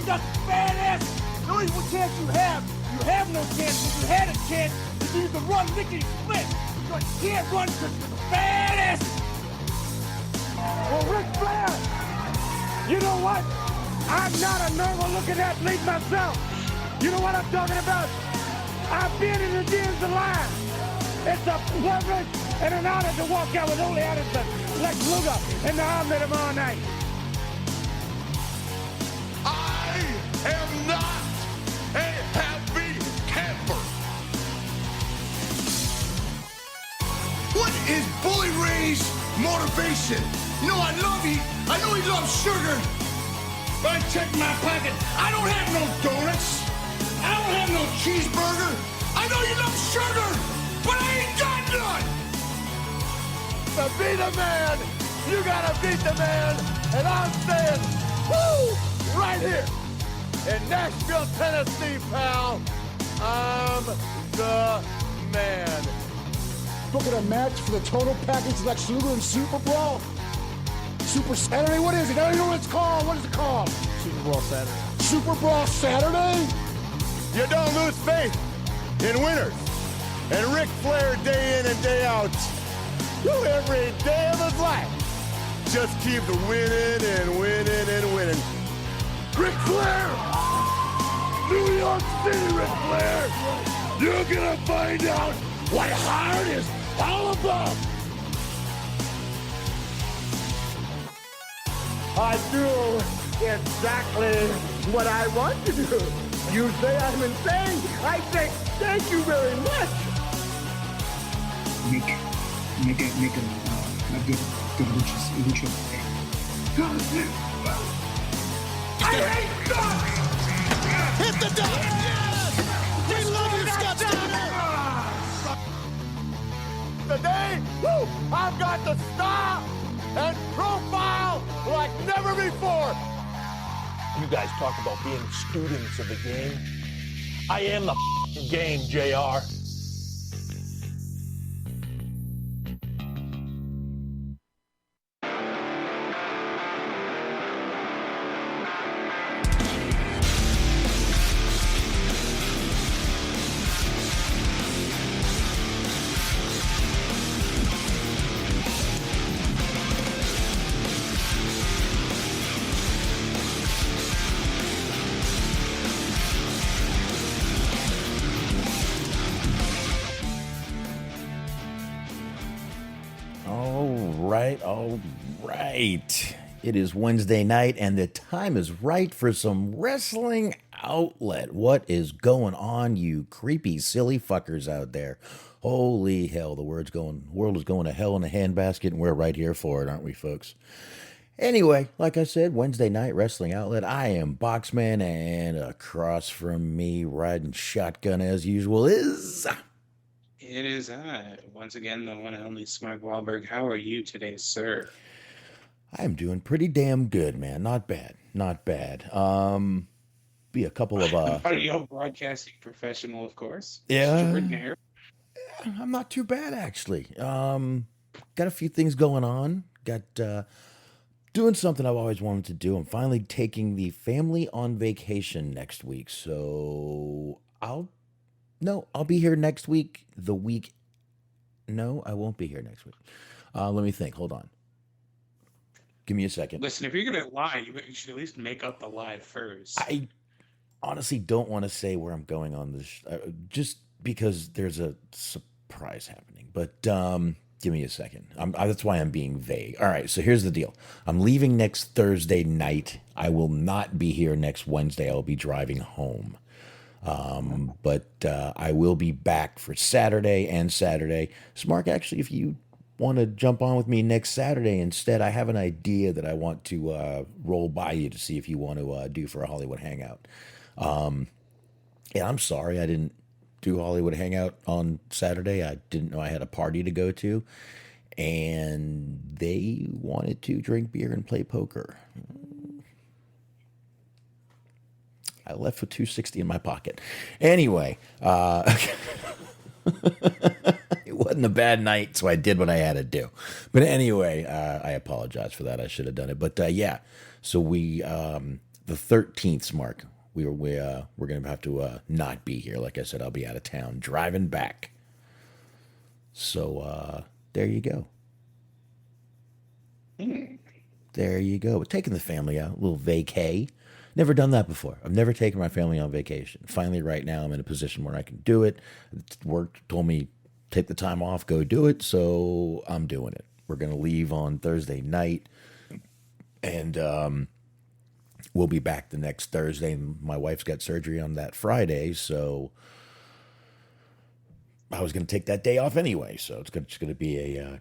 such badass. The only chance you have no chance. If you had a chance, you need to run lickety split. But you can't run because you're the badass. Well, Ric Flair, you know what? I'm not a normal looking athlete myself. You know what I'm talking about? I've been in the DMs alive. It's a privilege and an honor to walk out with Ole Anderson, Lex Luger, and the arm that him all night. I am not a happy camper. What is Bully Ray's motivation? You know I know he loves sugar. But I check my pocket. I don't have no donuts. I don't have no cheeseburger. I know you love sugar, but I ain't got none. To be the man, you gotta beat the man. And I'm saying, woo, right here in Nashville, Tennessee, pal. I'm the man. Booking a match for the total package Lex Luger and Super Brawl? Super Saturday? What is it? I don't know what it's called. What is it called? Super Brawl Saturday. Super Brawl Saturday? You don't lose faith in winners. And Ric Flair, day in and day out, every day of his life, just keeps winning and winning and winning. Ric Flair! New York City, Ric Flair! You're gonna find out what hard is all about! I do exactly what I want to do. You say I'm insane. I say thank you very much. Make a good lucha. I hate that! Hit the deck! Yes! We love you, Scott Steiner! Today, I've got the style and profile like never before. You guys talk about being students of the game. I am the game, JR. All right. It is Wednesday night, and the time is right for some wrestling outlet. What is going on, you creepy, silly fuckers out there? Holy hell, the world is going to hell in a handbasket, and we're right here for it, aren't we, folks? Anyway, like I said, Wednesday night wrestling outlet. I am Boxman, and across from me, riding shotgun as usual, is... It is I, once again, the one and only Smart Wahlberg. How are you today, sir? I'm doing pretty damn good, man. Not bad. Be a couple of audio broadcasting professional, of course. Yeah. Hair. I'm not too bad, actually. Got a few things going on. Got doing something I've always wanted to do. I'm finally taking the family on vacation next week, so I'll be here next week. No, I won't be here next week. Let me think. Hold on. Give me a second. Listen, if you're going to lie, you should at least make up the lie first. I honestly don't want to say where I'm going on this, just because there's a surprise happening. But give me a second. That's why I'm being vague. All right, so here's the deal. I'm leaving next Thursday night. I will not be here next Wednesday. I'll be driving home. But I will be back for Saturday and Saturday. Smark, actually, if you want to jump on with me next Saturday instead, I have an idea that I want to roll by you to see if you want to do for a Hollywood Hangout. Yeah, I'm sorry I didn't do Hollywood Hangout on Saturday. I didn't know I had a party to go to, and they wanted to drink beer and play poker. I left with $260 in my pocket. Anyway, it wasn't a bad night, so I did what I had to do. But anyway, I apologize for that. I should have done it. But yeah, so we the 13th, Mark. We're going to have to not be here. Like I said, I'll be out of town driving back. So there you go. There you go. We're taking the family out, a little vacay. Never done that before. I've never taken my family on vacation. Finally, right now, I'm in a position where I can do it. Work told me, take the time off, go do it. So I'm doing it. We're going to leave on Thursday night. And we'll be back the next Thursday. My wife's got surgery on that Friday. So I was going to take that day off anyway. So it's just going to be a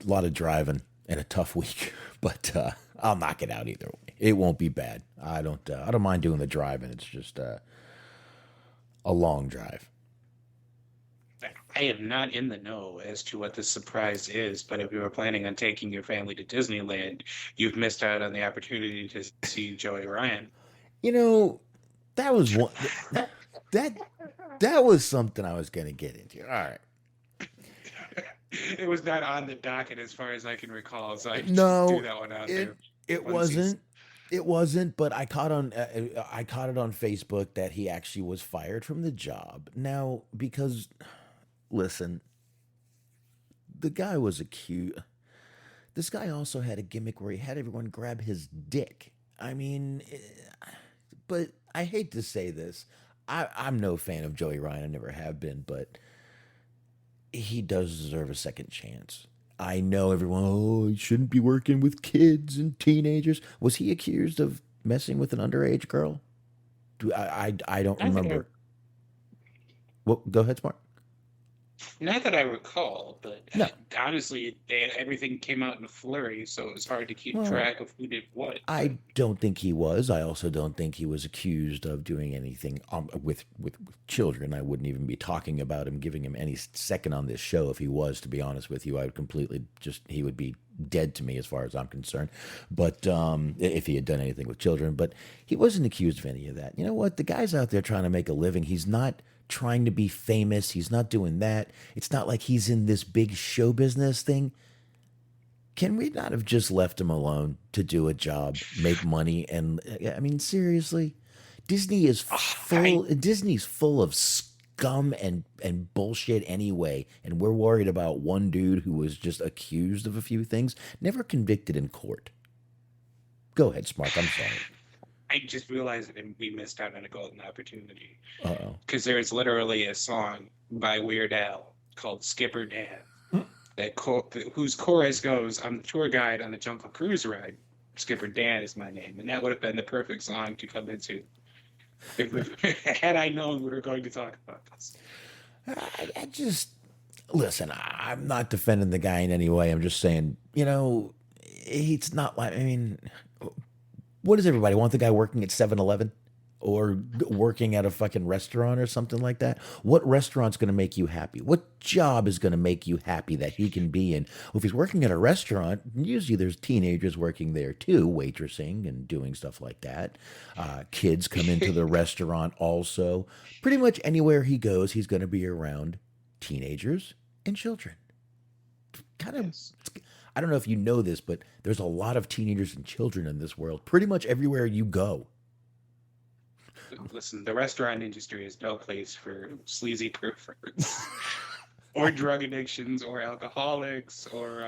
lot of driving and a tough week. But I'll knock it out either way. It won't be bad. I don't mind doing the driving. It's just a long drive. I am not in the know as to what the surprise is, but if you were planning on taking your family to Disneyland, you've missed out on the opportunity to see Joey Ryan. That was one that was something I was going to get into. All right. It was not on the docket as far as I can recall, so I just threw that one out there. It wasn't. It wasn't, but I caught it on Facebook that he actually was fired from the job. Now, because listen, the guy was accused. This guy also had a gimmick where he had everyone grab his dick. I mean, but I hate to say this. I'm no fan of Joey Ryan. I never have been, but he does deserve a second chance. I know everyone, he shouldn't be working with kids and teenagers. Was he accused of messing with an underage girl? I don't remember. Well, go ahead, Smart. Not that I recall, but No. honestly, everything came out in a flurry, so it was hard to keep track of who did what. I don't think he was. I also don't think he was accused of doing anything with children. I wouldn't even be talking about him, giving him any second on this show if he was, to be honest with you. I would completely he would be dead to me as far as I'm concerned. But if he had done anything with children, but he wasn't accused of any of that. You know what? The guy's out there trying to make a living. He's not trying to be famous. He's not doing that. It's not like he's in this big show business thing. Can we not have just left him alone to do a job, make money? And I mean, seriously, Disney's full of scum and bullshit anyway. And we're worried about one dude who was just accused of a few things, never convicted in court. Go ahead, Smark. I'm sorry. I just realized that we missed out on a golden opportunity. Uh-oh. Because there is literally a song by Weird Al called Skipper Dan, whose chorus goes, "I'm the tour guide on the Jungle Cruise ride. Skipper Dan is my name." And that would have been the perfect song to come into. Had I known we were going to talk about this. I just, listen, I'm not defending the guy in any way. I'm just saying, it's not like, I mean, what does everybody want? The guy working at 7-Eleven or working at a fucking restaurant or something like that? What restaurant's going to make you happy? What job is going to make you happy that he can be in? Well, if he's working at a restaurant, usually there's teenagers working there too, waitressing and doing stuff like that. Kids come into the restaurant also. Pretty much anywhere he goes, he's going to be around teenagers and children. Kind of. I don't know if you know this, but there's a lot of teenagers and children in this world, pretty much everywhere you go. Listen, the restaurant industry is no place for sleazy perverts or drug addictions or alcoholics or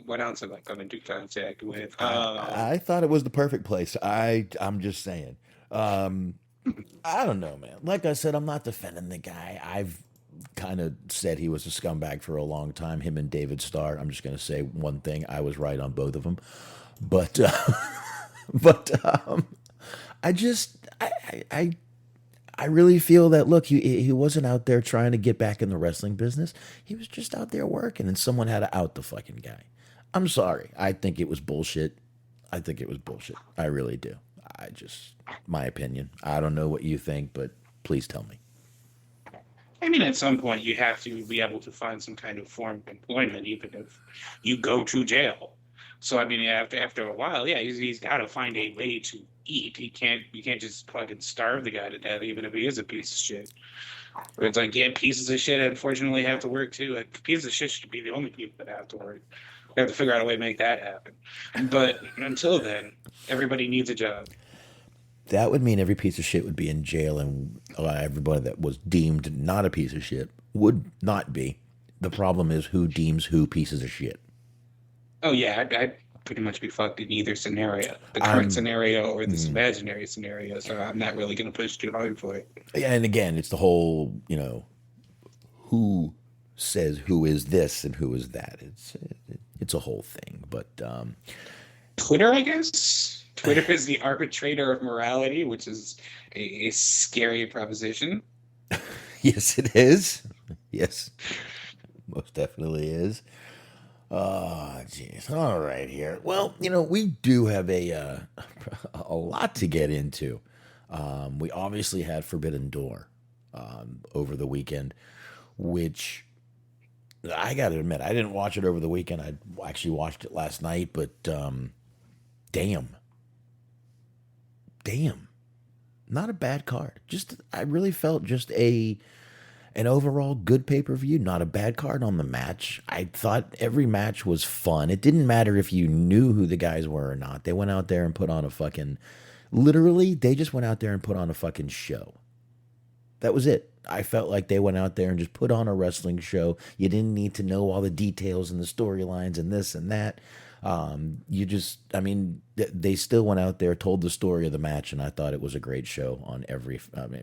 what else am I going to do contact with? I thought it was the perfect place. I'm just saying. I don't know, man. Like I said, I'm not defending the guy. I've kind of said he was a scumbag for a long time, him and David Starr. I'm just going to say one thing. I was right on both of them. But I really feel that, look, he wasn't out there trying to get back in the wrestling business. He was just out there working, and someone had to out the fucking guy. I'm sorry. I think it was bullshit. I really do. My opinion. I don't know what you think, but please tell me. I mean, at some point, you have to be able to find some kind of form of employment, even if you go to jail. So, I mean, after a while, yeah, he's got to find a way to eat. You can't just fucking starve the guy to death, even if he is a piece of shit. But it's like, yeah, pieces of shit unfortunately have to work too. Like, pieces of shit should be the only people that have to work. We have to figure out a way to make that happen. But until then, everybody needs a job. that would mean every piece of shit would be in jail, and everybody that was deemed not a piece of shit would not be. The problem is who deems who pieces of shit. Oh yeah, I'd pretty much be fucked in either scenario, the current scenario or this imaginary scenario. So I'm not really going to push too hard for it. And again, it's the whole, who says who is this and who is that. It's a whole thing. But Twitter, I guess. Twitter is the arbitrator of morality, which is a scary proposition. yes, it is. Yes, most definitely is. Oh, jeez. All right, here. Well, we do have a lot to get into. We obviously had Forbidden Door over the weekend, which I got to admit, I didn't watch it over the weekend. I actually watched it last night, but damn. Not a bad card. I really felt just an overall good pay-per-view, not a bad card on the match. I thought every match was fun. It didn't matter if you knew who the guys were or not. They went out there and put on a fucking... Literally, they just went out there and put on a fucking show. That was it. I felt like they went out there and just put on a wrestling show. You didn't need to know all the details and the storylines and this and that. They still went out there, told the story of the match, and I thought it was a great show on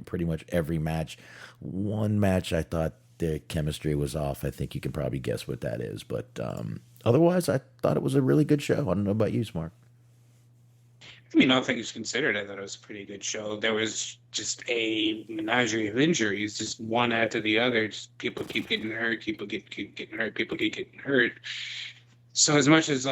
pretty much every match. One match, I thought the chemistry was off. I think you can probably guess what that is, but otherwise, I thought it was a really good show. I don't know about you, Smark. I mean, all things considered, I thought it was a pretty good show. There was just a menagerie of injuries, just one after the other. Just people keep getting hurt, people keep getting hurt, people keep getting hurt. So as much as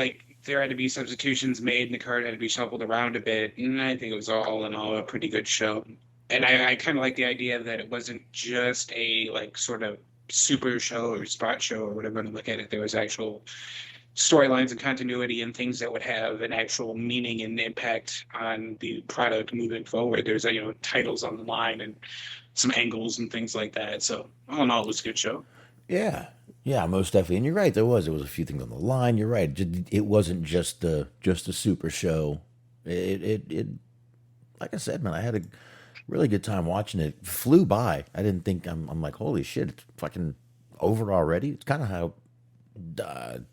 there had to be substitutions made and the card had to be shuffled around a bit, and I think it was all in all a pretty good show. And I kind of like the idea that it wasn't just a sort of super show or spot show or whatever you look at it. There was actual storylines and continuity and things that would have an actual meaning and impact on the product moving forward. There's titles on the line and some angles and things like that. So all in all, it was a good show. Yeah, most definitely. And you're right, there was a few things on the line. You're right. It wasn't just a super show. It like I said, man, I had a really good time watching it. It flew by. I didn't think I'm like, holy shit, it's fucking over already. It's kind of how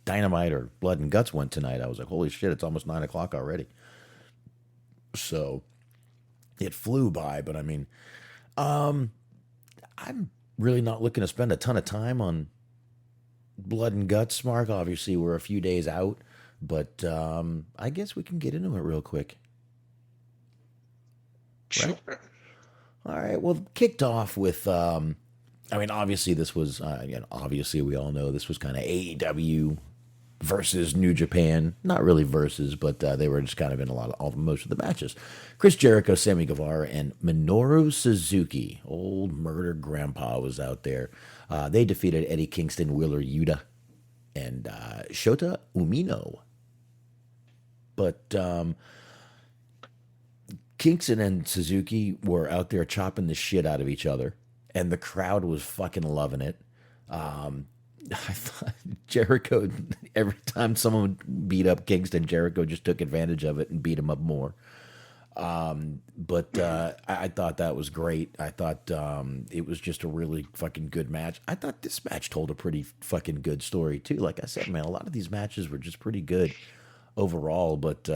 Dynamite or Blood and Guts went tonight. I was like, holy shit, it's almost 9:00 already. So it flew by, but I mean, I'm really not looking to spend a ton of time on Blood and Guts, Mark. Obviously, we're a few days out, but I guess we can get into it real quick. Right? Sure. All right. Well, kicked off with, obviously this was, obviously we all know this was kind of AEW versus New Japan. Not really versus, but they were just kind of in most of the matches. Chris Jericho, Sammy Guevara, and Minoru Suzuki, old murder grandpa, was out there. They defeated Eddie Kingston, Wheeler Yuta, and Shota Umino. But Kingston and Suzuki were out there chopping the shit out of each other, and the crowd was fucking loving it. I thought Jericho, every time someone beat up Kingston, Jericho just took advantage of it and beat him up more. But I thought that was great. I thought it was just a really fucking good match. I thought this match told a pretty fucking good story too. Like I said, man, a lot of these matches were just pretty good overall, but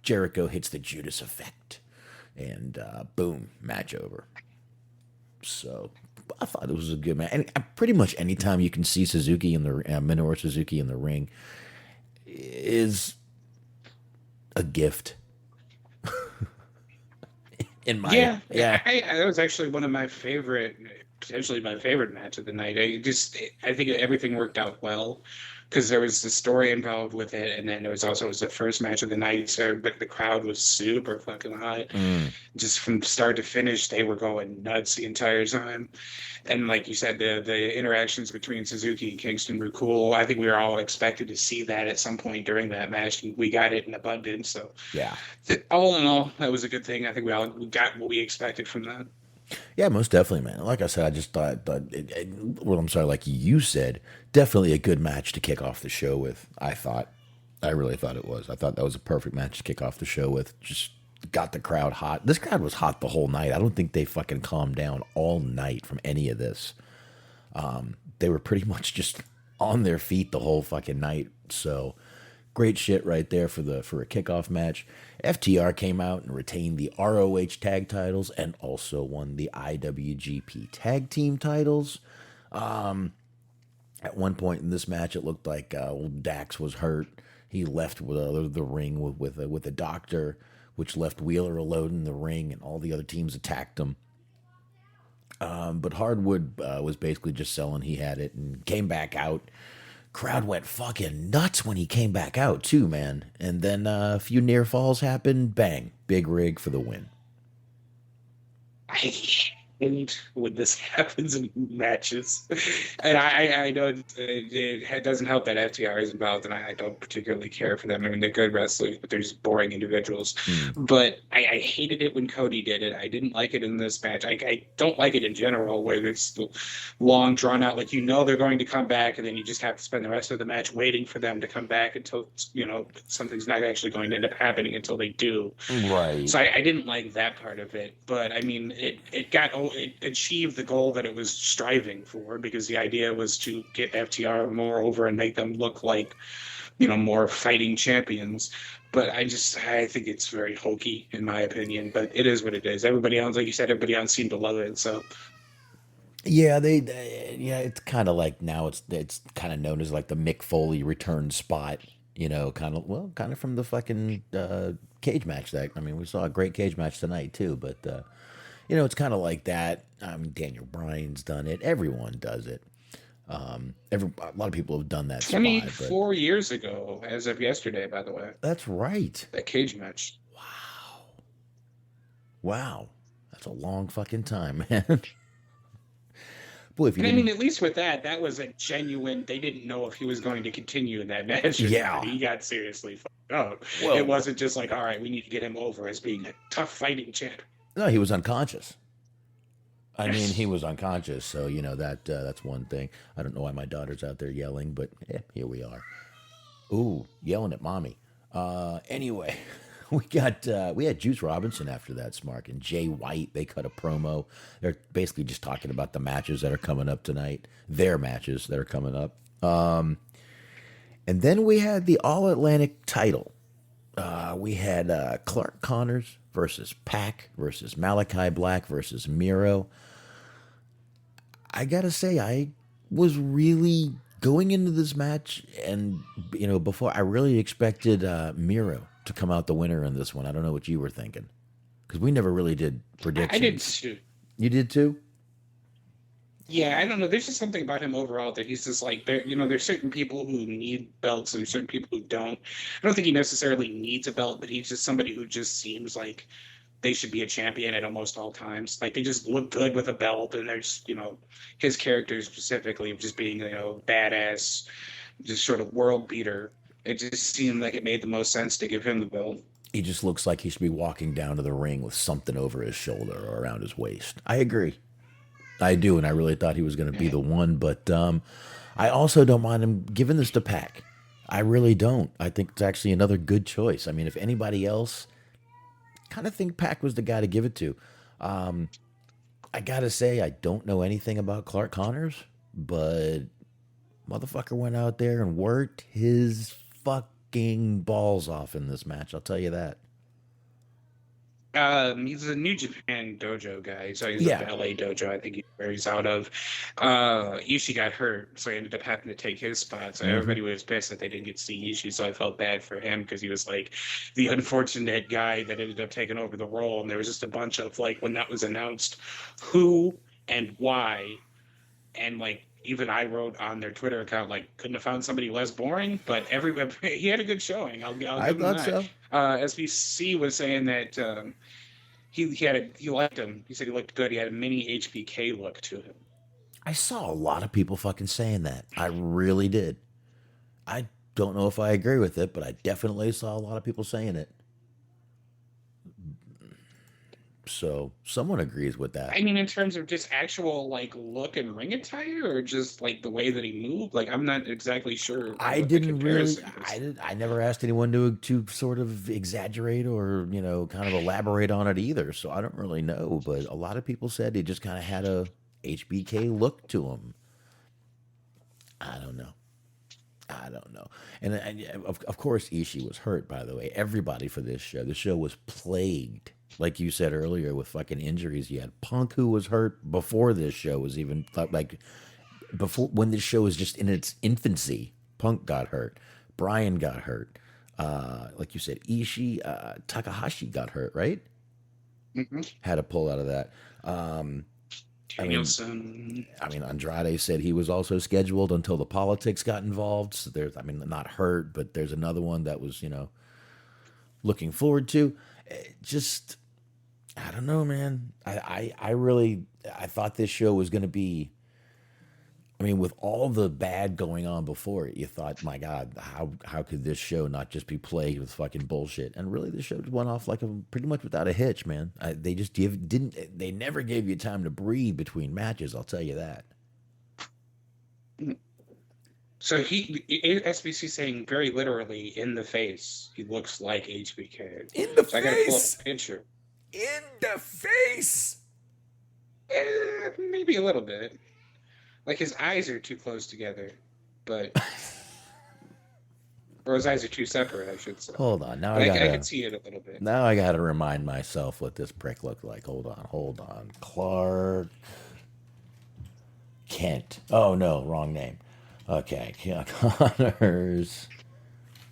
Jericho hits the Judas effect and boom, match over. So I thought it was a good match. And pretty much anytime you can see Suzuki in the Minoru Suzuki in the ring is a gift. In my that was actually one of my potentially my favorite match of the night. I think everything worked out well because there was the story involved with it, and then it was the first match of the night. So, but the crowd was super fucking hot. Just from start to finish, they were going nuts the entire time. And like you said, the interactions between Suzuki and Kingston were cool. I think we were all expected to see that at some point during that match. We got it in abundance. So yeah, all in all, that was a good thing. I think we got what we expected from that. Yeah, most definitely, man. Like I said, I just thought like you said, definitely a good match to kick off the show with. I really thought it was. I thought that was a perfect match to kick off the show with. Just got the crowd hot. This crowd was hot the whole night. I don't think they fucking calmed down all night from any of this. They were pretty much just on their feet the whole fucking night. So great shit right there for a kickoff match. FTR came out and retained the ROH tag titles and also won the IWGP tag team titles. At one point in this match, it looked like old Dax was hurt. He left with the ring with a doctor, which left Wheeler alone in the ring, and all the other teams attacked him. But Hardwood was basically just selling he had it and came back out. Crowd went fucking nuts when he came back out too, man. And then a few near falls happened. Bang. Big rig for the win. I hate when this happens in matches, and I know it doesn't help that FTR is involved, and I don't particularly care for them. I mean, they're good wrestlers, but they're just boring individuals. But I hated it when Cody did it. I didn't like it in this match. I don't like it in general, where it's long drawn out, like they're going to come back, and then you just have to spend the rest of the match waiting for them to come back until something's not actually going to end up happening until they do. Right. So I didn't like that part of it, but I mean, it achieved the goal that it was striving for, because the idea was to get FTR more over and make them look like, more fighting champions. But I think it's very hokey in my opinion, but it is what it is. Everybody else, like you said, everybody else seemed to love it. So yeah, it's kind of like now it's kind of known as like the Mick Foley return spot, kind of from the fucking cage match we saw a great cage match tonight too, but it's kind of like that. Daniel Bryan's done it. Everyone does it. A lot of people have done that. 24 years ago, as of yesterday, by the way. That's right. That cage match. Wow. That's a long fucking time, man. Boy, at least with that was a genuine. They didn't know if he was going to continue in that match. Yeah, he got seriously fucked up. Well, it wasn't just like, all right, we need to get him over as being a tough fighting champ. No, he was unconscious. He was unconscious, so that's one thing. I don't know why my daughter's out there yelling, but here we are. Ooh, yelling at mommy. Anyway, we had Juice Robinson after that, Smark, and Jay White. They cut a promo. They're basically just talking about the matches that are coming up tonight, their matches that are coming up. And then we had the All Atlantic title. We had Clark Connors versus Pac versus Malachi Black versus Miro. I gotta say, I was really going into this match, and before I really expected Miro to come out the winner in this one. I don't know what you were thinking, because we never really did predictions. I did too. You did too? Yeah, I don't know. There's just something about him overall that he's just like, there's certain people who need belts and certain people who don't. I don't think he necessarily needs a belt, but he's just somebody who just seems like they should be a champion at almost all times. Like, they just look good with a belt, and there's, his character specifically of just being, badass, just sort of world beater. It just seemed like it made the most sense to give him the belt. He just looks like he should be walking down to the ring with something over his shoulder or around his waist. I agree. I do, and I really thought he was going to be the one, but I also don't mind him giving this to Pac. I really don't. I think it's actually another good choice. I mean, if anybody else, kind of think Pac was the guy to give it to. I got to say, I don't know anything about Clark Connors, but motherfucker went out there and worked his fucking balls off in this match. I'll tell you that. He's a New Japan dojo guy, so he's a LA dojo, I think, where he's out of. Ishii got hurt, so he ended up having to take his spot. So everybody was pissed that they didn't get to see Ishii, so I felt bad for him, because he was like the unfortunate guy that ended up taking over the role. And there was just a bunch of, like, when that was announced, who and why, and like, even I wrote on their Twitter account, like, couldn't have found somebody less boring, but he had a good showing. I'll give him that. So. SBC was saying that he liked him. He said he looked good. He had a mini HBK look to him. I saw a lot of people fucking saying that. I really did. I don't know if I agree with it, but I definitely saw a lot of people saying it. So someone agrees with that. I mean, in terms of just actual like look and ring attire, or just like the way that he moved, like I'm not exactly sure I what the didn't really. comparison is. I never asked anyone to sort of exaggerate or kind of elaborate on it either. So I don't really know. But a lot of people said he just kind of had a HBK look to him. I don't know. And of course, Ishii was hurt. By the way, everybody for this show. The show was plagued, like you said earlier, with fucking injuries. You had Punk, who was hurt before this show was even like before, when this show was just in its infancy. Punk got hurt. Bryan got hurt. Like you said, Ishii, Takahashi got hurt, right? Mm-hmm. Had to pull out of that. Danielson. I mean, Andrade said he was also scheduled until the politics got involved. So there's, not hurt, but there's another one that was, looking forward to. Just, I don't know, man. I thought this show was going to be, with all the bad going on before it, you thought, my God, how could this show not just be plagued with fucking bullshit? And really, the show went off like pretty much without a hitch, man. They just they never gave you time to breathe between matches. I'll tell you that. So SBC saying very literally in the face, he looks like HBK. In the face. I gotta pull up a picture. In the face. Maybe a little bit. Like his eyes are too close together, or his eyes are too separate, I should say. Hold on, now I can see it a little bit. Now I gotta remind myself what this prick looked like. Hold on. Clark Kent. Oh no, wrong name. Okay, Connors.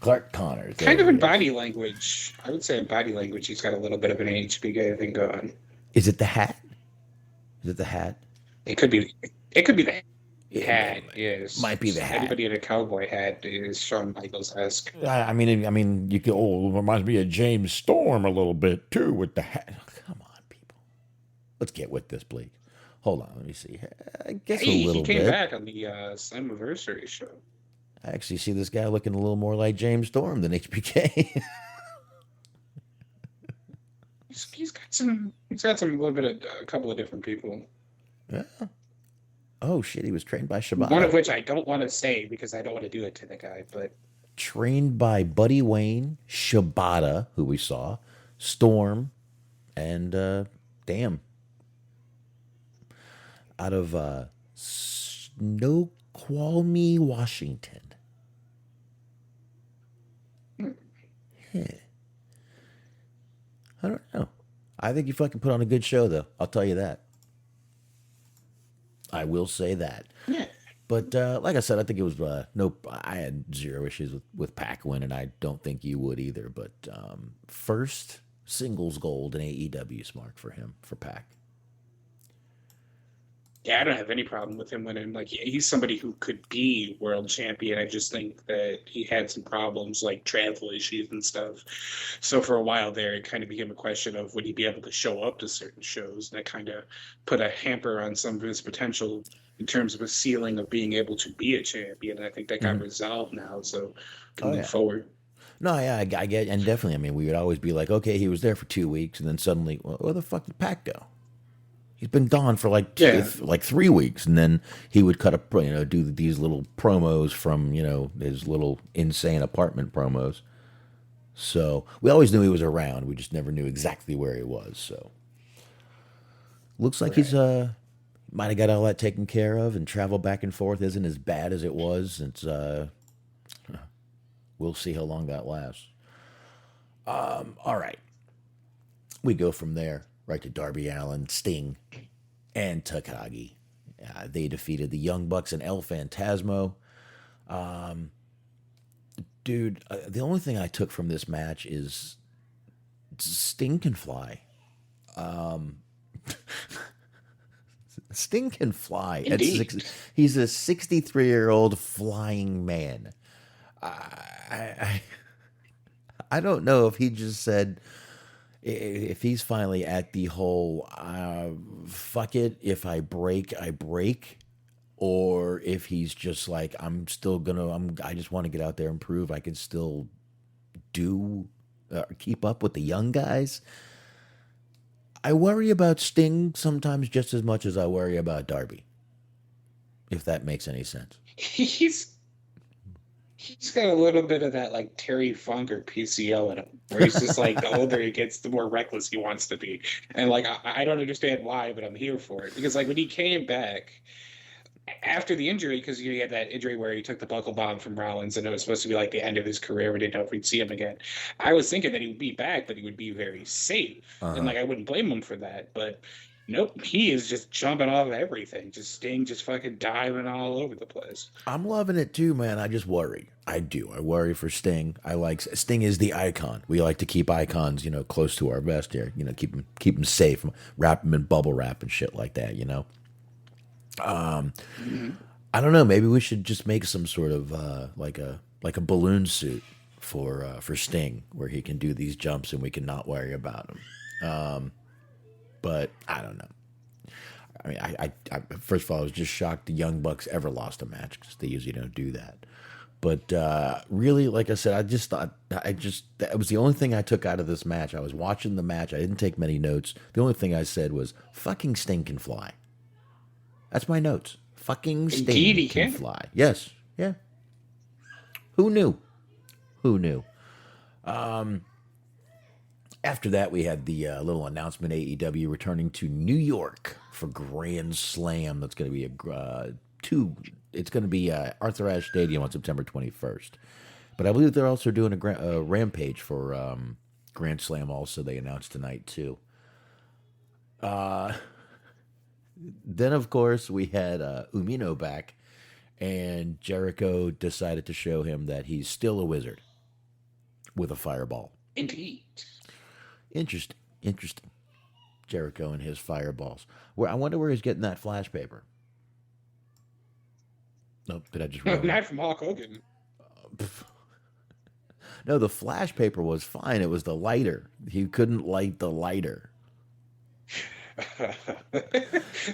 Clark Connors. Kind of in body language. I would say in body language, he's got a little bit of an HBK thing going. Is it the hat? It could be. It could be the hat. Yes, might be the hat. Anybody in a cowboy hat is Shawn Michaels-esque. I mean, you could. Oh, it reminds me of James Storm a little bit too with the hat. Come on, people. Let's get with this, Blake. Hold on, let me see. I guess a little bit. He came back on the Slammiversary show. I actually see this guy looking a little more like James Storm than HBK. He's got some. He's got some. A little bit of a couple of different people. Yeah. Oh shit, he was trained by Shibata. One of which I don't want to say because I don't want to do it to the guy, but trained by Buddy Wayne, Shibata, who we saw, Storm, and damn. Out of Snoqualmie, Washington. Yeah. I don't know. I think you fucking put on a good show, though. I'll tell you that. I will say that. Yeah. But like I said, I think it was I had zero issues with Pac winning. I don't think you would either. But first singles gold in AEW Smark for Pac. Yeah, I don't have any problem with him winning. Like, he's somebody who could be world champion. I just think that he had some problems, like travel issues and stuff. So for a while there, it kind of became a question of would he be able to show up to certain shows? And that kind of put a hamper on some of his potential in terms of a ceiling of being able to be a champion. And I think that got resolved now, so can move forward. No, yeah, I get, and definitely. I mean, we would always be like, okay, he was there for 2 weeks, and then suddenly, well, where the fuck did Pac go? He's been gone for like 3 weeks, and then he would do these little promos from his little insane apartment promos. So we always knew he was around. We just never knew exactly where he was. So looks like he's might have got all that taken care of, and travel back and forth isn't as bad as it was. It's we'll see how long that lasts. All right, we go from there. Right to Darby Allin, Sting, and Takagi. They defeated the Young Bucks and El Phantasmo. Dude, the only thing I took from this match is Sting can fly. Sting can fly. He's a 63-year-old flying man. I don't know if he just said... If he's finally at the whole, fuck it, if I break, I break, or if he's just like, I just want to get out there and prove I can still keep up with the young guys. I worry about Sting sometimes just as much as I worry about Darby, if that makes any sense. He's got a little bit of that like Terry Funk or PCO in him, where he's just like the older he gets, the more reckless he wants to be. And like I don't understand why, but I'm here for it. Because like when he came back after the injury, because he had that injury where he took the buckle bomb from Rollins and it was supposed to be like the end of his career. We didn't know if we'd see him again. I was thinking that he would be back, but he would be very safe. And like I wouldn't blame him for that. But nope, he is just jumping off everything. Just Sting just fucking diving all over the place. I'm loving it too, man. I just worry. I do. I worry for Sting. Sting is the icon. We like to keep icons, close to our vest here. Keep them safe, wrap them in bubble wrap and shit like that. I don't know. Maybe we should just make some sort of like a balloon suit for Sting, where he can do these jumps and we can not worry about him. But I don't know. I mean, I first of all, I was just shocked the Young Bucks ever lost a match, because they usually don't do that. But really, like I said, I just thought that was the only thing I took out of this match. I was watching the match. I didn't take many notes. The only thing I said was, "Fucking Sting can fly." That's my notes. Fucking Sting Indeed, he can can. fly. Yes. Yeah. Who knew? After that, we had the little announcement: AEW returning to New York for Grand Slam. That's going to be It's going to be Arthur Ashe Stadium on September 21st. But I believe they're also doing a Rampage for Grand Slam. Also, they announced tonight too. Then, of course, we had Umino back, and Jericho decided to show him that he's still a wizard with a fireball. Indeed. Interesting. Jericho and his fireballs. I wonder where he's getting that flash paper. Nope, did I just ruin it? Not from Hulk Hogan. No, the flash paper was fine. It was the lighter. He couldn't light the lighter. I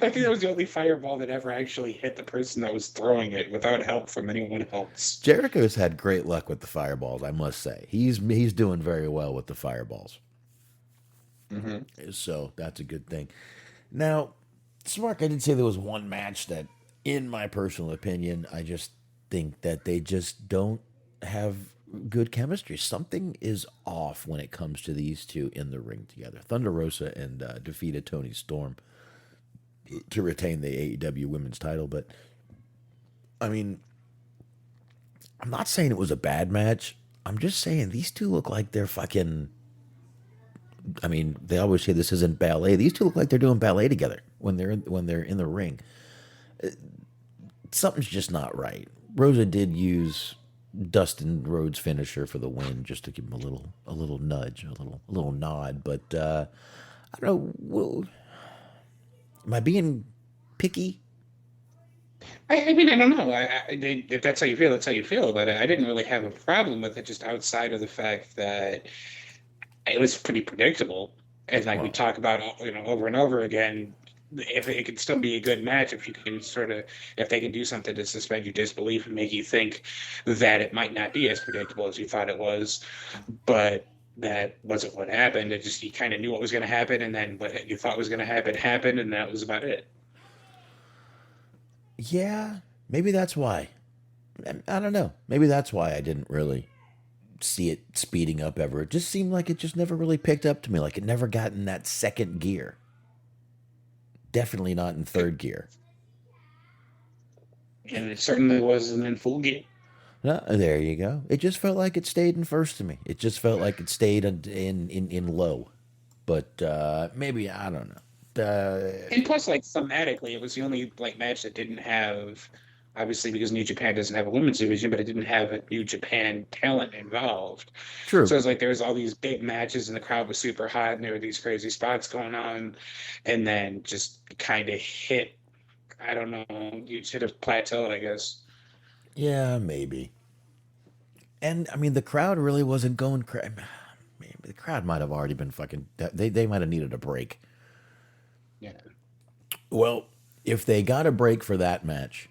think that was the only fireball that ever actually hit the person that was throwing it without help from anyone else. Jericho's had great luck with the fireballs, I must say. He's doing very well with the fireballs. Mm-hmm. So that's a good thing. Now, Smark, I did say there was one match that, in my personal opinion, I just think that they just don't have good chemistry. Something is off when it comes to these two in the ring together. Thunder Rosa and defeated Toni Storm to retain the AEW Women's title. But, I mean, I'm not saying it was a bad match. I'm just saying these two look like they're fucking... I mean, they always say this isn't ballet. These two look like they're doing ballet together when they're in the ring. Something's just not right. Rosa did use Dustin Rhodes' finisher for the win, just to give him a little nudge, a little nod. But I don't know. Well, am I being picky? I mean, I don't know. If that's how you feel, that's how you feel. But I didn't really have a problem with it, just outside of the fact that it was pretty predictable. And like we talk about, over and over again, if it could still be a good match, if you can if they can do something to suspend your disbelief and make you think that it might not be as predictable as you thought it was, but that wasn't what happened. It just, you kind of knew what was going to happen, and then what you thought was going to happen happened, and that was about it. Yeah, maybe that's why. I don't know. Maybe that's why I didn't really see it speeding up ever. It just seemed like it just never really picked up to me. Like it never got in that second gear. Definitely not in third gear. And it certainly wasn't in full gear. No, there you go. It just felt like it stayed in first to me. It just felt like it stayed in low. But maybe, I don't know. And plus, like, thematically, it was the only match that didn't have, obviously because New Japan doesn't have a women's division, but it didn't have a New Japan talent involved. True. So it's like there was all these big matches and the crowd was super hot and there were these crazy spots going on, and then just kind of hit, I don't know, you hit a plateau, I guess. Yeah, maybe. And I mean, the crowd really wasn't going crazy. The crowd might have already been fucking. They might have needed a break. Yeah. Well, if they got a break for that match,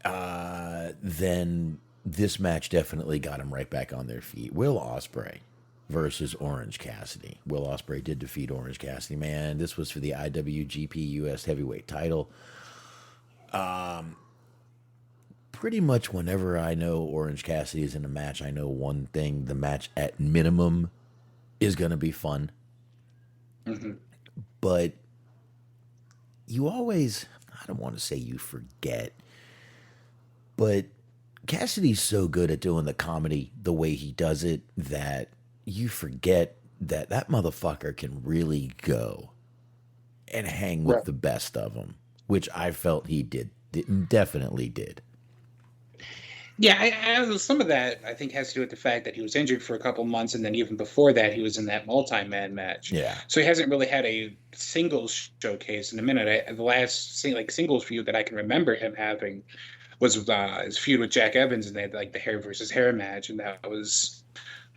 then this match definitely got them right back on their feet. Will Ospreay versus Orange Cassidy. Will Ospreay did defeat Orange Cassidy. Man, this was for the IWGP US Heavyweight title. Pretty much whenever I know Orange Cassidy is in a match, I know one thing: the match at minimum is going to be fun. Mm-hmm. But you always, I don't want to say you forget, but Cassidy's so good at doing the comedy the way he does it that you forget that that motherfucker can really go and hang with the best of them, which I felt he definitely did. Yeah, some of that I think has to do with the fact that he was injured for a couple months, and then even before that, he was in that multi-man match. Yeah. So he hasn't really had a singles showcase in a minute. The last singles feud that I can remember him having was his feud with Jack Evans, and they had like the hair versus hair match, and that was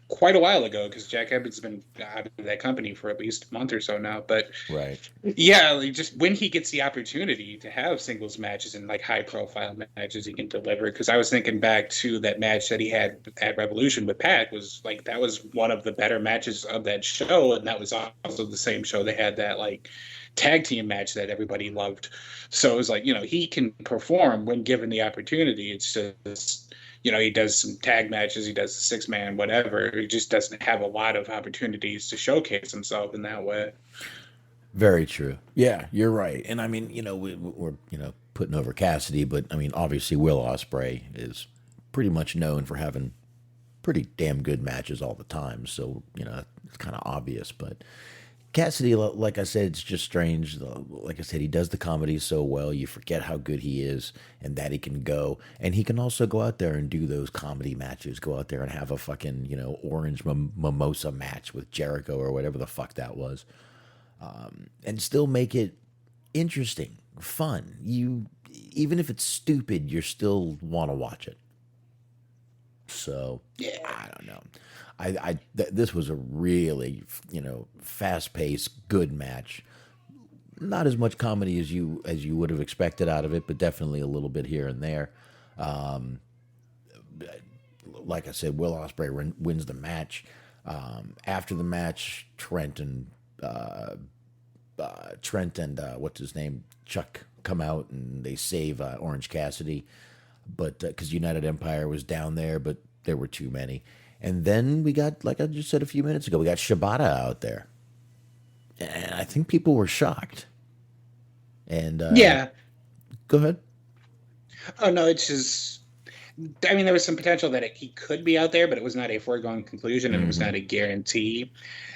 quite a while ago because Jack Evans has been out of that company for at least a month or so now. But yeah, like just when he gets the opportunity to have singles matches and like high profile matches, he can deliver. Because I was thinking back to that match that he had at Revolution with Pac, was like that was one of the better matches of that show, and that was also the same show they had that like tag team match that everybody loved. So it was like, he can perform when given the opportunity. It's just, he does some tag matches, he does the 6-man, whatever. He just doesn't have a lot of opportunities to showcase himself in that way. Very true. Yeah, you're right. And I mean, we're putting over Cassidy, but I mean, obviously Will Ospreay is pretty much known for having pretty damn good matches all the time. So, it's kind of obvious, but Cassidy, like I said, it's just strange. Like I said, he does the comedy so well, you forget how good he is and that he can go. And he can also go out there and do those comedy matches, go out there and have a fucking, orange mimosa match with Jericho or whatever the fuck that was. And still make it interesting, fun. Even if it's stupid, you still want to watch it. So, yeah. I don't know. This was a really, fast-paced, good match. Not as much comedy as you would have expected out of it, but definitely a little bit here and there. Like I said, Will Ospreay wins the match. After the match, Trent and what's his name, Chuck, come out and they save Orange Cassidy, but because United Empire was down there, but there were too many. And then we got, like I just said a few minutes ago, we got Shibata out there. And I think people were shocked. And yeah. Go ahead. Oh, no, it's just, I mean, there was some potential that he could be out there, but it was not a foregone conclusion, and it was not a guarantee.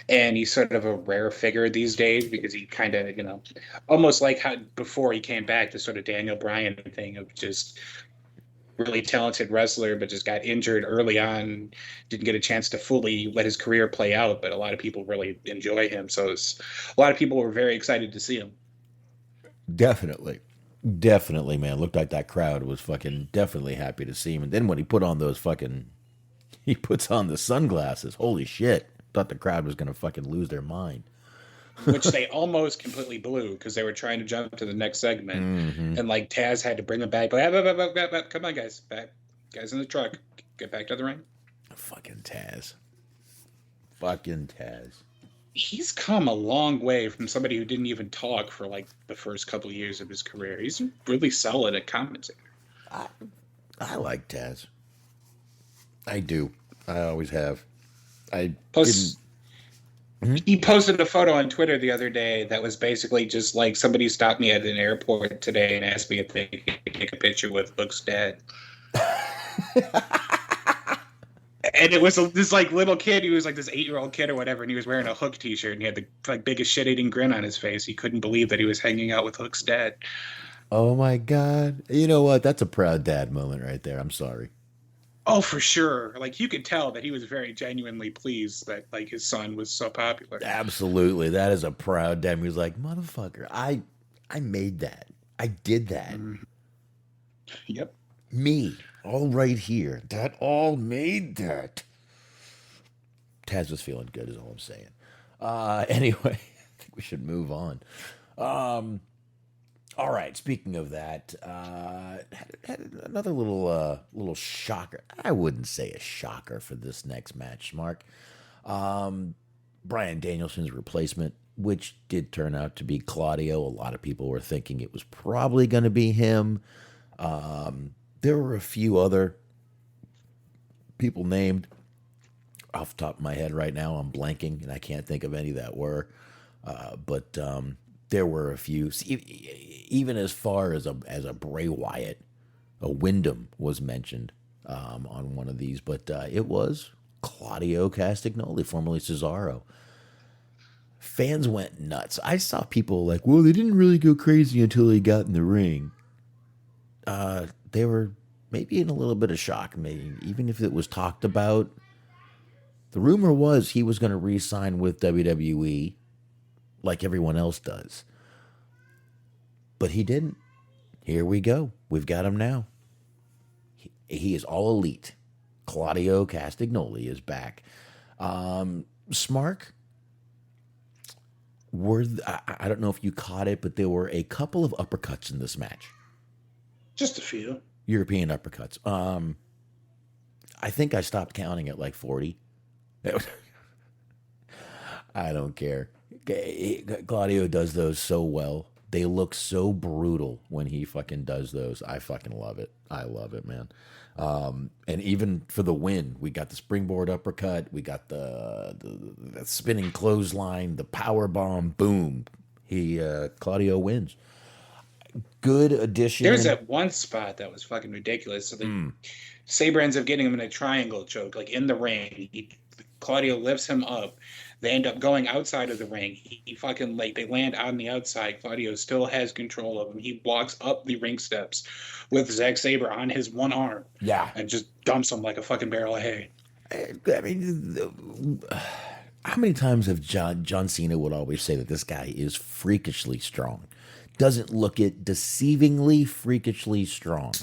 And he's sort of a rare figure these days because he kind of, almost like how before he came back, the sort of Daniel Bryan thing of just really talented wrestler, but just got injured early on, didn't get a chance to fully let his career play out, but a lot of people really enjoy him. So a lot of people were very excited to see him. Definitely, man. Looked like that crowd was fucking definitely happy to see him. And then when he puts on the sunglasses, holy shit. Thought the crowd was going to fucking lose their mind. Which they almost completely blew because they were trying to jump to the next segment. Mm-hmm. And like Taz had to bring them back. Like, come on, guys. Back. Guys in the truck. Get back to the ring. Fucking Taz. He's come a long way from somebody who didn't even talk for like the first couple of years of his career. He's really solid at commentating. I like Taz. I do. I always have. He posted a photo on Twitter the other day that was basically just like somebody stopped me at an airport today and asked me if they could take a picture with Hook's dad. And it was this like little kid. He was like this 8-year-old kid or whatever, and he was wearing a Hook t-shirt and he had the like biggest shit-eating grin on his face. He couldn't believe that he was hanging out with Hook's dad. Oh my God. You know what? That's a proud dad moment right there. I'm sorry. Oh, for sure. Like, you could tell that he was very genuinely pleased that, like, his son was so popular. Absolutely. That is a proud dad. He was like, motherfucker, I made that. I did that. Yep. Me. All right here. That all made that. Taz was feeling good is all I'm saying. Anyway, I think we should move on. All right. Speaking of that, had another little shocker. I wouldn't say a shocker for this next match, Mark. Bryan Danielson's replacement, which did turn out to be Claudio. A lot of people were thinking it was probably going to be him. There were a few other people named. Off the top of my head right now, I'm blanking, and I can't think of any that were. But there were a few. Even as far as a Bray Wyatt, a Wyndham was mentioned on one of these, but it was Claudio Castagnoli, formerly Cesaro. Fans went nuts. I saw people like, well, they didn't really go crazy until he got in the ring. They were maybe in a little bit of shock, maybe, even if it was talked about. The rumor was he was going to re-sign with WWE like everyone else does. But he didn't. Here we go. We've got him now. He is all elite. Claudio Castagnoli is back. Smark, I don't know if you caught it, but there were a couple of uppercuts in this match. Just a few. European uppercuts. I think I stopped counting at like 40. I don't care. Claudio does those so well. They look so brutal when he fucking does those. I fucking love it. I love it, man. And even for the win, we got the springboard uppercut. We got the spinning clothesline, the power bomb. Boom. Claudio wins. Good addition. There's that one spot that was fucking ridiculous. So the Sabre ends up getting him in a triangle choke, like in the ring. Claudio lifts him up. They end up going outside of the ring. He fucking they land on the outside. Claudio still has control of him. He walks up the ring steps with Zack Sabre on his one arm. Yeah. And just dumps him like a fucking barrel of hay. I mean, how many times have John Cena would always say that this guy is freakishly strong? Doesn't look it, deceivingly freakishly strong.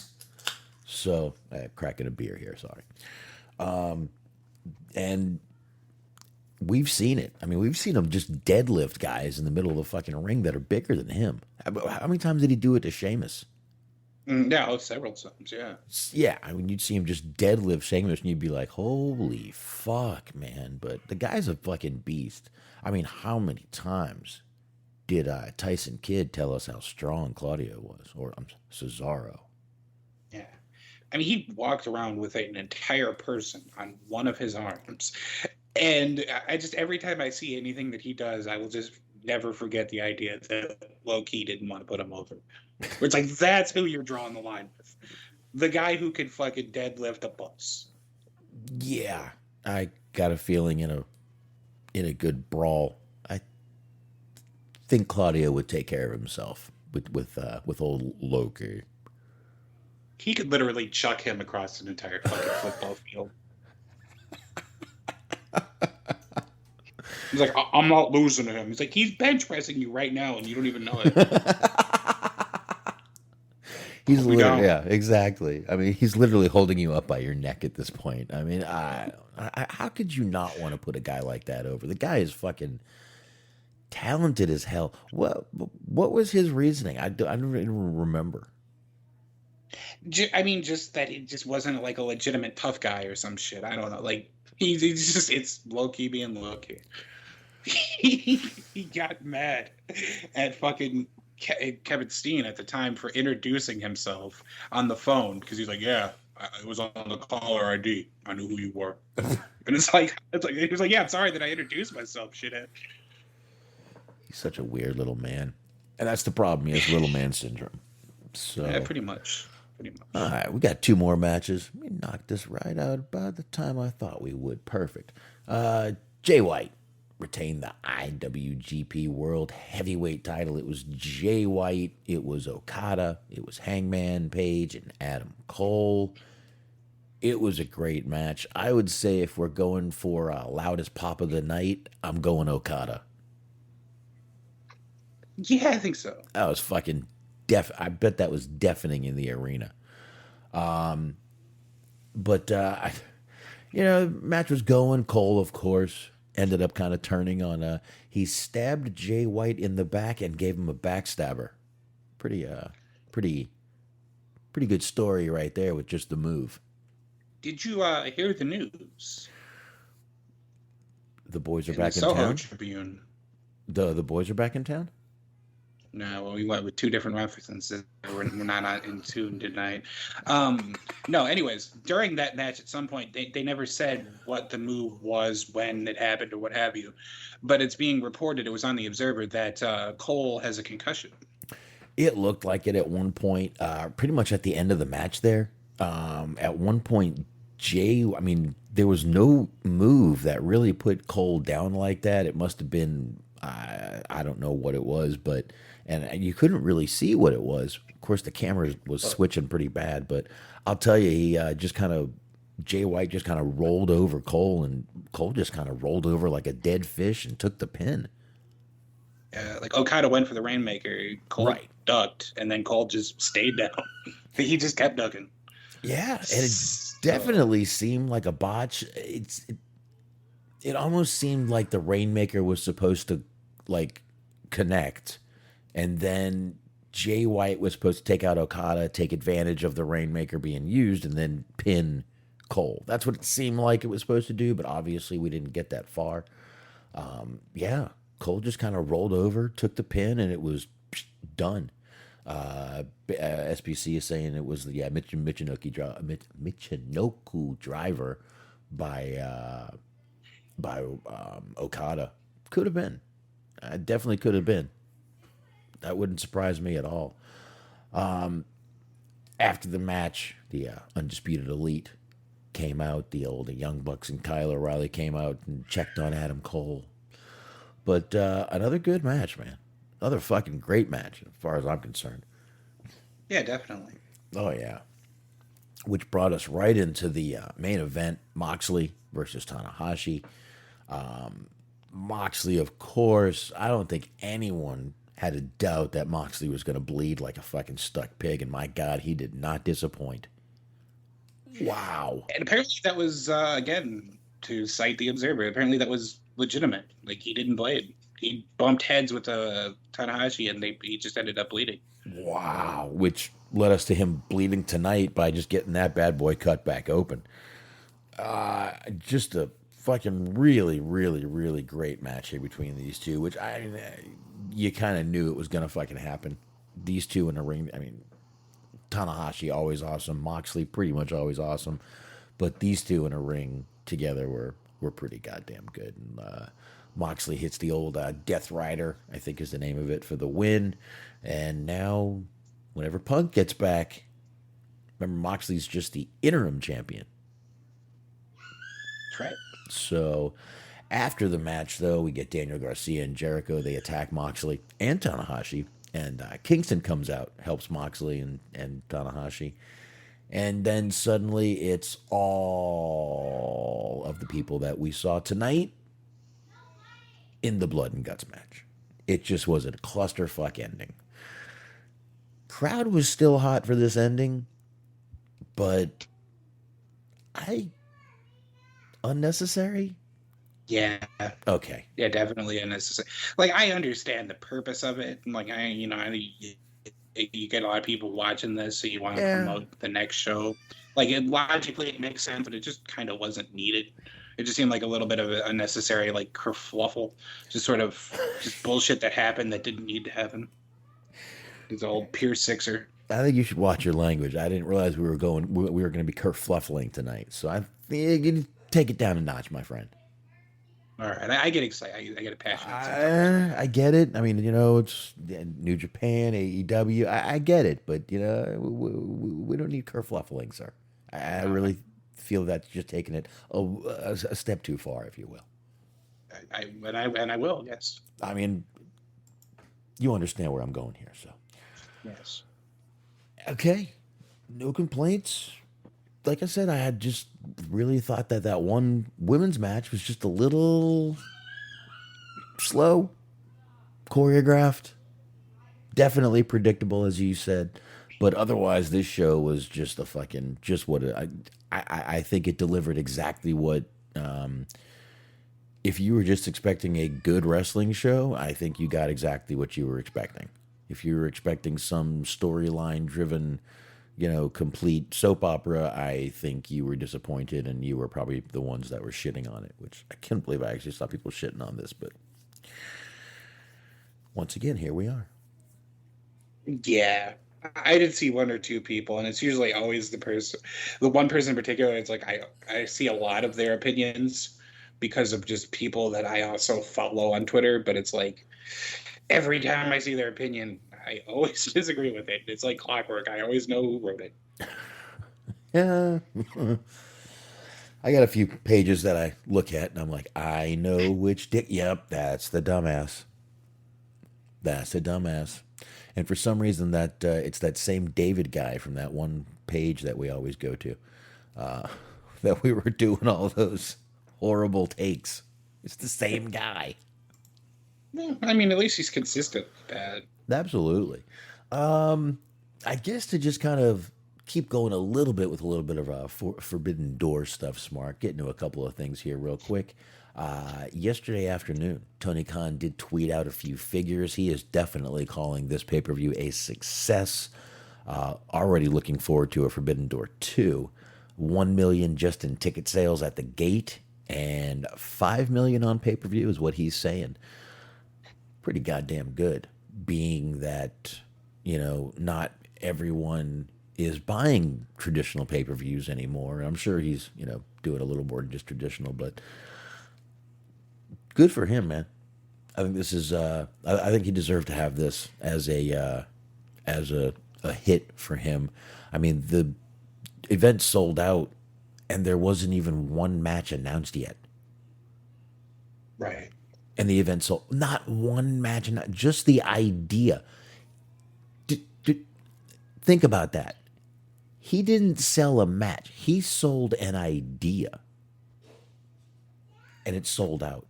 So, cracking a beer here, sorry. And we've seen it. I mean, we've seen him just deadlift guys in the middle of the fucking ring that are bigger than him. How many times did he do it to Sheamus? Yeah, several times, yeah. Yeah, I mean, you'd see him just deadlift Sheamus, and you'd be like, holy fuck, man. But the guy's a fucking beast. I mean, how many times did Tyson Kidd tell us how strong Claudio was? Or Cesaro. Yeah. I mean, he walked around with an entire person on one of his arms. And I just, every time I see anything that he does, I will just never forget the idea that low-key didn't want to put him over. Where it's like, that's who you're drawing the line with. The guy who can fucking deadlift a bus. Yeah. I got a feeling in a good brawl, I think Claudio would take care of himself with old Loki. He could literally chuck him across an entire fucking football field. He's like, I'm not losing to him. He's like, he's bench pressing you right now, and you don't even know it. He's literally, yeah, exactly. I mean, he's literally holding you up by your neck at this point. I mean, how could you not want to put a guy like that over? The guy is fucking talented as hell. What was his reasoning? I don't even remember. I mean, just that it just wasn't like a legitimate tough guy or some shit. I don't know. Like, he's just, it's low-key being low-key. He got mad at fucking Kevin Steen at the time for introducing himself on the phone because he's like, yeah, it was on the caller ID. I knew who you were. And it's like he was like, yeah, I'm sorry that I introduced myself, shithead. He's such a weird little man, and that's the problem. He has little man syndrome. So yeah, pretty much. All right, we got 2 more matches. We knocked this right out about the time I thought we would. Perfect. Jay White retained the IWGP World Heavyweight title. It was Jay White, it was Okada, it was Hangman Page, and Adam Cole. It was a great match. I would say if we're going for loudest pop of the night, I'm going Okada. Yeah, I think so. That was fucking I bet that was deafening in the arena. But match was going. Cole, of course, ended up kind of turning on. He stabbed Jay White in the back and gave him a backstabber. Pretty good story right there with just the move. Did you hear the news? The boys are In back the in Soho town. Tribune. The boys are back in town. No, well, we went with two different references. We're not in tune tonight. No, anyways, during that match, at some point, they never said what the move was, when it happened, or what have you. But it's being reported, it was on the Observer, that Cole has a concussion. It looked like it at one point, pretty much at the end of the match there. At one point, there was no move that really put Cole down like that. It must have been, I don't know what it was, and you couldn't really see what it was. Of course, the camera was switching pretty bad, but I'll tell you, Jay White just kind of rolled over Cole, and Cole just kind of rolled over like a dead fish and took the pin. Like Okada went for the Rainmaker, Cole ducked, and then Cole just stayed down. He just kept ducking. Yeah, and it definitely seemed like a botch. It almost seemed like the Rainmaker was supposed to like connect, and then Jay White was supposed to take out Okada, take advantage of the Rainmaker being used, and then pin Cole. That's what it seemed like it was supposed to do, but obviously we didn't get that far. Cole just kind of rolled over, took the pin, and it was done. SPC is saying it was the Michinoku driver by Okada. Could have been. Definitely could have been. That wouldn't surprise me at all. After the match, the Undisputed Elite came out. The Young Bucks and Kyle O'Reilly came out and checked on Adam Cole. But another good match, man. Another fucking great match, as far as I'm concerned. Yeah, definitely. Oh, yeah. Which brought us right into the main event, Moxley versus Tanahashi. Moxley, of course, I don't think anyone had a doubt that Moxley was going to bleed like a fucking stuck pig, and my God, he did not disappoint. Wow. And apparently that was, again, to cite the Observer, apparently that was legitimate. Like, he didn't bleed. He bumped heads with Tanahashi, and he just ended up bleeding. Wow. Which led us to him bleeding tonight by just getting that bad boy cut back open. Just a fucking really, really, really great match here between these two, which you kind of knew it was going to fucking happen. These two in the ring, Tanahashi always awesome, Moxley pretty much always awesome, but these two in a ring together were pretty goddamn good. And Moxley hits the old Death Rider, I think is the name of it, for the win. And now, whenever Punk gets back, remember Moxley's just the interim champion. That's right. So, after the match, though, we get Daniel Garcia and Jericho. They attack Moxley and Tanahashi. And Kingston comes out, helps Moxley and Tanahashi. And then suddenly it's all of the people that we saw tonight in the Blood and Guts match. It just was a clusterfuck ending. Crowd was still hot for this ending, but unnecessary? Yeah. Okay. Yeah, definitely unnecessary. Like, I understand the purpose of it. Like, you get a lot of people watching this, so you want to promote the next show. Like, logically, it makes sense, but it just kind of wasn't needed. It just seemed like a little bit of an unnecessary, like, kerfluffle. Just sort of just bullshit that happened that didn't need to happen. It's old pure sixer. I think you should watch your language. I didn't realize we were going to be kerfluffling tonight. So I think you take it down a notch, my friend. All right, I get excited. I get passionate. I get it. I mean, it's New Japan, AEW. I get it, but we don't need kerfluffling, sir. I really feel that's just taking it a step too far, if you will. I will. Yes. I mean, you understand where I'm going here, so. Yes. Okay, no complaints. Like I said, I had just really thought that one women's match was just a little slow, choreographed, definitely predictable, as you said. But otherwise, this show was just I think it delivered exactly what, if you were just expecting a good wrestling show, I think you got exactly what you were expecting. If you were expecting some storyline driven complete soap opera, I think you were disappointed, and you were probably the ones that were shitting on it, which I can't believe I actually saw people shitting on this, but once again, here we are. Yeah. I did see one or two people, and it's usually always the one person in particular. It's like I see a lot of their opinions because of just people that I also follow on Twitter, but it's like every time I see their opinion, I always disagree with it. It's like clockwork. I always know who wrote it. Yeah. I got a few pages that I look at, and I'm like, I know which dick. Yep, that's the dumbass. That's the dumbass. And for some reason, that it's that same David guy from that one page that we always go to, that we were doing all those horrible takes. It's the same guy. No, I mean, at least he's consistent with that. Absolutely. I guess to just kind of keep going a little bit with a little bit of Forbidden Door stuff, Smart, get into a couple of things here real quick. Yesterday afternoon, Tony Khan did tweet out a few figures. He is definitely calling this pay-per-view a success. Already looking forward to a Forbidden Door 2. 1 million just in ticket sales at the gate, and 5 million on pay-per-view is what he's saying. Pretty goddamn good, being that, not everyone is buying traditional pay-per-views anymore. I'm sure he's, doing a little more than just traditional, but good for him, man. I think this is, I think he deserved to have this as a hit for him. I mean, the event sold out, and there wasn't even one match announced yet. Right. And the event sold, not one match, just the idea. Think about that. He didn't sell a match. He sold an idea. And it sold out.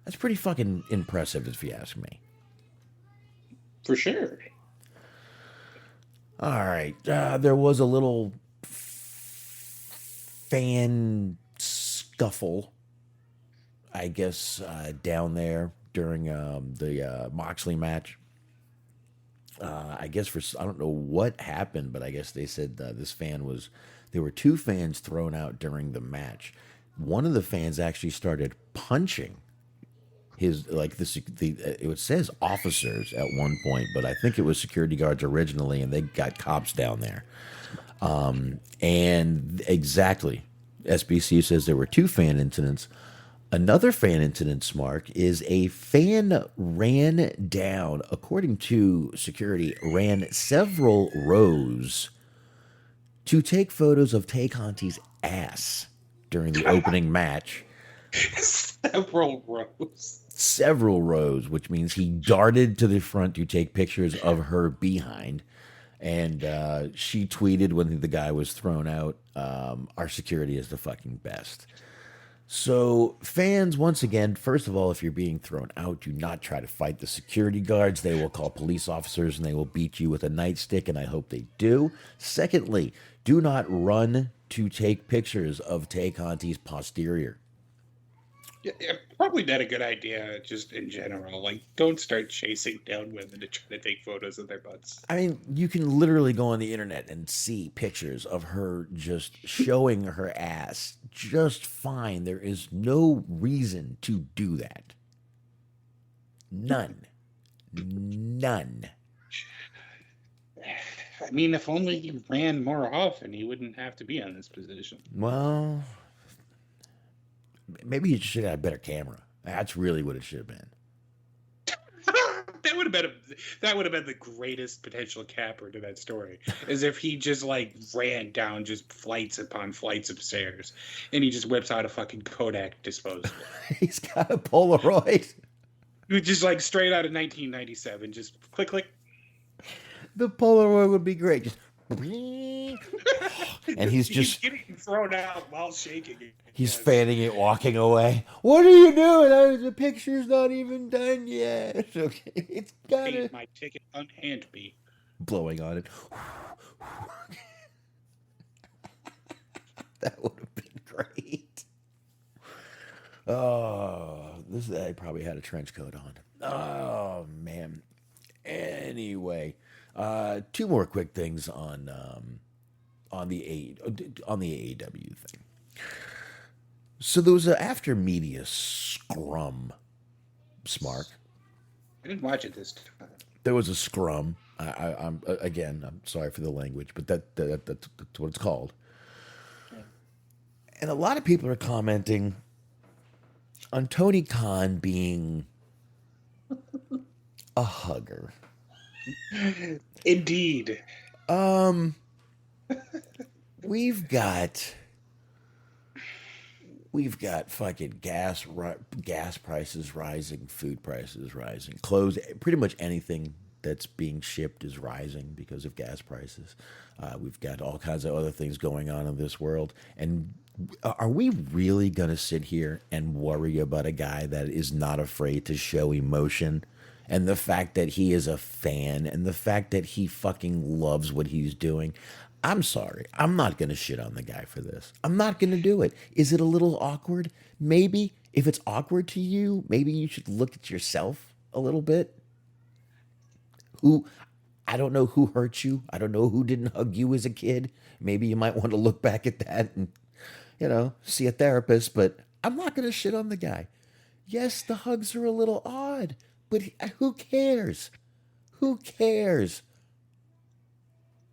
That's pretty fucking impressive, if you ask me. For sure. All right. There was a little fan scuffle, I guess, down there during the Moxley match. I guess I don't know what happened, but I guess they said there were two fans thrown out during the match. One of the fans actually started punching it says officers at one point, but I think it was security guards originally, and they got cops down there. And exactly, SBC says there were two fan incidents. Another fan incident, Smark, is a fan ran down, according to security, ran several rows to take photos of Tay Conti's ass during the opening match. Several rows, which means he darted to the front to take pictures of her behind. And she tweeted when the guy was thrown out, our security is the fucking best. So fans, once again, first of all, if you're being thrown out, do not try to fight the security guards. They will call police officers and they will beat you with a nightstick, and I hope they do. Secondly, do not run to take pictures of Tay Conti's posterior. Yeah, probably not a good idea, just in general. Like, don't start chasing down women to try to take photos of their butts. I mean, you can literally go on the internet and see pictures of her just showing her ass just fine. There is no reason to do that. None. I mean, if only he ran more often, he wouldn't have to be in this position. Well, maybe you should have had a better camera. That's really what it should have been. That would have been the greatest potential capper to that story, is if he just ran down just flights upon flights of stairs, and he just whips out a fucking Kodak disposable. He's got a Polaroid. Just straight out of 1997, just click click. The Polaroid would be great. Just and he's getting thrown out while shaking it. He's fanning it, walking away. What are you doing? The picture's not even done yet. Okay, it's gotta. My ticket unhand me. Blowing on it. That would have been great. Oh, I probably had a trench coat on. Oh man. And Anyway, two more quick things on the AEW thing. So there was an after media scrum, Smark. I didn't watch it this time. There was a scrum. I'm sorry for the language, but that's what it's called. Yeah. And a lot of people are commenting on Tony Khan being a hugger. Indeed. We've got fucking gas prices rising, food prices rising, clothes, pretty much anything that's being shipped is rising because of gas prices. We've got all kinds of other things going on in this world. And are we really going to sit here and worry about a guy that is not afraid to show emotion? And the fact that he is a fan and the fact that he fucking loves what he's doing. I'm sorry. I'm not going to shit on the guy for this. I'm not going to do it. Is it a little awkward? Maybe. If it's awkward to you, maybe you should look at yourself a little bit. I don't know who hurt you. I don't know who didn't hug you as a kid. Maybe you might want to look back at that and, see a therapist. But I'm not going to shit on the guy. Yes, the hugs are a little odd. But who cares? Who cares?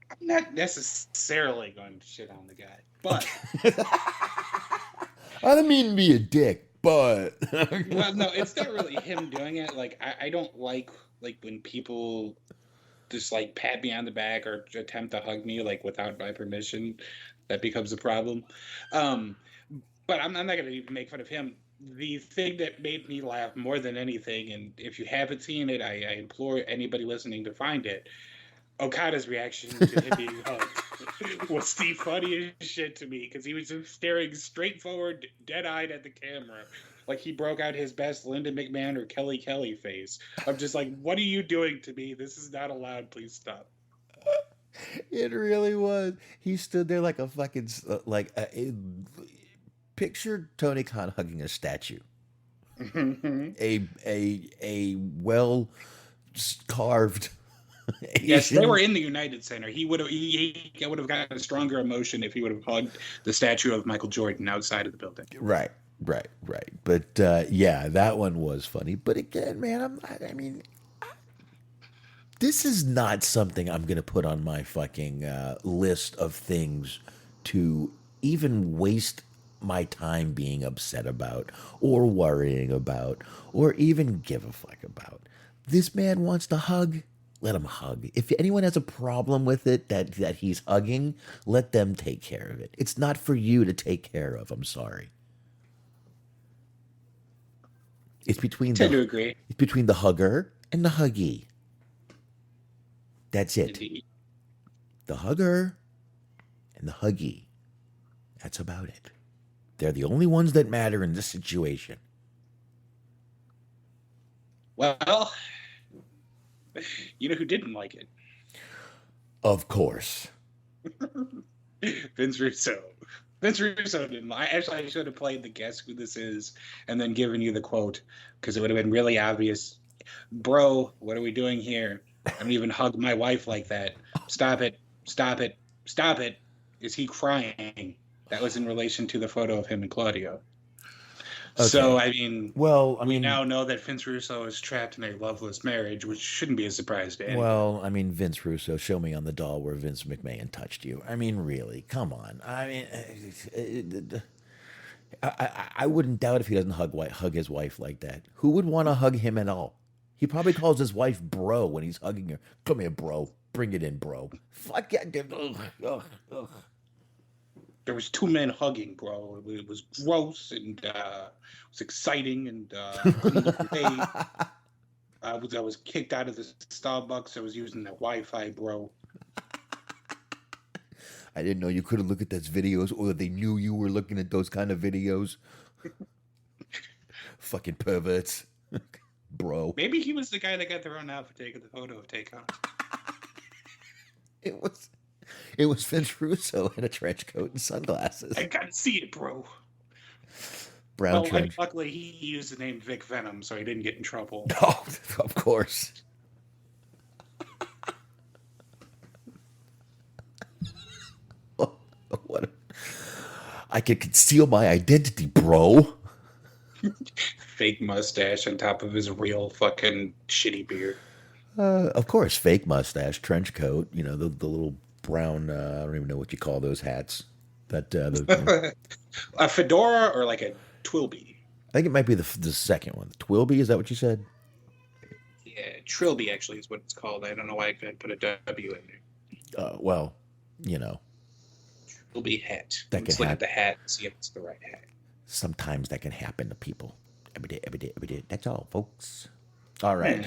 I'm not necessarily going to shit on the guy, but I don't mean to be a dick, but well, no, it's not really him doing it. Like I don't like when people just like pat me on the back or attempt to hug me like without my permission. That becomes a problem. But I'm not going to even make fun of him. The thing that made me laugh more than anything, and if you haven't seen it, I implore anybody listening to find it. Okada's reaction to him being hugged was the funniest shit to me because he was just staring straight forward, dead-eyed at the camera, like he broke out his best Linda McMahon or Kelly face. I'm just like, what are you doing to me? This is not allowed. Please stop. It really was. He stood there like a fucking picture Tony Khan hugging a statue. a well carved. Yes, they were in the United Center. He would have gotten a stronger emotion if he would have hugged the statue of Michael Jordan outside of the building. Right. But yeah, that one was funny. But again, man, this is not something I'm going to put on my fucking list of things to even waste my time being upset about or worrying about or even give a fuck about. This man wants to hug. Let him hug. If anyone has a problem with it that he's hugging, let them take care of it. It's not for you to take care of. I'm sorry. It's between it's between the hugger and the huggy. That's it. Indeed. The hugger and the huggy. That's about it. They're the only ones that matter in this situation. Well, you know who didn't like it? Of course. Vince Russo. Vince Russo didn't. I should have played the guess who this is and then given you the quote because it would have been really obvious. Bro, what are we doing here? I don't even hug my wife like that. Stop it. Stop it. Stop it. Is he crying? That was in relation to the photo of him and Claudio. Okay. So, we now know that Vince Russo is trapped in a loveless marriage, which shouldn't be a surprise to anyone. Well, Vince Russo, show me on the doll where Vince McMahon touched you. Really, come on. I wouldn't doubt if he doesn't hug his wife like that. Who would want to hug him at all? He probably calls his wife bro when he's hugging her. Come here, bro. Bring it in, bro. Fuck yeah. Ugh. There was two men hugging, bro. It was gross and it was exciting and couldn't look away. I was kicked out of the Starbucks. I was using the Wi-Fi, bro. I didn't know you couldn't look at those videos, or they knew you were looking at those kind of videos. Fucking perverts, bro. Maybe he was the guy that got thrown out for taking the photo of Takeoff. It was Vince Russo in a trench coat and sunglasses. I gotta see it, bro. Brown trench. Luckily, he used the name Vic Venom, so he didn't get in trouble. Oh, of course. I could conceal my identity, bro. Fake mustache on top of his real fucking shitty beard. Of course, fake mustache, trench coat, you know, the little brown, I don't even know what you call those hats. A fedora or like a twilby? I think it might be the second one. The Twilby, is that what you said? Yeah, trilby actually is what it's called. I don't know why I couldn't put a W in there. Well, you know. Trilby hat. That Let's can look happen. at the hat and see if it's the right hat. Sometimes that can happen to people. Every day. That's all, folks. All right.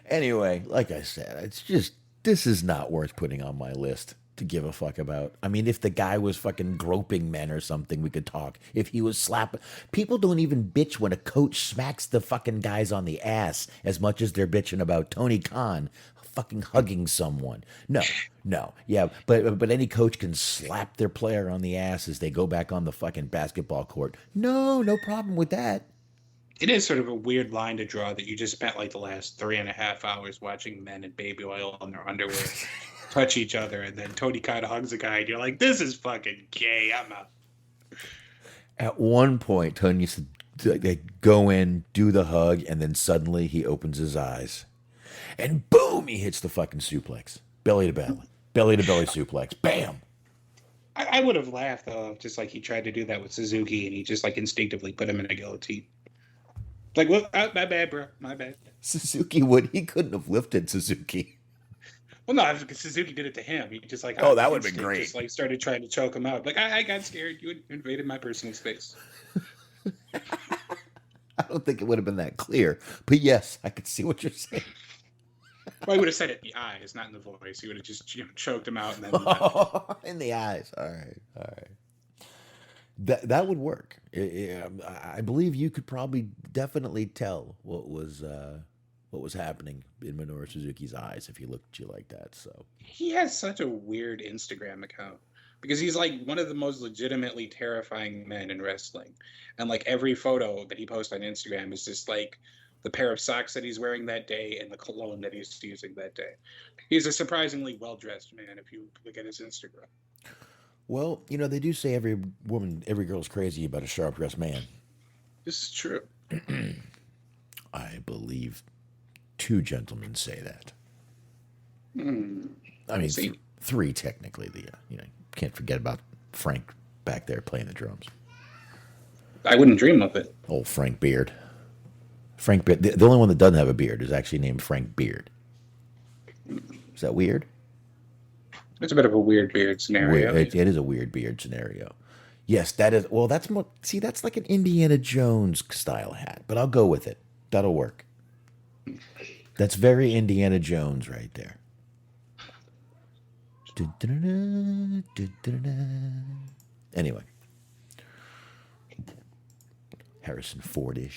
Anyway, like I said, it's just, this is not worth putting on my list to give a fuck about. I mean, if the guy was fucking groping men or something, we could talk. If he was slapping, people don't even bitch when a coach smacks the fucking guys on the ass as much as they're bitching about Tony Khan fucking hugging someone. No. Yeah, but any coach can slap their player on the ass as they go back on the fucking basketball court. No problem with that. It is sort of a weird line to draw that you just spent like the last 3.5 hours watching men in baby oil on their underwear touch each other, and then Tony Khan hugs a guy, and you're like, this is fucking gay. I'm out. At one point, Tony used to go in, do the hug, and then suddenly he opens his eyes. And boom, he hits the fucking suplex. Belly to belly suplex. Bam! I would have laughed, though, just like he tried to do that with Suzuki, and he just like instinctively put him in a guillotine. Like, well, my bad, bro. My bad. Suzuki he couldn't have lifted Suzuki. Well, no, because Suzuki did it to him. He just like, oh, that would have been great. Just like started trying to choke him out. Like, I got scared. You invaded my personal space. I don't think it would have been that clear, but yes, I could see what you're saying. Well, I would have said it in the eyes, not in the voice. He would have just choked him out and then in the eyes. All right. That would work. I believe you could probably definitely tell what was happening in Minoru Suzuki's eyes if he looked at you like that. So he has such a weird Instagram account because he's like one of the most legitimately terrifying men in wrestling, and like every photo that he posts on Instagram is just like the pair of socks that he's wearing that day and the cologne that he's using that day. He's a surprisingly well-dressed man if you look at his Instagram. Well, you know, they do say every girl's crazy about a sharp-dressed man. This is true. I believe 2 gentlemen say that. I mean, 3 technically. Can't forget about Frank back there playing the drums. I wouldn't dream of it. Old Frank Beard. Frank Beard. The only one that doesn't have a beard is actually named Frank Beard. Is that weird? It's a bit of a weird beard scenario. It is a weird beard scenario. Yes, that is. Well, that's more. See, that's like an Indiana Jones style hat, but I'll go with it. That'll work. That's very Indiana Jones right there. Anyway, Harrison Fordish.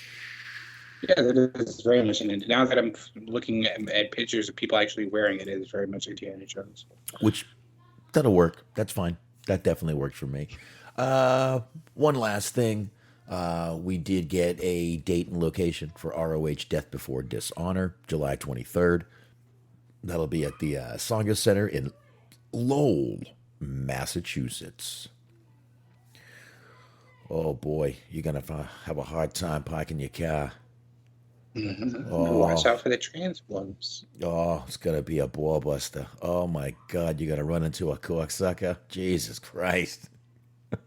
Yeah, that is very much. And now that I'm looking at pictures of people actually wearing it, it is very much Indiana Jones. Which, that'll work. That's fine. That definitely works for me. One last thing. We did get a date and location for ROH Death Before Dishonor, July 23rd. That'll be at the Songa Center in Lowell, Massachusetts. Oh boy, you're going to have a hard time parking your car. Mm-hmm. Oh. Watch out for the transforms. Oh, it's going to be a ball buster. Oh my God, you're going to run into a cocksucker. Jesus Christ.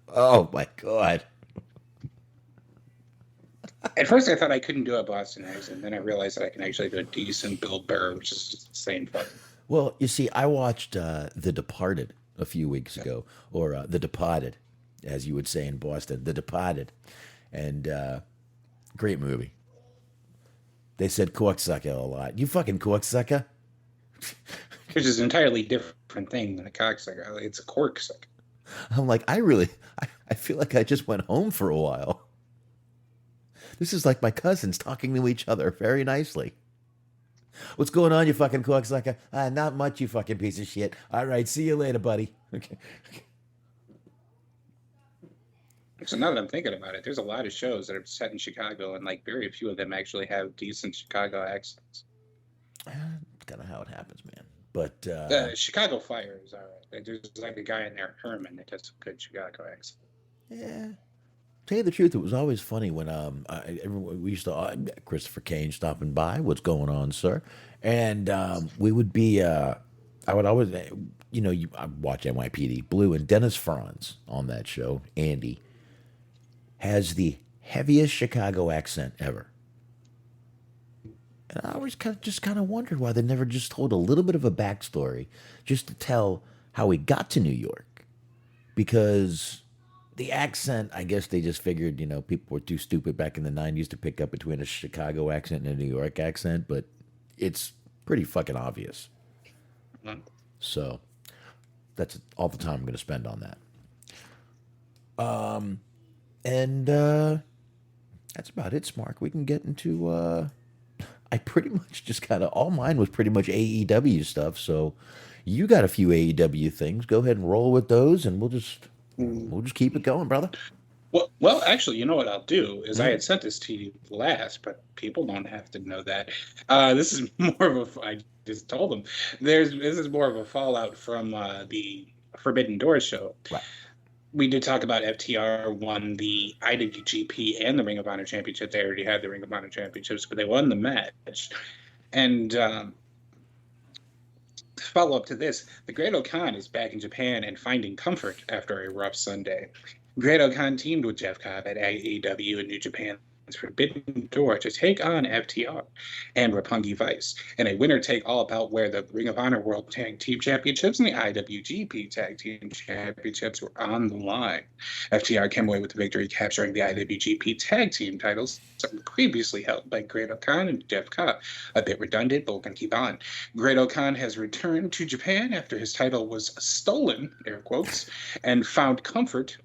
Oh my God. At first I thought I couldn't do a Boston accent. Then I realized that I can actually do a decent Bill Burr, which is just the same fucking. Well, you see, I watched The Departed a few weeks ago, or The Departed, as you would say in Boston, The Departed. And great movie. They said cocksucker a lot. You fucking cocksucker. Which is an entirely different thing than a cocksucker. It's a corksucker. I'm like, I feel like I just went home for a while. This is like my cousins talking to each other very nicely. What's going on, you fucking cocksucker? Not much, you fucking piece of shit. All right, see you later, buddy. Okay. So now that I'm thinking about it, there's a lot of shows that are set in Chicago, and like very few of them actually have decent Chicago accents. That's kind of how it happens, man. But Chicago Fire is all right. There's like a guy in there, Herman, that does some good Chicago accent. yeah. Tell you the truth, it was always funny when we used to Christopher Kane stopping by. What's going on, sir? And we would be. I would always, I watch NYPD Blue, and Dennis Franz on that show, Andy, has the heaviest Chicago accent ever. And I always kind of wondered why they never just told a little bit of a backstory just to tell how he got to New York. Because the accent, I guess they just figured, people were too stupid back in the 90s to pick up between a Chicago accent and a New York accent, but it's pretty fucking obvious. Mm-hmm. So that's all the time I'm going to spend on that. And that's about it, Smark. We can get into I pretty much just all mine was pretty much AEW stuff. So you got a few AEW things. Go ahead and roll with those, and we'll just keep it going, brother. Well, actually, you know what I'll do is I had sent this to you last, but people don't have to know that. This is more of I just told them. This is more of a fallout from the Forbidden Door show. Right. We did talk about FTR won the IWGP and the Ring of Honor Championship. They already had the Ring of Honor Championships, but they won the match. And follow up to this, the Great Khan is back in Japan and finding comfort after a rough Sunday. Great Khan teamed with Jeff Cobb at AEW in New Japan's Forbidden Door to take on FTR and Roppongi Vice in a winner-take-all bout where the Ring of Honor World Tag Team Championships and the IWGP Tag Team Championships were on the line. FTR came away with the victory, capturing the IWGP Tag Team titles previously held by Great Khan and Jeff Cobb. A bit redundant, but we're going to keep on. Great Khan has returned to Japan after his title was stolen, air quotes, and found comfort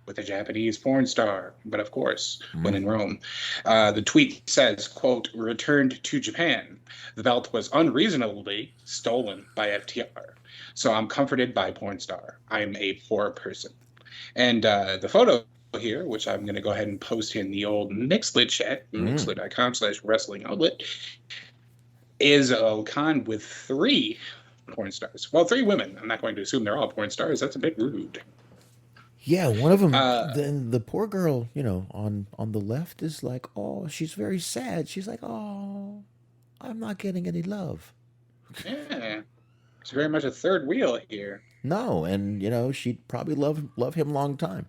with a Japanese porn star, but of course, when in Rome. The tweet says, quote, returned to Japan. The belt was unreasonably stolen by FTR. So I'm comforted by porn star. I'm a poor person. And the photo here, which I'm going to go ahead and post in the old Mixlit chat, mixlit.com/wrestling outlet, is Khan with 3 porn stars. Well, 3 women. I'm not going to assume they're all porn stars. That's a bit rude. Yeah, one of them. Then the poor girl, on the left is like, oh, she's very sad. She's like, oh, I'm not getting any love. Yeah, it's very much a third wheel here. No, and she'd probably love him long time.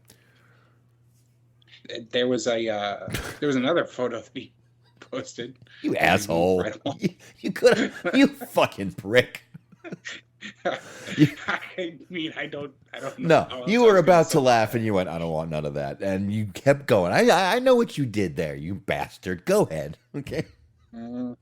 There was another photo that he posted. You asshole! You could have, you fucking prick. I mean, I don't know. No, you were about to laugh and you went, I don't want none of that. And you kept going. I know what you did there, you bastard. Go ahead. Okay. But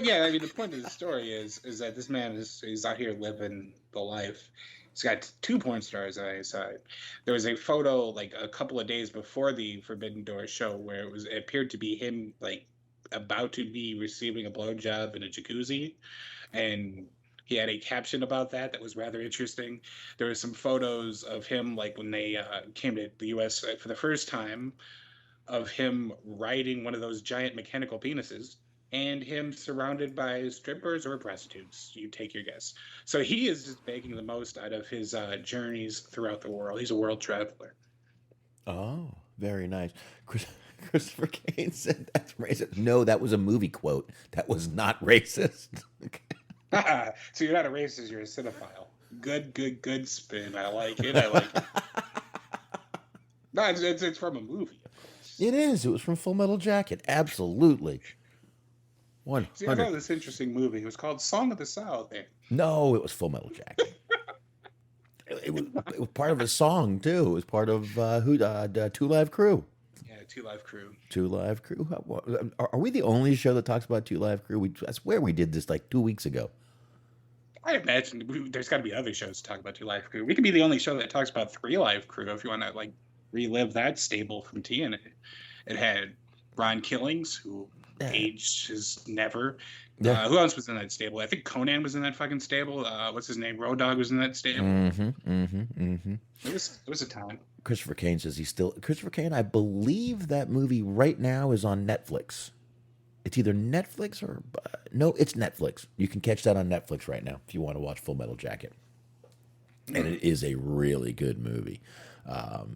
yeah, I mean, the point of the story is that this man is out here living the life. He's got 2 porn stars on his side. There was a photo like a couple of days before the Forbidden Door show where it appeared to be him like about to be receiving a blowjob in a jacuzzi, and he had a caption about that was rather interesting. There were some photos of him, like when they came to the U.S. for the first time, of him riding one of those giant mechanical penises, and him surrounded by strippers or prostitutes. You take your guess. So he is just making the most out of his journeys throughout the world. He's a world traveler. Oh, very nice. Christopher Kane said that's racist. No, that was a movie quote. That was not racist. So you're not a racist, you're a cinephile. Good spin. I like it. No, it's from a movie, of course. It is. It was from Full Metal Jacket. Absolutely. 100. See, I know this interesting movie. It was called Song of the South. No, it was Full Metal Jacket. it was part of a song, too. It was part of 2 Live Crew. 2 Live Crew. 2 Live Crew. Are we the only show that talks about 2 Live Crew? I swear we did this like 2 weeks ago. I imagine there's got to be other shows to talk about 2 Live Crew. We could be the only show that talks about 3 Live Crew if you want to like relive that stable from TNA. It had Ron Killings, who aged is never. Yeah. Who else was in that stable? I think Conan was in that fucking stable. What's his name? Road Dogg was in that stable. It was a time. Christopher Kane says Christopher Kane, I believe that movie right now is on Netflix. It's either Netflix or no, it's Netflix. You can catch that on Netflix right now if you want to watch Full Metal Jacket, and it is a really good movie.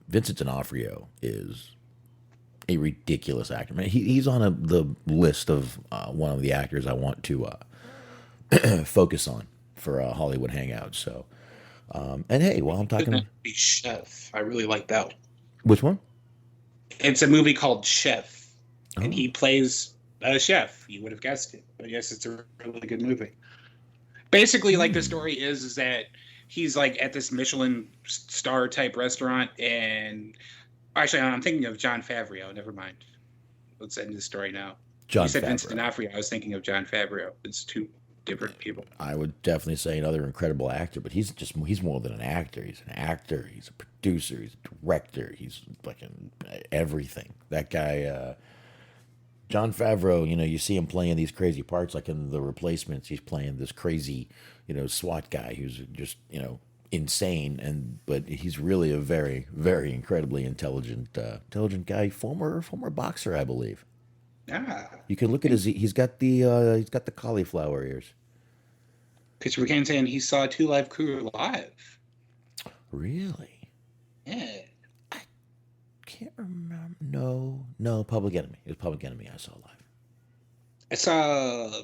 Vincent D'Onofrio is a ridiculous actor. Man, he's on the list of one of the actors I want to focus on for a Hollywood Hangout. So, and hey, while I'm talking, Chef, I really like that one. Which one? It's a movie called Chef, and Oh. he plays a chef. You would have guessed it, but yes, it's a really good movie. Basically, like the story is that he's like at this Michelin star type restaurant, and actually, I'm thinking of John Favreau. Never mind. Let's end the story now. John You said Favreau. Vincent D'Onofrio. I was thinking of John Favreau. It's two different people. I would definitely say another incredible actor, but he's more than an actor. He's an actor. He's a producer. He's a director. He's fucking everything. That guy, John Favreau. You see him playing these crazy parts, like in The Replacements. He's playing this crazy, SWAT guy who's just, insane, but he's really a very, very incredibly intelligent guy. Former boxer, I believe. Ah, You can look at he's got the cauliflower ears. Pitcher McCann saying he saw Two Live Crew live. Really? Yeah. Can't remember. No, Public Enemy. It was Public Enemy I saw live. I saw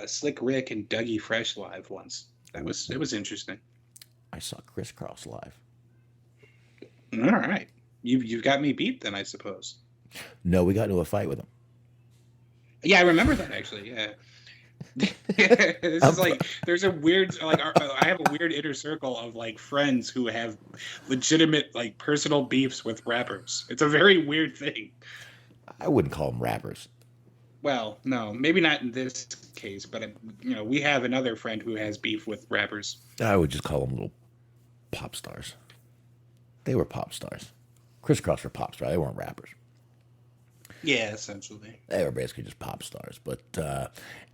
Slick Rick and Dougie Fresh live once. It was interesting. I saw Crisscross live. All right, you've got me beat then, I suppose. No, we got into a fight with him. Yeah, I remember that actually. Yeah. This is like there's a weird I have a weird inner circle of like friends who have legitimate like personal beefs with rappers. It's a very weird thing. I wouldn't call them rappers. Well, no, maybe not in this case, but we have another friend who has beef with rappers. I would just call them little pop stars. They were pop stars. Crisscross were pop stars. They weren't rappers. Yeah, essentially. They were basically just pop stars. But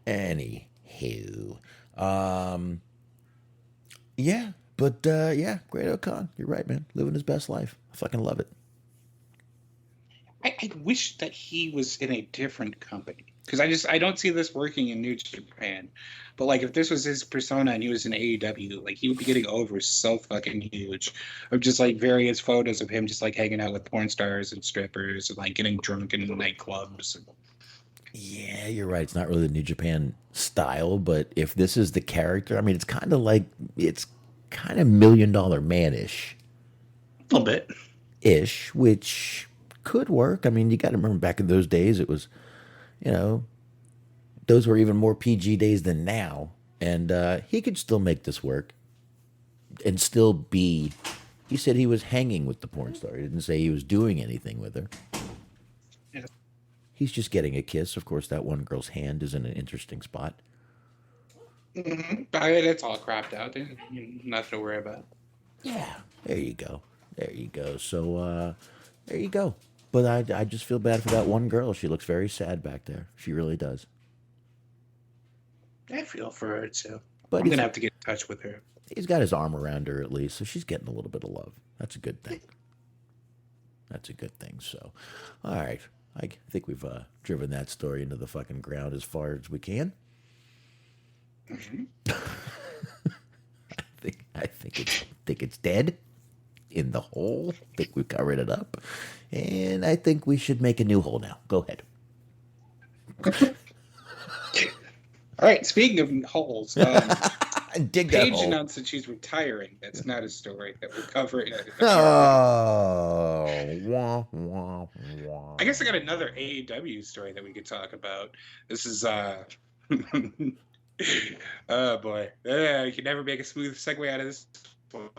anywho, yeah. But yeah, Great O'Con. You're right, man. Living his best life. I fucking love it. I wish that he was in a different company because I don't see this working in New Japan. But like if this was his persona and he was in AEW, like he would be getting over so fucking huge. Of just like various photos of him just like hanging out with porn stars and strippers and like getting drunk in nightclubs. Yeah, you're right. It's not really the New Japan style, but if this is the character, I mean, it's kind of $1 Million Man-ish. A little bit. Ish, which could work. I mean, you got to remember back in those days, it was, those were even more PG days than now. And he could still make this work and still be, he said he was hanging with the porn star. He didn't say he was doing anything with her. Yeah. He's just getting a kiss. Of course, that one girl's hand is in an interesting spot. Mm-hmm. It's all cropped out. Nothing to worry about. Yeah, there you go. There you go. So, there you go. But I just feel bad for that one girl. She looks very sad back there. She really does. I feel for her too. But I'm going to have to get in touch with her. He's got his arm around her at least, so she's getting a little bit of love. That's a good thing. That's a good thing. So, all right. I think we've driven that story into the fucking ground as far as we can. Mm-hmm. I think it's dead in the hole. I think we've covered it up, and I think we should make a new hole now. Go ahead. All right. Speaking of holes, Dig that Paige hole. announced that she's retiring. That's not a story that we'll cover. Oh, wah, wah, wah. I guess I got another AEW story that we could talk about. This is oh boy, you can never make a smooth segue out of this one.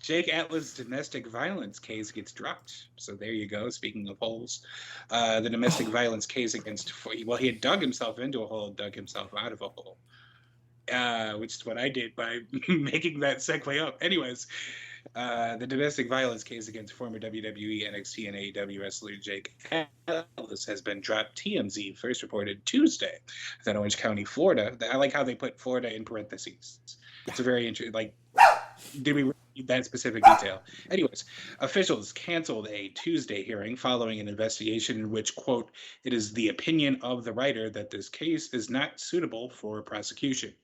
Jake Atlas' domestic violence case gets dropped. So there you go. Speaking of holes, the domestic violence case against, well, he had dug himself into a hole, dug himself out of a hole, which is what I did by making that segue up. Anyways, the domestic violence case against former WWE, NXT, and AEW wrestler Jake Atlas has been dropped. TMZ first reported Tuesday that Orange County, Florida. I like how they put Florida in parentheses. It's a very interesting, like, Did we read that specific detail? Anyways, officials canceled a Tuesday hearing following an investigation in which, quote, it is the opinion of the writer that this case is not suitable for prosecution.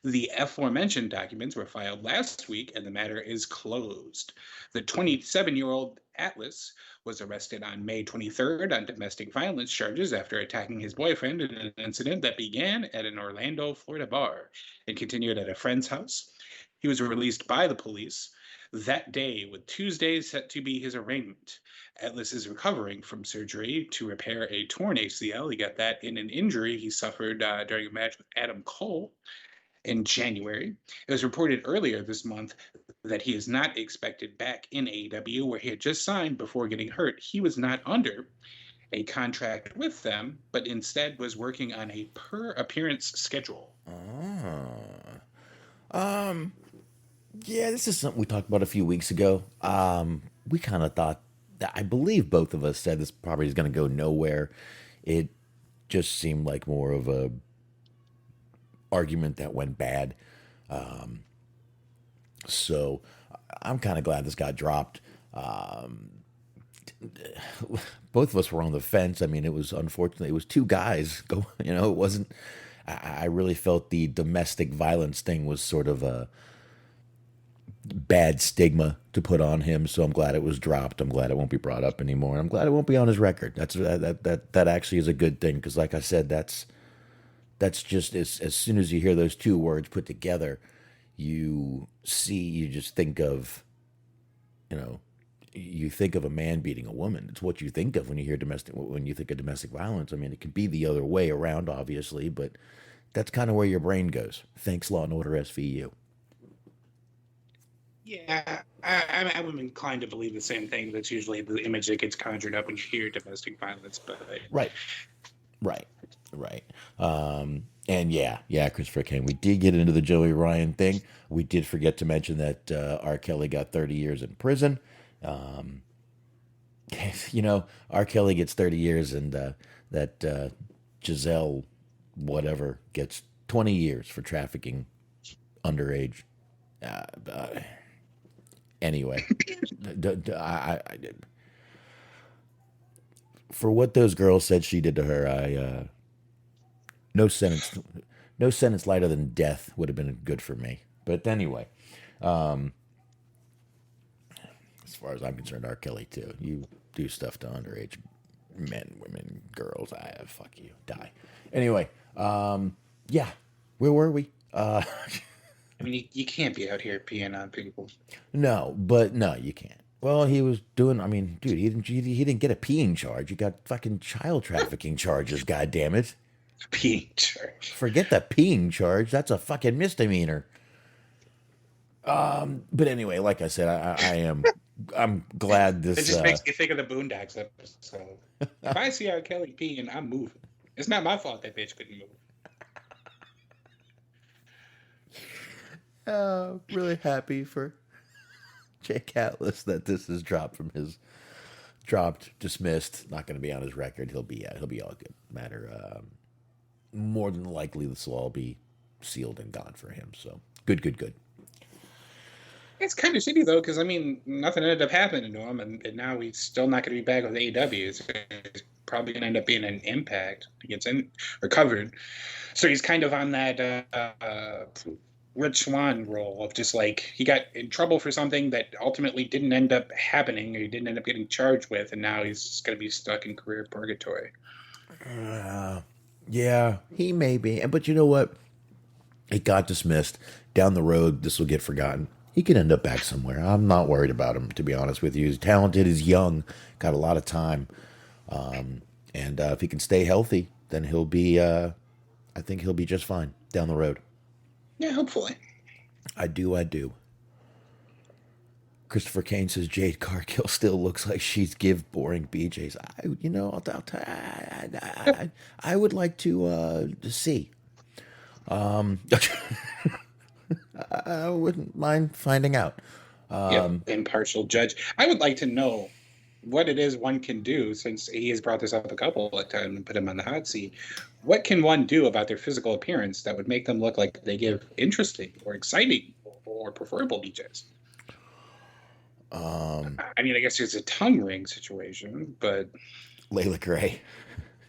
The aforementioned documents were filed last week and the matter is closed. The 27-year-old Atlas was arrested on May 23rd on domestic violence charges after attacking his boyfriend in an incident that began at an Orlando, Florida bar and continued at a friend's house. He was released by the police that day, with Tuesday set to be his arraignment. Atlas is recovering from surgery to repair a torn ACL. He got that in an injury he suffered during a match with Adam Cole in January. It was reported earlier this month that he is not expected back in AEW, where he had just signed before getting hurt. He was not under a contract with them, but instead was working on a per appearance schedule. Yeah, this is something we talked about a few weeks ago. We kind of thought that, I believe both of us said this probably is going to go nowhere. It just seemed like more of a argument that went bad. So I'm kind of glad this got dropped. Both of us were on the fence. I mean, it was unfortunately, it was two guys go, it wasn't, I really felt the domestic violence thing was sort of a bad stigma to put on him. So I'm glad it was dropped. I'm glad it won't be brought up anymore. And I'm glad it won't be on his record. That actually is a good thing. Cause like I said, that's just as soon as you hear those two words put together, you just think of, you think of a man beating a woman. It's what you think of when you think of domestic violence. I mean, it could be the other way around, obviously, but that's kind of where your brain goes. Thanks, Law and Order SVU. Yeah, I'm inclined to believe the same thing. That's usually the image that gets conjured up when you hear domestic violence. But Right. And yeah, Christopher Kane. We did get into the Joey Ryan thing. We did forget to mention that R. Kelly got 30 years in prison. R. Kelly gets 30 years, and that Giselle, whatever, gets 20 years for trafficking underage. Anyway, for what those girls said she did to her, no sentence lighter than death would have been good for me. But anyway, as far as I'm concerned, R. Kelly too. You do stuff to underage men, women, girls. Fuck you, die. Anyway, yeah, where were we? I mean, you can't be out here peeing on people. No, you can't. Well, he was doing. I mean, dude, he didn't get a peeing charge. He got fucking child trafficking charges. God damn it! Peeing charge. Forget the peeing charge. That's a fucking misdemeanor. But anyway, like I said, I'm glad this. It just makes me think of the Boondocks episode. If I see R. Kelly peeing, I'm moving. It's not my fault that bitch couldn't move. Really happy for Jake Atlas that this is dismissed. Not going to be on his record. He'll be all good. More than likely, this will all be sealed and gone for him. So good. It's kind of shitty though, because I mean, nothing ended up happening to him, and now he's still not going to be back with AEW. It's probably going to end up being an Impact. He gets recovered, so he's kind of on that Rich Swann role of just like he got in trouble for something that ultimately didn't end up happening, or he didn't end up getting charged with, and now he's just going to be stuck in career purgatory. Yeah, he may be, but you know what? It got dismissed. Down the road, this will get forgotten. He could end up back somewhere. I'm not worried about him, to be honest with you. He's talented, he's young, got a lot of time, and if he can stay healthy, then he'll be. I think he'll be just fine down the road. Yeah, hopefully. I do. Christopher Kane says Jade Cargill still looks like she's give boring BJs. I would like to see. I wouldn't mind finding out. Impartial judge. I would like to know what it is one can do, since he has brought this up a couple of times and put him on the hot seat. What can one do about their physical appearance that would make them look like they give interesting or exciting roles? or preferable DJs? I mean, I guess it's a tongue ring situation, but Layla Gray,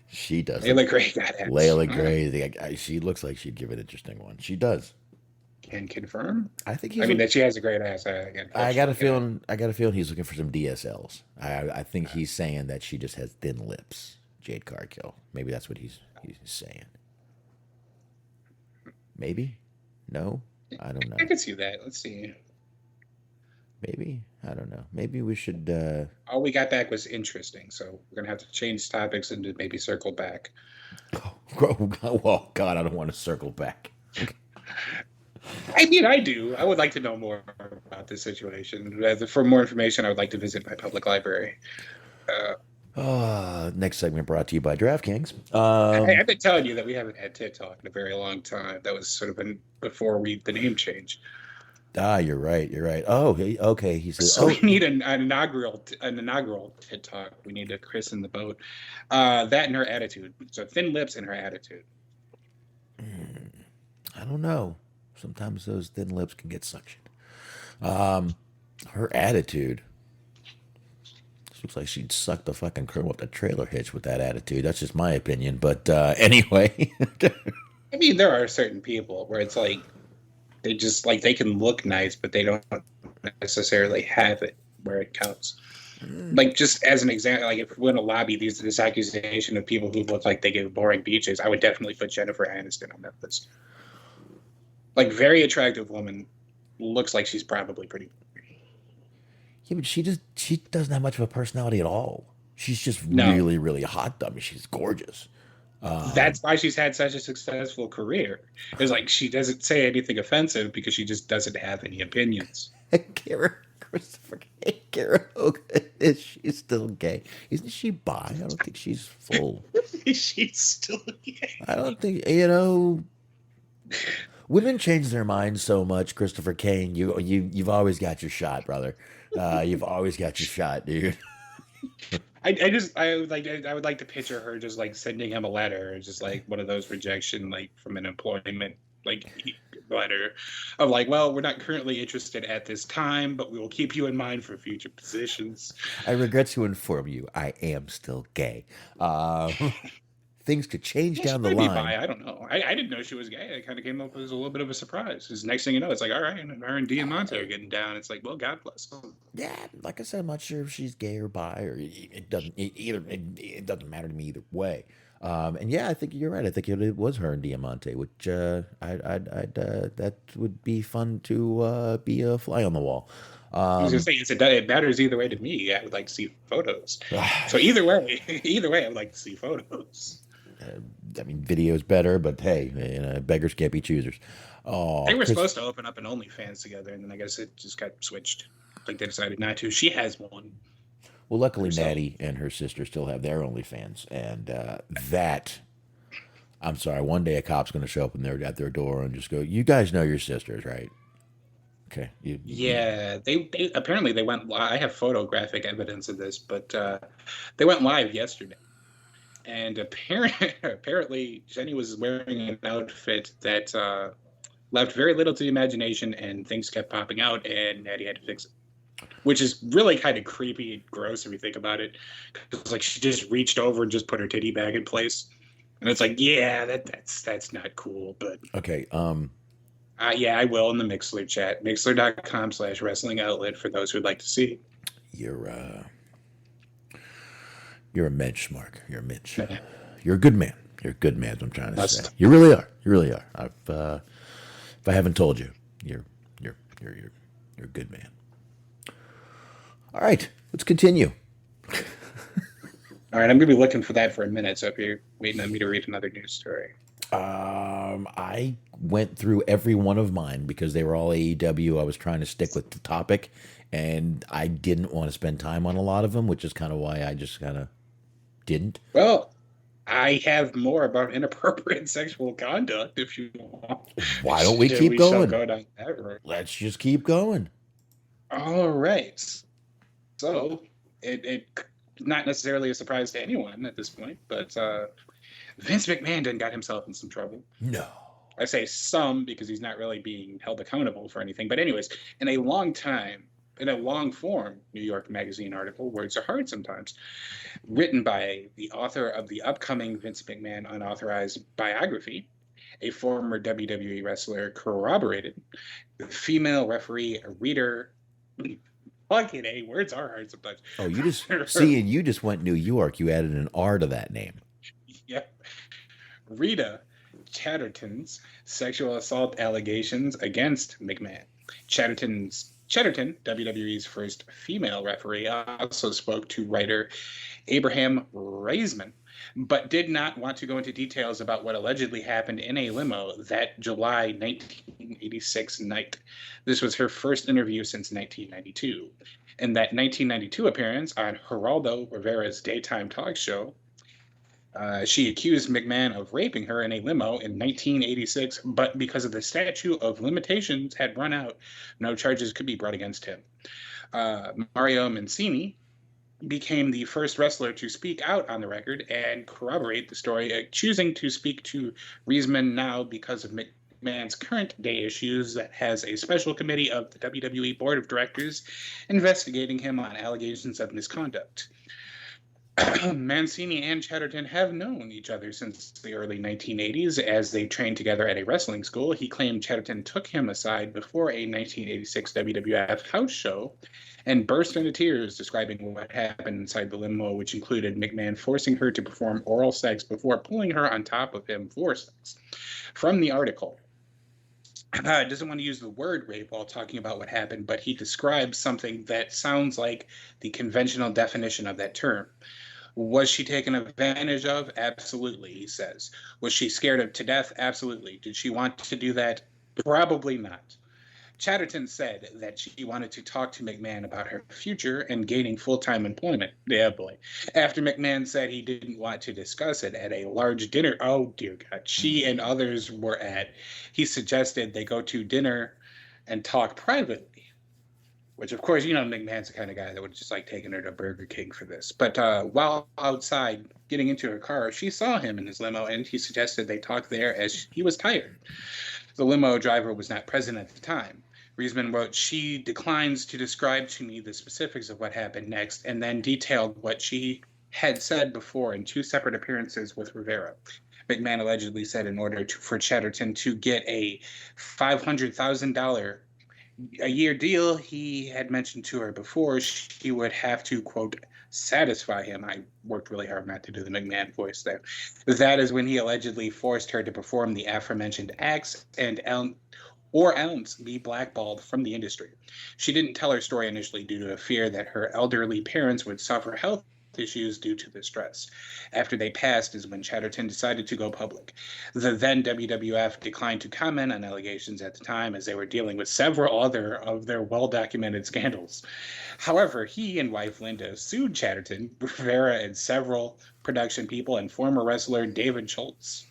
she does. Layla Gray got it. Layla Gray, she looks like she'd give an interesting one. She does. Can confirm. I think that she has a great ass. I got a feeling. He's looking for some DSLs. I think he's saying that she just has thin lips. Jade Cargill. Maybe that's what he's saying. Maybe. No, I don't know. I can see that. Let's see. Maybe. I don't know. Maybe we should. All we got back was interesting, so we're gonna have to change topics and maybe circle back. Oh God, I don't want to circle back. I mean, I do. I would like to know more about this situation. For more information, I would like to visit my public library. Next segment brought to you by DraftKings. I've been telling you that we haven't had Tit Talk in a very long time. That was sort of before the name change. You're right. Oh, okay. He says, so we need an inaugural Tit Talk. We need to christen the boat. That and her attitude. So thin lips and her attitude. I don't know. Sometimes those thin lips can get suctioned. Her attitude. This looks like she'd suck the fucking curl up the trailer hitch with that attitude. That's just my opinion. But anyway. I mean, there are certain people where it's like, they just like, they can look nice, but they don't necessarily have it where it counts. Like, just as an example, like if we're in a lobby, this accusation of people who look like they give boring beaches, I would definitely put Jennifer Aniston on that list. Like, very attractive woman, looks like she's probably pretty. Yeah, but she doesn't have much of a personality at all. She's just really, really hot. I mean, she's gorgeous. That's why she's had such a successful career. It's like she doesn't say anything offensive because she just doesn't have any opinions. Christopher Hogan, is she still gay? Isn't she bi? I don't think she's full. She's still gay. I don't think, women change their minds so much, Christopher Kane. You've always got your shot, brother. You've always got your shot, dude. I would like to picture her just like sending him a letter, just like one of those rejection, like from an employment letter of like, well, we're not currently interested at this time, but we will keep you in mind for future positions. I regret to inform you, I am still gay. Things could change down the line. I don't know. I didn't know she was gay. It kind of came up as a little bit of a surprise. Because next thing you know, it's like, all right, and her and Diamante are getting down. It's like, well, God bless them. Yeah, like I said, I'm not sure if she's gay or bi, or it doesn't matter to me either way. And yeah, I think you're right. I think it was her and Diamante, which that would be fun to be a fly on the wall. I was gonna say it matters either way to me. I would like to see photos. So either way, I would like to see photos. I mean, video's better, but hey, beggars can't be choosers. Oh, they were supposed to open up an OnlyFans together, and then I guess it just got switched. Like they decided not to. She has one. Well, luckily, Natty and her sister still have their OnlyFans, and I'm sorry, one day a cop's going to show up at their door and just go, "You guys know your sisters, right?" Okay. They apparently they went live. I have photographic evidence of this, but they went live yesterday. And apparently, Jenny was wearing an outfit that left very little to the imagination, and things kept popping out, and Natty had to fix it. Which is really kind of creepy and gross if you think about it. It's like she just reached over and just put her titty bag in place. And it's like, yeah, that's not cool. But okay. Yeah, I will in the Mixler chat. Mixler.com/wrestling outlet for those who'd like to see. You're a mensch, Mark. You're a mensch. You're a good man. You're a good man. I'm trying to say. You really are. You really are. If I haven't told you, you're a good man. All right, let's continue. All right, I'm gonna be looking for that for a minute. So if you're waiting on me to read another news story, I went through every one of mine because they were all AEW. I was trying to stick with the topic, and I didn't want to spend time on a lot of them, which is kind of why I just kind of didn't. Well, I have more about inappropriate sexual conduct if you want. Why don't we keep going? Go down that road. Let's just keep going. All right. So it not necessarily a surprise to anyone at this point, but Vince McMahon done got himself in some trouble. No. I say some because he's not really being held accountable for anything. But anyways, in a long form New York Magazine article, words are hard sometimes, written by the author of the upcoming Vince McMahon unauthorized biography, a former WWE wrestler, corroborated the female referee Rita. Fucking A, words are hard sometimes. Oh, you just went New York. You added an R to that name. Yep. Rita Chatterton's sexual assault allegations against McMahon. Chatterton, WWE's first female referee, also spoke to writer Abraham Reisman, but did not want to go into details about what allegedly happened in a limo that July 1986 night. This was her first interview since 1992. In that 1992 appearance on Geraldo Rivera's daytime talk show, she accused McMahon of raping her in a limo in 1986, but because of the statute of limitations had run out, no charges could be brought against him. Mario Mancini became the first wrestler to speak out on the record and corroborate the story, choosing to speak to Reisman now because of McMahon's current day issues that has a special committee of the WWE Board of Directors investigating him on allegations of misconduct. Mancini and Chatterton have known each other since the early 1980s as they trained together at a wrestling school. He claimed Chatterton took him aside before a 1986 WWF house show and burst into tears describing what happened inside the limo, which included McMahon forcing her to perform oral sex before pulling her on top of him for sex. From the article, doesn't want to use the word rape while talking about what happened, but he describes something that sounds like the conventional definition of that term. Was she taken advantage of? Absolutely, he says. Was she scared to death? Absolutely. Did she want to do that? Probably not. Chatterton said that she wanted to talk to McMahon about her future and gaining full-time employment. Yeah, boy. After McMahon said he didn't want to discuss it at a large dinner, oh dear God, she and others were at, he suggested they go to dinner and talk privately. Which, of course, McMahon's the kind of guy that would just like taking her to Burger King for this. But while outside getting into her car, she saw him in his limo, and he suggested they talk there as he was tired. The limo driver was not present at the time. Reisman wrote, she declines to describe to me the specifics of what happened next, and then detailed what she had said before in two separate appearances with Rivera. McMahon allegedly said in order for Chatterton to get a $500,000 a year deal he had mentioned to her before, she would have to, quote, satisfy him. I worked really hard not to do the McMahon voice there. That is when he allegedly forced her to perform the aforementioned acts and else be blackballed from the industry. She didn't tell her story initially due to a fear that her elderly parents would suffer health issues due to the stress. After they passed is when Chatterton decided to go public. The then WWF declined to comment on allegations at the time as they were dealing with several other of their well-documented scandals. However, he and wife Linda sued Chatterton, Rivera, and several production people and former wrestler David Schultz,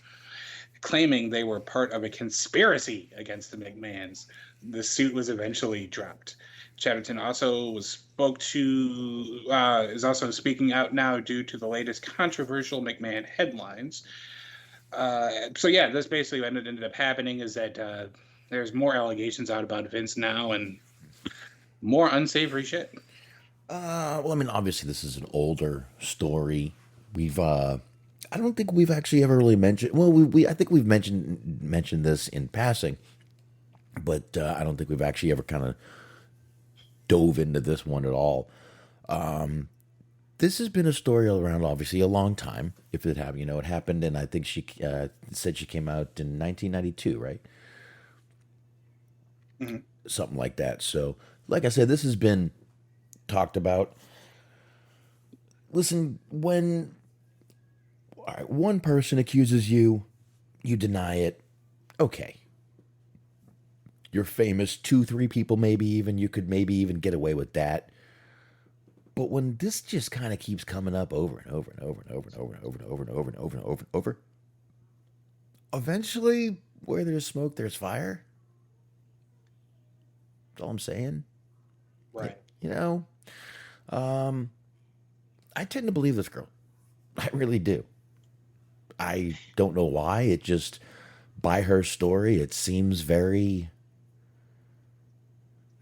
claiming they were part of a conspiracy against the McMahons. The suit was eventually dropped. Chatterton is also speaking out now due to the latest controversial McMahon headlines. This basically what ended up happening is that there's more allegations out about Vince now and more unsavory shit. Obviously this is an older story. I don't think we've actually ever really mentioned. Well, I think we've mentioned this in passing, but I don't think we've actually ever kind of dove into this one at all. This has been a story around obviously a long time. If it happened, it happened, and I think she said she came out in 1992, right? Mm-hmm. Something like that. So, like I said, this has been talked about. Listen, when one person accuses you, you deny it. Okay. You're famous, 2-3 people maybe even, you could maybe even get away with that. But when this just kind of keeps coming up over and over and over and over and over and over and over and over and over and over and over, eventually, where there's smoke, there's fire. That's all I'm saying. Right. I tend to believe this girl. I really do. I don't know why. It just by her story, it seems very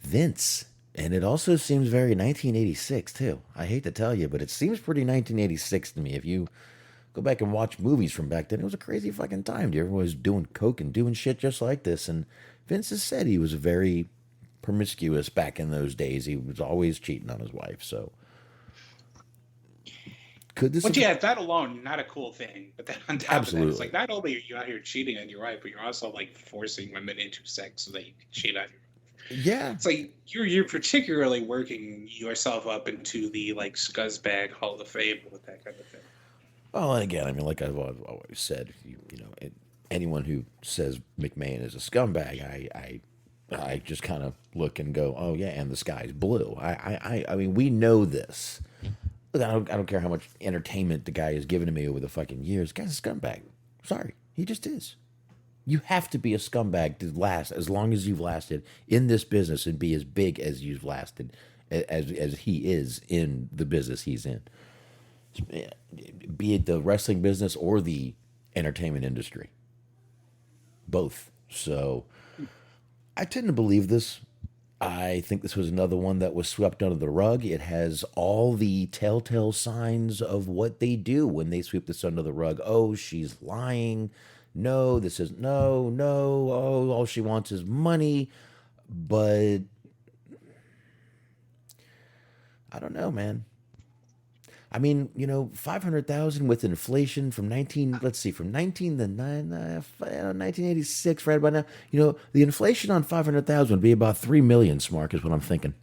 Vince. And it also seems very 1986, too. I hate to tell you, but it seems pretty 1986 to me. If you go back and watch movies from back then, it was a crazy fucking time. Everyone was doing coke and doing shit just like this. And Vince has said he was very promiscuous back in those days. He was always cheating on his wife. So could this? But yeah, that alone, not a cool thing. But then on top of that, Absolutely. it's like not only are you out here cheating on your wife, but you're also like forcing women into sex so that you can cheat on your wife. Yeah. It's like you're particularly working yourself up into the like scuzzbag Hall of Fame with that kind of thing. Well, and again, I mean, like I've always said, you know, anyone who says McMahon is a scumbag, I just kind of look and go, oh yeah, and the sky's blue. I mean, we know this. Look, I don't care how much entertainment the guy has given to me over the fucking years. The guy's a scumbag. Sorry, he just is. You have to be a scumbag to last as long as you've lasted in this business and be as big as you've lasted, as he is in the business he's in. Be it the wrestling business or the entertainment industry. Both. So I tend to believe this. I think this was another one that was swept under the rug. It has all the telltale signs of what they do when they sweep this under the rug. Oh, she's lying. No, this is no. Oh, all she wants is money. But I don't know, man. I mean, you know, 500,000 with inflation from 1986 right about now. You know, the inflation on 500,000 would be about 3 million, Smark, is what I'm thinking.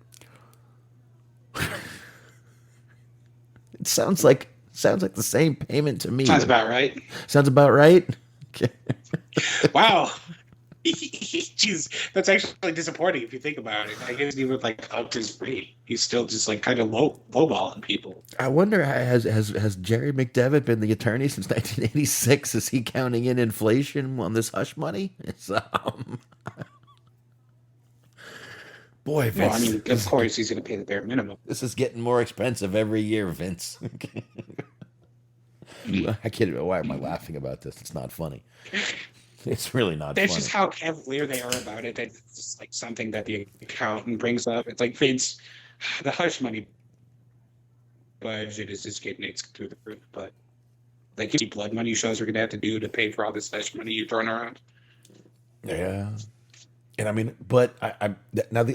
It sounds like the same payment to me. Sounds about right. Sounds about right? Okay. Wow. Jeez, that's actually disappointing if you think about it. I guess he would like upped his rate. He's still just like kind of lowballing people. I wonder, has Jerry McDevitt been the attorney since 1986? Is he counting in inflation on this hush money? It's, boy, Vince. Well, I mean, of course he's going to pay the bare minimum. This is getting more expensive every year, Vince. I can't even. Why am I laughing about this? It's not funny. It's really not That's funny. just how cavalier they are about it. That's just like something that the accountant brings up. It's like, Vince, the hush money budget is just getting through the roof. But like, any blood money shows we're going to have to do to pay for all this hush money you're throwing around. Yeah. And I mean, but now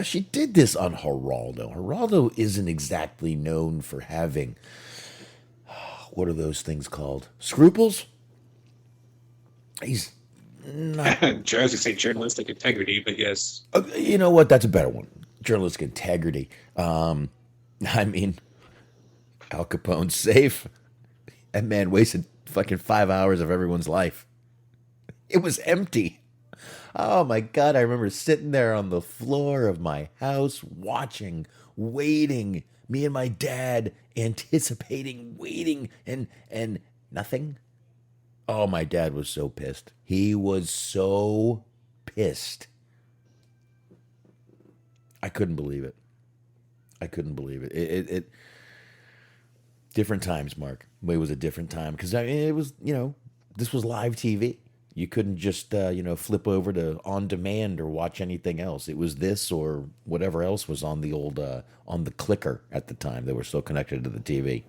she did this on Geraldo. Geraldo isn't exactly known for having, what are those things called? Scruples? He's not. I was going to say journalistic integrity, but yes. You know what? That's a better one. Journalistic integrity. I mean, Al Capone's safe. That man wasted fucking 5 hours of everyone's life. It was empty. Oh my God. I remember sitting there on the floor of my house, watching, waiting, me and my dad anticipating, waiting, and nothing. Oh, my dad was so pissed. He was so pissed. I couldn't believe it. It different times, Mark. It was a different time because I mean, it was, you know, this was live TV. You couldn't just flip over to on demand or watch anything else. It was this or whatever else was on the old on the clicker at the time. They were still connected to the TV.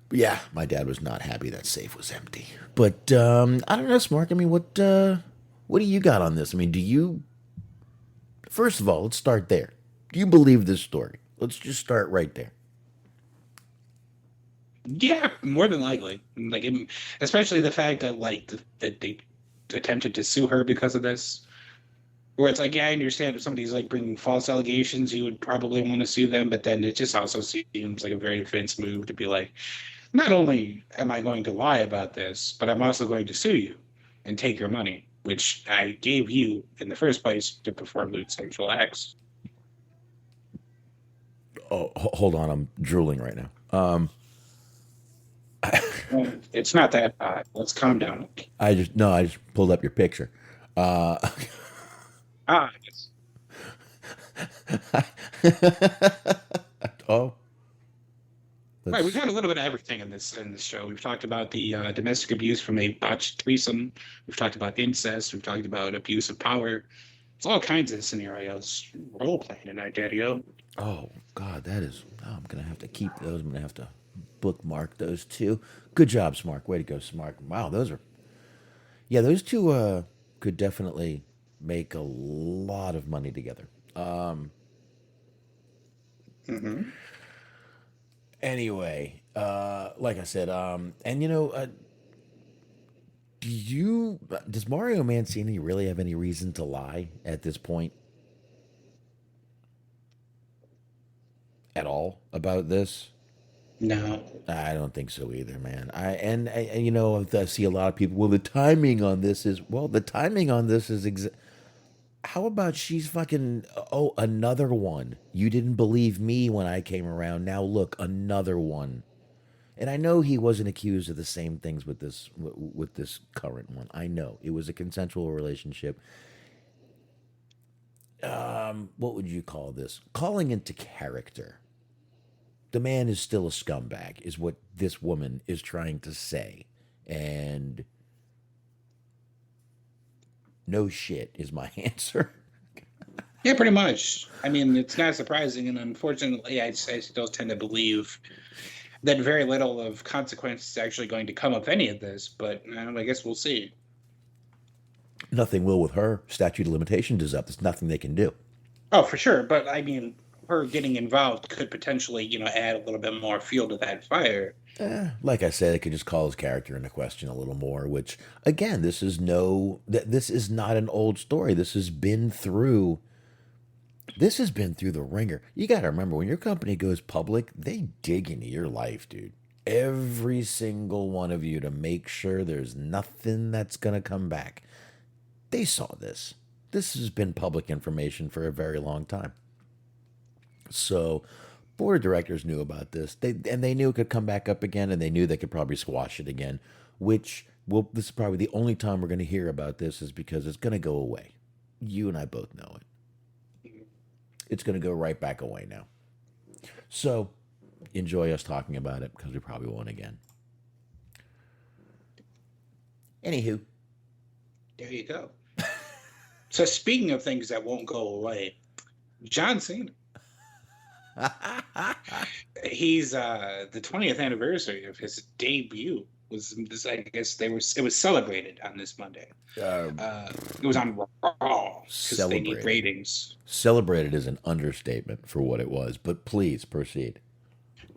But yeah, my dad was not happy that safe was empty. But I don't know, Smark. I mean, what do you got on this? I mean, do you? First of all, let's start there. Do you believe this story? Let's just start right there. Yeah, more than likely. Like, especially the fact that that they attempted to sue her because of this. Where it's like, yeah, I understand if somebody's like bringing false allegations, you would probably want to sue them, but then it just also seems like a very Vince move to be like, not only am I going to lie about this, but I'm also going to sue you and take your money, which I gave you in the first place to perform lewd sexual acts. Oh, hold on, I'm drooling right now. It's not that hot. Let's calm down. I just pulled up your picture. Yes. Oh, Right, we've had a little bit of everything in this show. We've talked about the domestic abuse from a botched threesome. We've talked about incest. We've talked about abuse of power. It's all kinds of scenarios. Role playing tonight, Daddy-O. Oh God, that is. Oh, I'm gonna have to keep those. I'm gonna have to bookmark those two. Good job, Smark. Way to go, Smark. Wow, those are. Yeah, those two could definitely make a lot of money together. Anyway, like I said, and does Mario Mancini really have any reason to lie at this point at all about this? No. I don't think so either, man. I see a lot of people. Well, the timing on this is how about she's fucking, oh, another one. You didn't believe me when I came around. Now look, another one. And I know he wasn't accused of the same things with this current one. I know it was a consensual relationship. What would you call this? Calling into character. The man is still a scumbag, is what this woman is trying to say. And no shit is my answer. Yeah, pretty much. I mean, it's not surprising, and unfortunately, I still tend to believe that very little of consequence is actually going to come of any of this, but I guess we'll see. Nothing will with her. Statute of limitations is up. There's nothing they can do. Oh, for sure. But I mean, her getting involved could potentially, add a little bit more fuel to that fire. Like I said, it could just call his character into question a little more, which, again, this is not an old story. This has been through the ringer. You got to remember, when your company goes public, they dig into your life, dude. Every single one of you, to make sure there's nothing that's going to come back. They saw this. This has been public information for a very long time. So, board of directors knew about this. They knew it could come back up again, and they knew they could probably squash it again, this is probably the only time we're going to hear about this, is because it's going to go away. You and I both know it. It's going to go right back away now. So, enjoy us talking about it, because we probably won't again. Anywho. There you go. So speaking of things that won't go away, John Cena. He's the 20th anniversary of his debut it was celebrated on this Monday. It was on Raw because they need ratings. Celebrated is an understatement for what it was, but please proceed.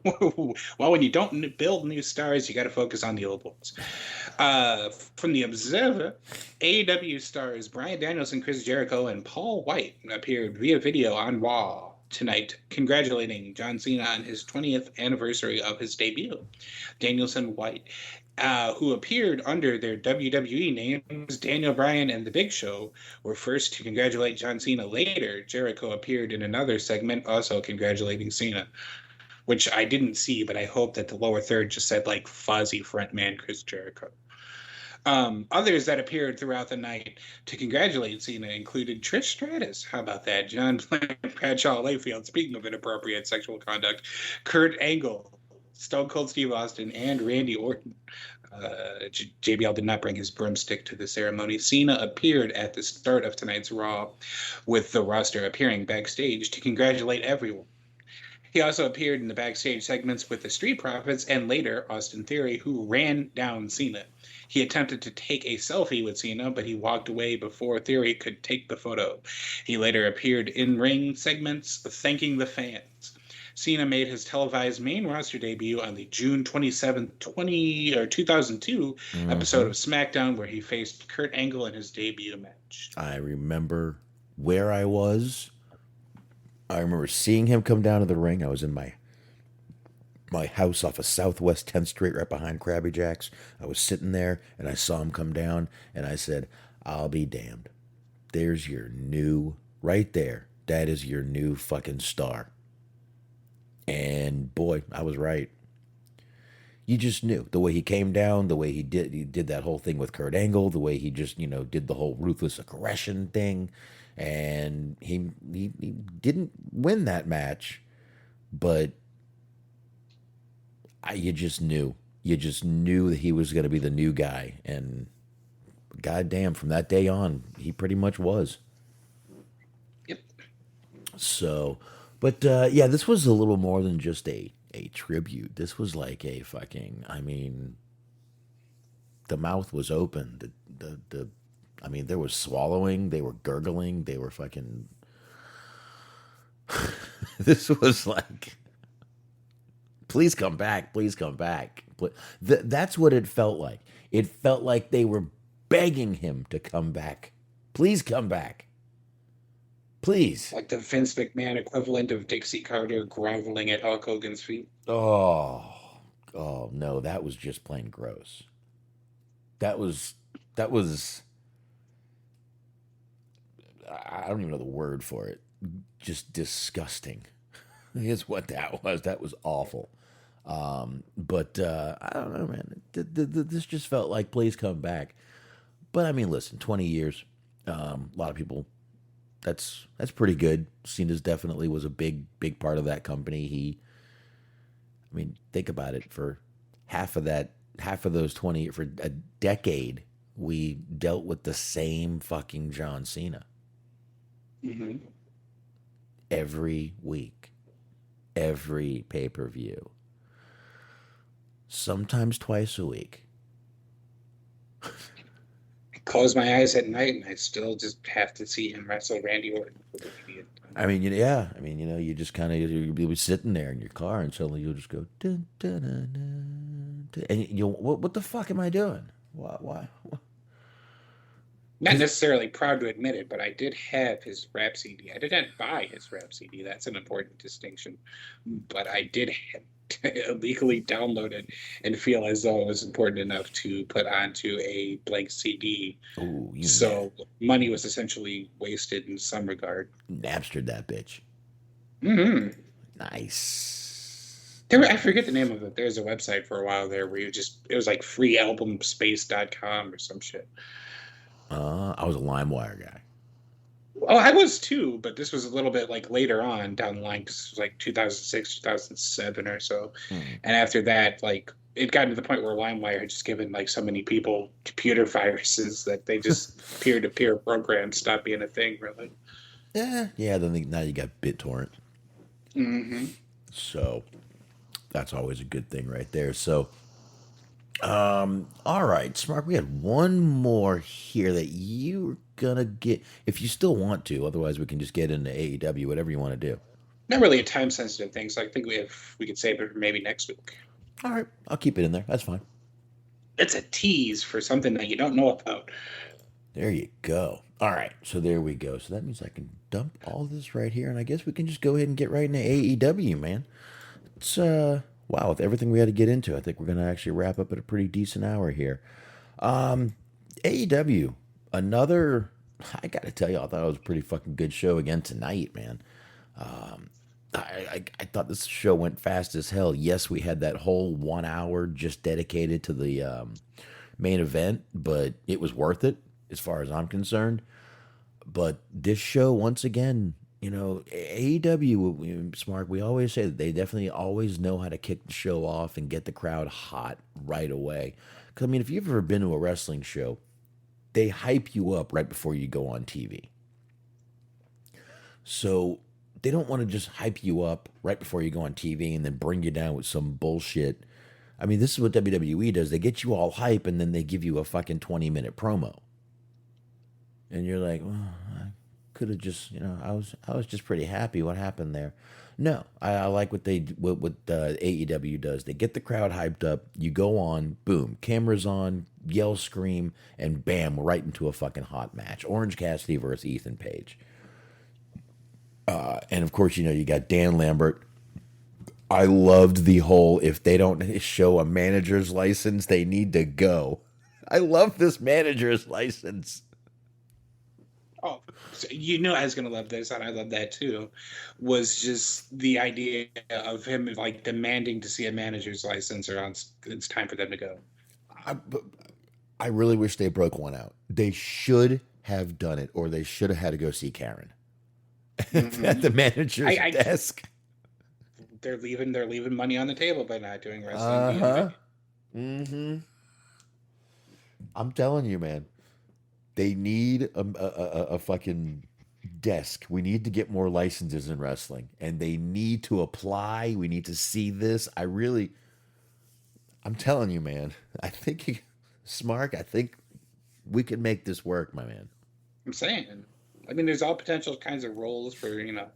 Well, when you don't build new stars, you got to focus on the old ones. From the Observer, AEW stars Bryan Danielson, Chris Jericho, and Paul White appeared via video on Raw tonight, congratulating John Cena on his 20th anniversary of his debut. Danielson, White, who appeared under their WWE names, Daniel Bryan and The Big Show, were first to congratulate John Cena. Later, Jericho appeared in another segment, also congratulating Cena, which I didn't see, but I hope that the lower third just said, like, Fozzy frontman Chris Jericho. Others that appeared throughout the night to congratulate Cena included Trish Stratus. How about that? John Bradshaw Layfield, speaking of inappropriate sexual conduct, Kurt Angle, Stone Cold Steve Austin, and Randy Orton. JBL did not bring his broomstick to the ceremony. Cena appeared at the start of tonight's Raw, with the roster appearing backstage to congratulate everyone. He also appeared in the backstage segments with the Street Profits and later Austin Theory, who ran down Cena. He attempted to take a selfie with Cena, but he walked away before Theory could take the photo. He later appeared in ring segments thanking the fans. Cena made his televised main roster debut on the June 27, 2002 episode of SmackDown, where he faced Kurt Angle in his debut match. I remember where I was. I remember seeing him come down to the ring. I was in my house off of Southwest 10th Street right behind Krabby Jack's. I was sitting there, and I saw him come down, and I said, I'll be damned. There's your new, right there, that is your new fucking star. And boy, I was right. You just knew. The way he came down, the way he did that whole thing with Kurt Angle, the way he just, did the whole ruthless aggression thing. And he didn't win that match, but you just knew. You just knew that he was going to be the new guy. And goddamn, from that day on, he pretty much was. Yep. So, but yeah, this was a little more than just a tribute. This was like a fucking, I mean, the mouth was open. I mean, there was swallowing, they were gurgling, they were fucking. This was like, please come back, please come back. That's what it felt like. It felt like they were begging him to come back. Please come back. Please. Like the Vince McMahon equivalent of Dixie Carter groveling at Hulk Hogan's feet. Oh no, that was just plain gross. That was I don't even know the word for it. Just disgusting is what that was. That was awful. But I don't know, man. This just felt like please come back. But I mean, listen, 20 years. A lot of people. That's pretty good. Cena's definitely was a big part of that company. I mean, think about it. For half of those 20, for a decade, we dealt with the same fucking John Cena. Mm-hmm. Every week, every pay-per-view, sometimes twice a week. I close my eyes at night and I still just have to see him wrestle Randy Orton. I mean, yeah. I mean, you just kind of you'll be sitting there in your car and suddenly you'll just go dun, dun, dun, dun, dun, and what the fuck am I doing? Why? Not necessarily proud to admit it, but I did have his rap CD. I didn't buy his rap CD. That's an important distinction. But I did illegally download it and feel as though it was important enough to put onto a blank CD. Ooh, so money was essentially wasted in some regard. Napstered that bitch. Mm-hmm. Nice. I forget the name of it. There's a website for a while there where it was like freealbumspace.com or some shit. I was a LimeWire guy. Oh, I was too, but this was a little bit like later on down the line because it was like 2006, 2007 or so. And after that, like it got to the point where LimeWire had just given like so many people computer viruses that they just peer-to-peer programs stopped being a thing, really. Yeah. Then now you got BitTorrent. Mm-hmm. So that's always a good thing right there. So. All right, Smark, we had one more here that you're gonna get if you still want to. Otherwise, we can just get into AEW, whatever you want to do. Not really a time sensitive thing, so I think we could save it for maybe next week. All right, I'll keep it in there. That's fine. It's a tease for something that you don't know about. There you go. All right, so there we go. So that means I can dump all this right here, and I guess we can just go ahead and get right into AEW, man. It's wow, with everything we had to get into, I think we're going to actually wrap up at a pretty decent hour here. AEW, I got to tell you, I thought it was a pretty fucking good show again tonight, man. I thought this show went fast as hell. Yes, we had that whole 1 hour just dedicated to the main event, but it was worth it as far as I'm concerned. But this show, once again, AEW, Smart, we always say that they definitely always know how to kick the show off and get the crowd hot right away. Because, I mean, if you've ever been to a wrestling show, they hype you up right before you go on TV. So they don't want to just hype you up right before you go on TV and then bring you down with some bullshit. I mean, this is what WWE does. They get you all hype and then they give you a fucking 20-minute promo. And you're like, well, could have just, I was just pretty happy. What happened there? No, I like what AEW does. They get the crowd hyped up. You go on, boom, cameras on, yell, scream, and bam, we're right into a fucking hot match. Orange Cassidy versus Ethan Page. And of course, you got Dan Lambert. I loved the whole, if they don't show a manager's license, they need to go. I love this manager's license. Oh, so I was going to love this, and I love that too, was just the idea of him like demanding to see a manager's license or it's time for them to go. I really wish they broke one out. They should have done it, or they should have had to go see Karen at the manager's desk. they're leaving money on the table by not doing wrestling. Uh-huh. Mm-hmm. I'm telling you, man. They need a fucking desk. We need to get more licenses in wrestling, and they need to apply. We need to see this. I'm telling you, man. Smark, I think we can make this work, my man. I'm saying. I mean, there's all potential kinds of roles for, like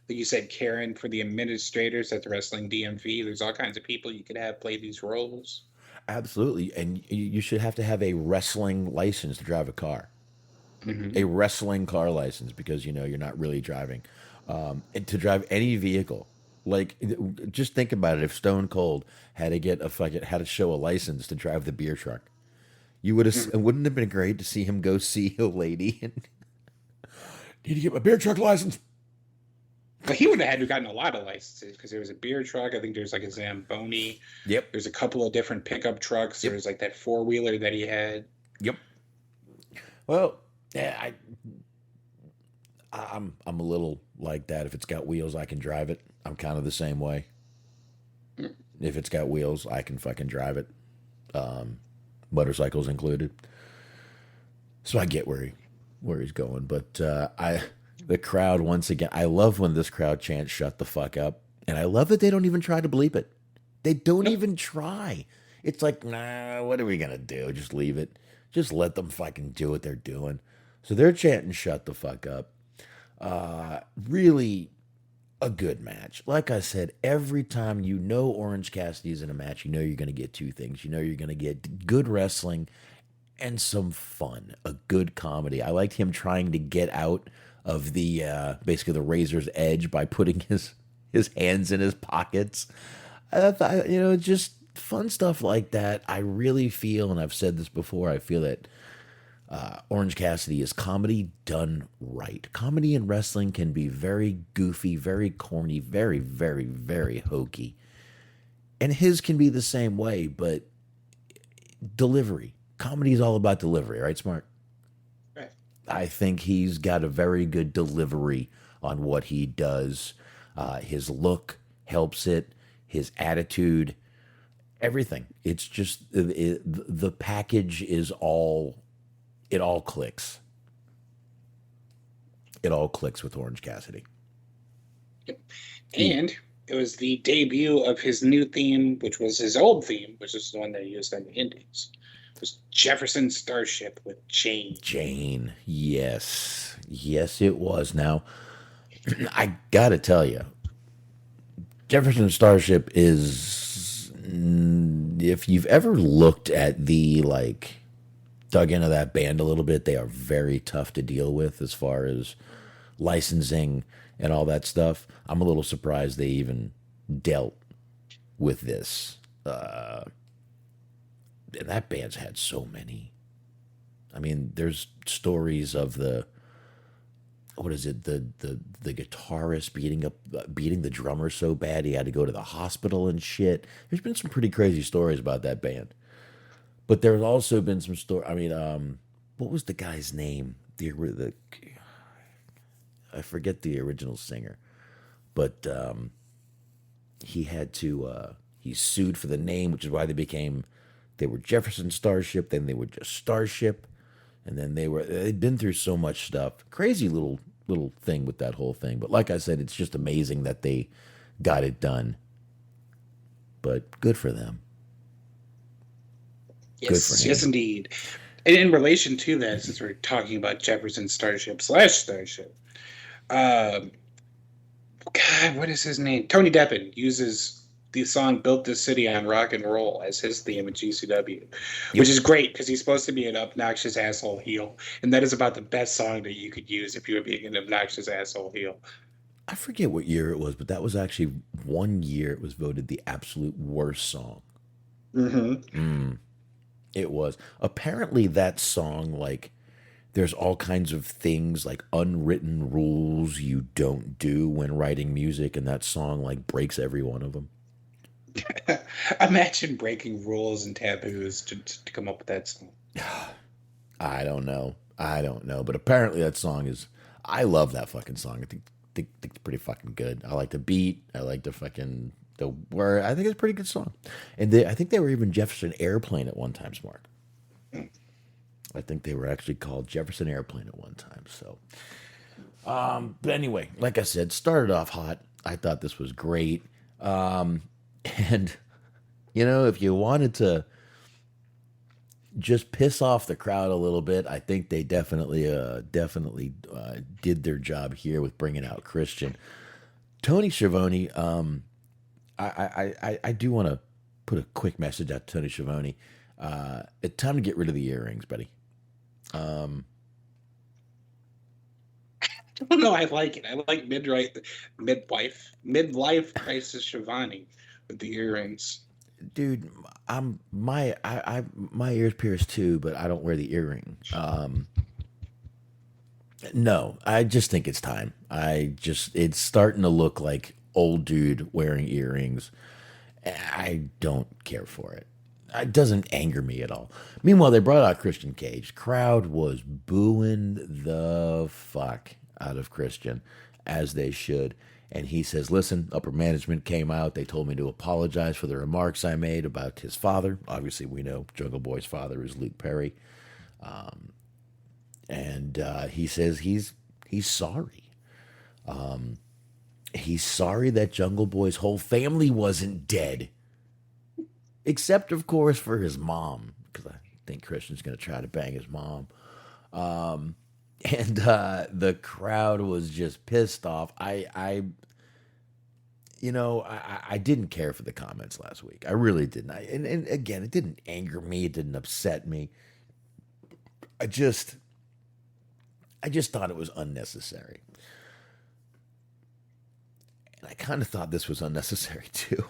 you said, Karen, for the administrators at the wrestling DMV. There's all kinds of people you could have play these roles. Absolutely. And you should have to have a wrestling license to drive a car. Mm-hmm. A wrestling car license, because you're not really driving. And to drive any vehicle. Like, just think about it. If Stone Cold had to show a license to drive the beer truck, you would have. Mm-hmm. It wouldn't have been great to see him go see a lady and need to get my beer truck license. But he would have had to have gotten a lot of licenses, because there was a beer truck. I think there's like a Zamboni. Yep. There's a couple of different pickup trucks. Yep. There was like that 4-wheeler that he had. Yep. Well, yeah, I'm a little like that. If it's got wheels, I can drive it. I'm kind of the same way. If it's got wheels, I can fucking drive it. Motorcycles included. So I get where he's going, but the crowd, once again, I love when this crowd chants "shut the fuck up," and I love that they don't even try to bleep it. They don't even try. It's like, nah, what are we gonna do? Just leave it. Just let them fucking do what they're doing. So they're chanting "shut the fuck up." Really a good match. Like I said, every time Orange Cassidy's in a match, you're gonna get two things. You're gonna get good wrestling and some fun, a good comedy. I liked him trying to get out of the basically the razor's edge by putting his hands in his pockets. I thought, just fun stuff like that. I really feel, and I've said this before, I feel that Orange Cassidy is comedy done right. Comedy in wrestling can be very goofy, very corny, very, very, very hokey. And his can be the same way, but delivery. Comedy is all about delivery, right, Smart? Right. I think he's got a very good delivery on what he does. His look helps it, his attitude, everything. It's just the package is all, it all clicks. It all clicks with Orange Cassidy. Yep. And it was the debut of his new theme, which was his old theme, which is the one they used on the Indies. It was Jefferson Starship with Jane. Jane, yes. Yes, it was. Now, I gotta tell you, Jefferson Starship is, if you've ever looked at dug into that band a little bit, they are very tough to deal with as far as licensing and all that stuff. I'm a little surprised they even dealt with this. And that band's had so many. I mean, there's stories of the guitarist beating the drummer so bad he had to go to the hospital and shit. There's been some pretty crazy stories about that band. But there's also been some story. I mean, what was the guy's name? I forget the original singer, but he sued for the name, which is why they were Jefferson Starship, then they were just Starship, and then they'd been through so much stuff. Crazy little thing with that whole thing. But like I said, it's just amazing that they got it done. But good for them. Yes, indeed. And in relation to that, since we're talking about Jefferson Starship / Starship, God, what is his name? Tony Deppen uses the song "Built This City on Rock and Roll" as his theme in GCW, which is great because he's supposed to be an obnoxious asshole heel, and that is about the best song that you could use if you were being an obnoxious asshole heel. I forget what year it was, but that was actually one year it was voted the absolute worst song. Mm-hmm. It was. Apparently that song, there's all kinds of things, unwritten rules you don't do when writing music, and that song, breaks every one of them. Imagine breaking rules and taboos to come up with that song. I don't know. But apparently that song is... I love that fucking song. I think think it's pretty fucking good. I like the beat. I like the word. I think it's a pretty good song. And I think they were even Jefferson Airplane at one time, Smark. I think they were actually called Jefferson Airplane at one time. So, but anyway, like I said, started off hot. I thought this was great. And if you wanted to just piss off the crowd a little bit, I think they definitely did their job here with bringing out Christian. Tony Schiavone, I do want to put a quick message out to Tony Schiavone. It's time to get rid of the earrings, buddy. I don't know. I like it. I like midlife crisis Schiavone with the earrings. Dude, my ears pierced too, but I don't wear the earring. No, I just think it's time. It's starting to look like old dude wearing earrings. I don't care for it. It doesn't anger me at all. Meanwhile, they brought out Christian Cage. Crowd was booing the fuck out of Christian, as they should. And he says, listen, upper management came out. They told me to apologize for the remarks I made about his father. Obviously, we know Jungle Boy's father is Luke Perry. And he says he's sorry. He's sorry that Jungle Boy's whole family wasn't dead. Except, of course, for his mom. Because I think Christian's going to try to bang his mom. And the crowd was just pissed off. I didn't care for the comments last week. I really didn't. And again, it didn't anger me. It didn't upset me. I just thought it was unnecessary. And I kind of thought this was unnecessary too.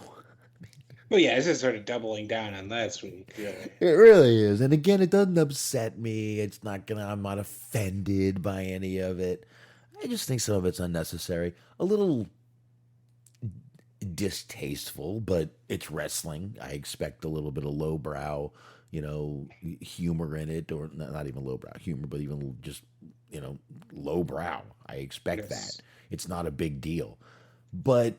Well, yeah, it's just sort of doubling down on last week. Yeah. It really is. And again, it doesn't upset me. I'm not offended by any of it. I just think some of it's unnecessary. A little distasteful, but it's wrestling. I expect a little bit of lowbrow, humor in it, or not even lowbrow humor, but even just, lowbrow. I expect that. It's not a big deal. But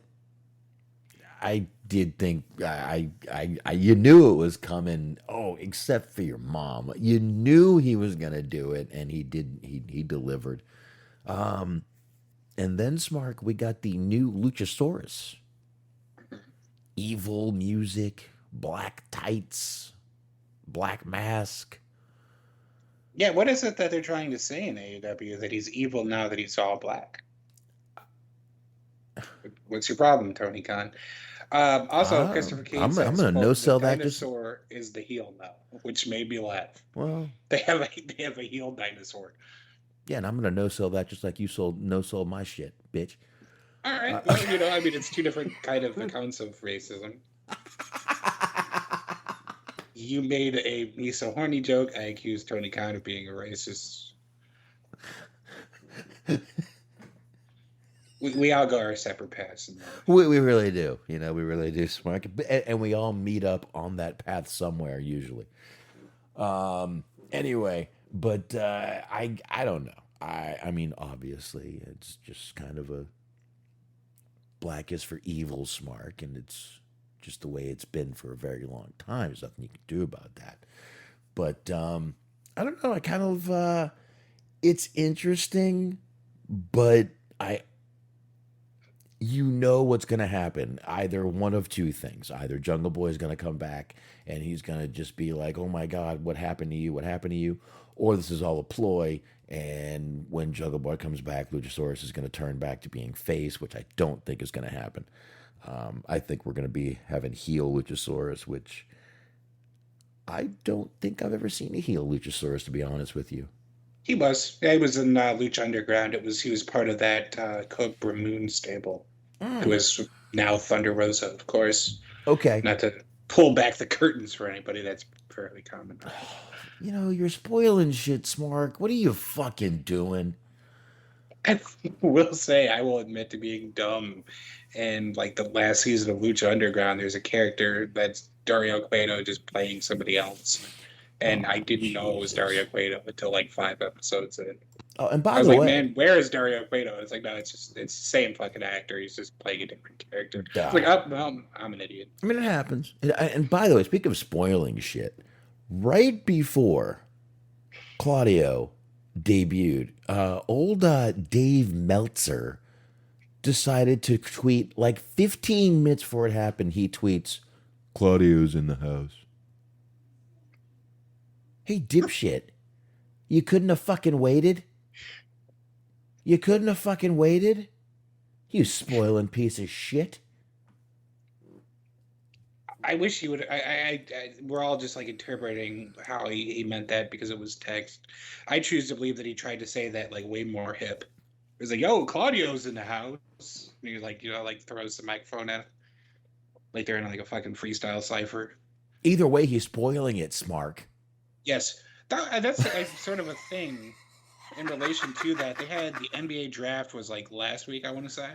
I did think you knew it was coming. Oh, except for your mom, you knew he was gonna do it, and he did. He delivered. And then Smark, we got the new Luchasaurus. Evil music, black tights, black mask. Yeah, what is it that they're trying to say in AEW? That he's evil now that he's all black? What's your problem, Tony Khan? Also, Christopher Cage I'm says, gonna no sell that. Dinosaur is the heel now, which made me laugh. Well, they have a heel dinosaur. Yeah, and I'm gonna no sell that just like you sold my shit, bitch. All right. Well, it's two different kind of accounts of racism. You made a me so horny joke. I accused Tony Khan of being a racist. We all go our separate paths. We really do. We really do, Smark. And we all meet up on that path somewhere, usually. Anyway, but I don't know. I mean, obviously, it's just kind of a black is for evil, Smark, and it's just the way it's been for a very long time. There's nothing you can do about that. But I don't know. I kind of it's interesting, but what's going to happen. Either one of two things. Either Jungle Boy is going to come back and he's going to just be like, oh my God, what happened to you? What happened to you? Or this is all a ploy. And when Jungle Boy comes back, Luchasaurus is going to turn back to being face, which I don't think is going to happen. I think we're going to be having heel Luchasaurus, which I don't think I've ever seen a heel Luchasaurus, to be honest with you. He was. Yeah, he was in Lucha Underground. He was part of that Cobra Moon stable. Who is now Thunder Rosa, of course. Okay. Not to pull back the curtains for anybody, that's fairly common. You're spoiling shit, Smark. What are you fucking doing? I will admit to being dumb. And like the last season of Lucha Underground, there's a character that's Dario Cueto just playing somebody else. And I didn't know it was Dario Cueto until like 5 episodes in. Oh, and I by was the like, way, man, where is Dario Cueto? It's like, no, it's the same fucking actor. He's just playing a different character. It's like, oh, well, I'm an idiot. I mean, it happens. And by the way, speaking of spoiling shit, right before Claudio debuted, old Dave Meltzer decided to tweet like 15 minutes before it happened. He tweets, "Claudio's in the house." Hey, dipshit. You couldn't have fucking waited? You couldn't have fucking waited? You spoiling piece of shit. I wish he would. We're all just like interpreting how he meant that because it was text. I choose to believe that he tried to say that like way more hip. It was like, "Yo, Claudio's in the house." And he like, like throws the microphone at him. Like they're in like a fucking freestyle cipher. Either way, he's spoiling it, Smark. Yes, that's like sort of a thing in relation to that. They had the NBA draft was like last week, I want to say,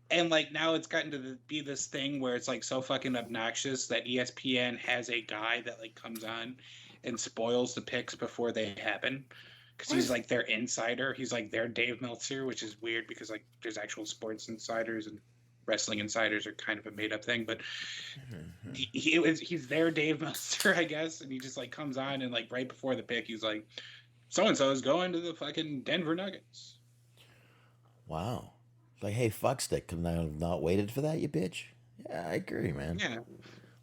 and like now it's gotten to be this thing where it's like so fucking obnoxious that ESPN has a guy that like comes on and spoils the picks before they happen because he's like their insider. He's like their Dave Meltzer, which is weird because like there's actual sports insiders and wrestling insiders are kind of a made up thing, but he's their Dave Meltzer, I guess, and he just like comes on and like right before the pick, he's like, "So and so is going to the fucking Denver Nuggets." Wow. It's like, hey, fuckstick, couldn't I have not waited for that, you bitch? Yeah, I agree, man. Yeah.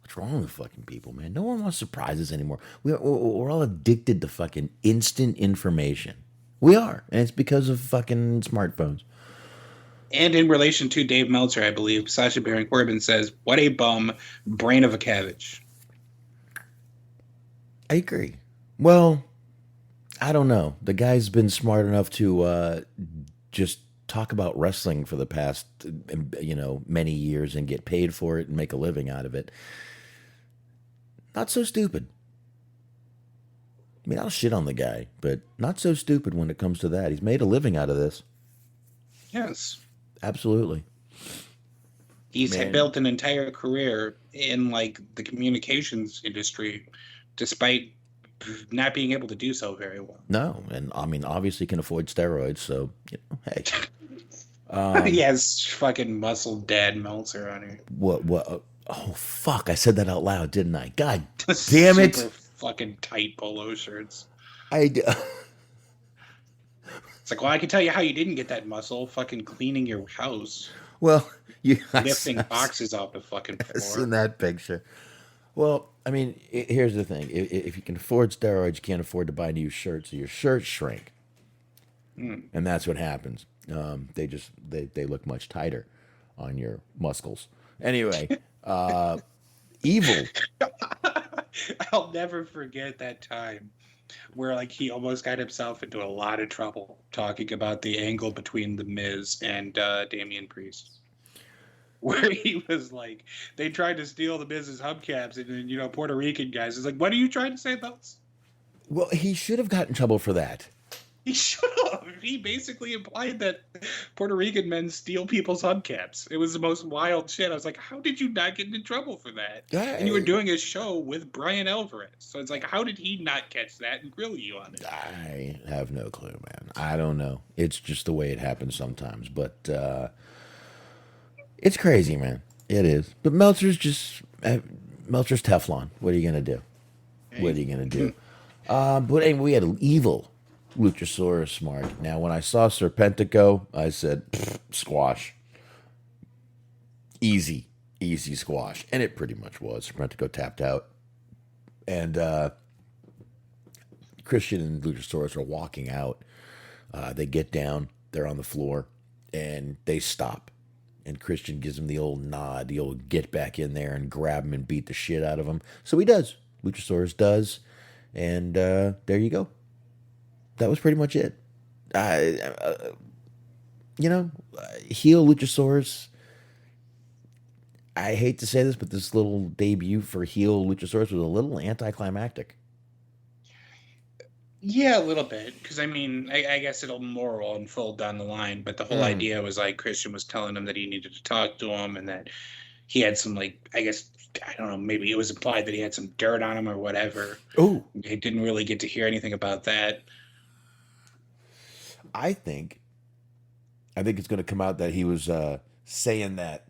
What's wrong with fucking people, man? No one wants surprises anymore. We're all addicted to fucking instant information. We are, and it's because of fucking smartphones. And in relation to Dave Meltzer, I believe, Sacha Baron Corbin says, "What a bum, brain of a cabbage." I agree. Well, I don't know. The guy's been smart enough to just talk about wrestling for the past, many years and get paid for it and make a living out of it. Not so stupid. I mean, I'll shit on the guy, but not so stupid when it comes to that. He's made a living out of this. Yes. Absolutely. He's built an entire career in like the communications industry, despite not being able to do so very well. No, and I mean, obviously can afford steroids, so hey. He has fucking muscle dad Meltzer on here. What? Oh fuck! I said that out loud, didn't I? God damn it! Super fucking tight polo shirts. It's like, well, I can tell you how you didn't get that muscle. Fucking cleaning your house. Well, lifting boxes off the fucking floor. In that picture. Well, I mean, here's the thing: if you can afford steroids, you can't afford to buy new shirts, so your shirts shrink, and that's what happens. They look much tighter on your muscles. Anyway, evil. I'll never forget that time where like he almost got himself into a lot of trouble talking about the angle between The Miz and Damian Priest. Where he was like, they tried to steal The Miz's hubcaps, and then, Puerto Rican guys is like, what are you trying to say about this? Well, he should have gotten in trouble for that. He should have. He basically implied that Puerto Rican men steal people's hubcaps. It was the most wild shit. I was like, how did you not get in trouble for that? And you were doing a show with Brian Alvarez. So it's like, how did he not catch that and grill you on it? I have no clue, man. I don't know. It's just the way it happens sometimes. But it's crazy, man. It is. But Meltzer's Teflon. What are you going to do? What are you going to do? But anyway, we had an evil Luchasaurus Smark. Now, when I saw Serpentico, I said, squash. Easy squash. And it pretty much was. Serpentico tapped out. And Christian and Luchasaurus are walking out. They get down. They're on the floor. And they stop. And Christian gives him the old nod, the old get back in there and grab him and beat the shit out of him. So he does. Luchasaurus does. And there you go. That was pretty much it. Heel Luchasaurus. I hate to say this, but this little debut for heel Luchasaurus was a little anticlimactic. Yeah, a little bit. Because, I mean, I guess it'll more unfold down the line. But the whole idea was, like, Christian was telling him that he needed to talk to him and that he had some, like, I guess, I don't know, maybe it was implied that he had some dirt on him or whatever. Oh. He didn't really get to hear anything about that. I think it's going to come out that he was saying that,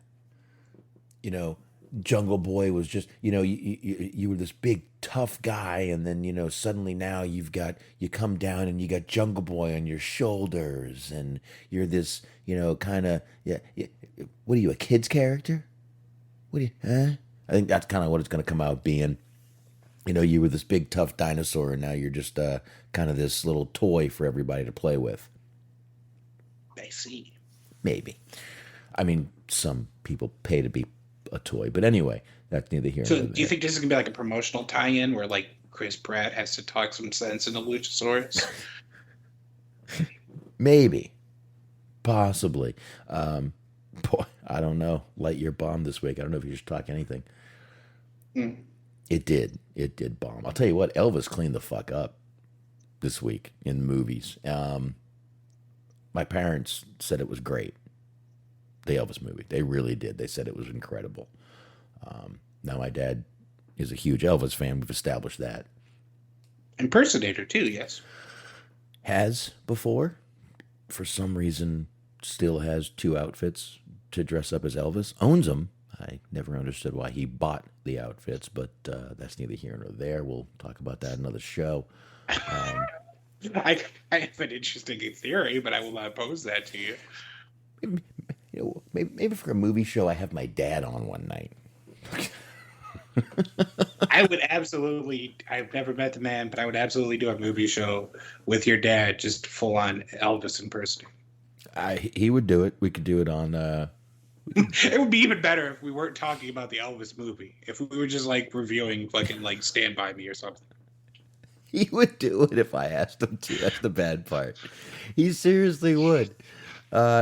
Jungle Boy was just, you were this big tough guy, and then suddenly now you come down and you got Jungle Boy on your shoulders, and you're this kind of what are you, a kid's character? What do you? Huh? I think that's kind of what it's going to come out being. You were this big tough dinosaur, and now you're just kind of this little toy for everybody to play with. I see. Maybe. I mean, some people pay to be a toy, but anyway, that's neither here nor So, there. do you think this is gonna be like a promotional tie-in where like Chris Pratt has to talk some sense into Luchasaurus? Maybe, possibly. Boy, I don't know. Lightyear bombed this week. I don't know if you should talk anything. It did bomb. I'll tell you what, Elvis cleaned the fuck up this week in movies. My parents said it was great. The Elvis movie. They really did. They said it was incredible. Now my dad is a huge Elvis fan. We've established that. Impersonator too, yes. Has before. For some reason, still has 2 outfits to dress up as Elvis. Owns them. I never understood why he bought the outfits, but that's neither here nor there. We'll talk about that in another show. I have an interesting theory, but I will not pose that to you. Maybe for a movie show, I have my dad on one night. I would absolutely, I've never met the man, but I would absolutely do a movie show with your dad, just full on Elvis impersonating. He would do it. We could do it on. It would be even better if we weren't talking about the Elvis movie. If we were just like reviewing fucking like Stand By Me or something. He would do it if I asked him to. That's the bad part. He seriously would.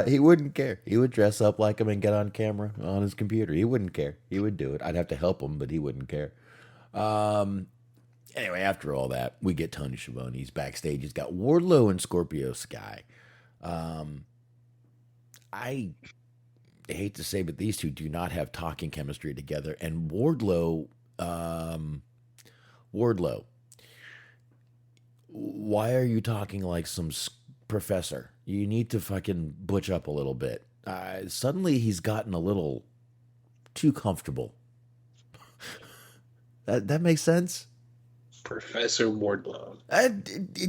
He wouldn't care. He would dress up like him and get on camera on his computer. He wouldn't care. He would do it. I'd have to help him, but he wouldn't care. Anyway, after all that, we get Tony Schiavone. He's backstage. He's got Wardlow and Scorpio Sky. I hate to say, but these two do not have talking chemistry together. And Wardlow, why are you talking like some professor? You need to fucking butch up a little bit. Suddenly he's gotten a little too comfortable. That makes sense? Professor Wardlow.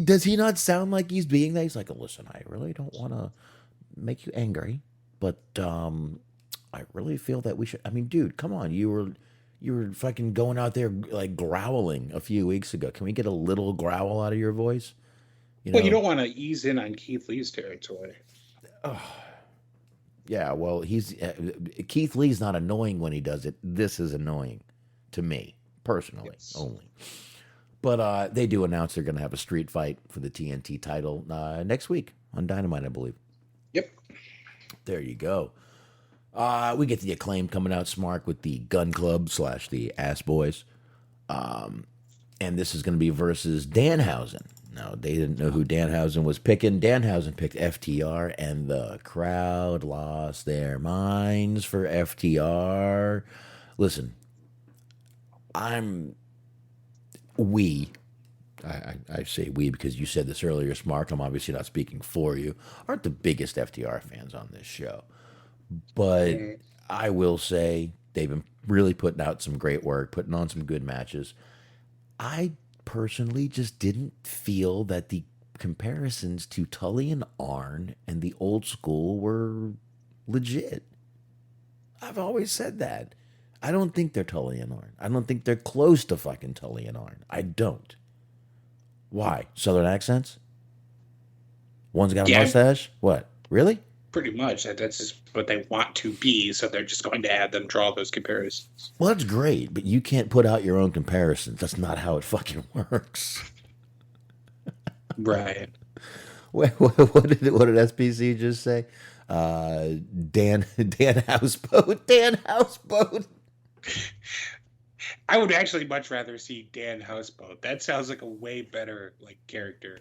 Does he not sound like he's being that? He's like, listen, I really don't want to make you angry, but I really feel that we should. I mean, dude, come on. You were fucking going out there like growling a few weeks ago. Can we get a little growl out of your voice? Well, you don't want to ease in on Keith Lee's territory. Yeah, well, Keith Lee's not annoying when he does it. This is annoying to me personally, yes. Only. But they do announce they're going to have a street fight for the TNT title next week on Dynamite, I believe. Yep. There you go. We get the Acclaim coming out, Smark, with the Gun Club / the Ass Boys. And this is going to be versus Danhausen. Now, they didn't know who Danhausen was picking. Danhausen picked FTR, and the crowd lost their minds for FTR. Listen, I say we because you said this earlier, Smark. I'm obviously not speaking for you. Aren't the biggest FTR fans on this show. But I will say they've been really putting out some great work, putting on some good matches. I personally just didn't feel that the comparisons to Tully and Arn and the old school were legit. I've always said that. I don't think they're Tully and Arn. I don't think they're close to fucking Tully and Arn. I don't. Why? Southern accents? One's got a mustache? What? Really? Pretty much. That's just what they want to be, so they're just going to have them draw those comparisons. Well, that's great, but you can't put out your own comparisons. That's not how it fucking works. Right. What did SPC just say? Dan Houseboat. Dan Houseboat. I would actually much rather see Dan Houseboat. That sounds like a way better character.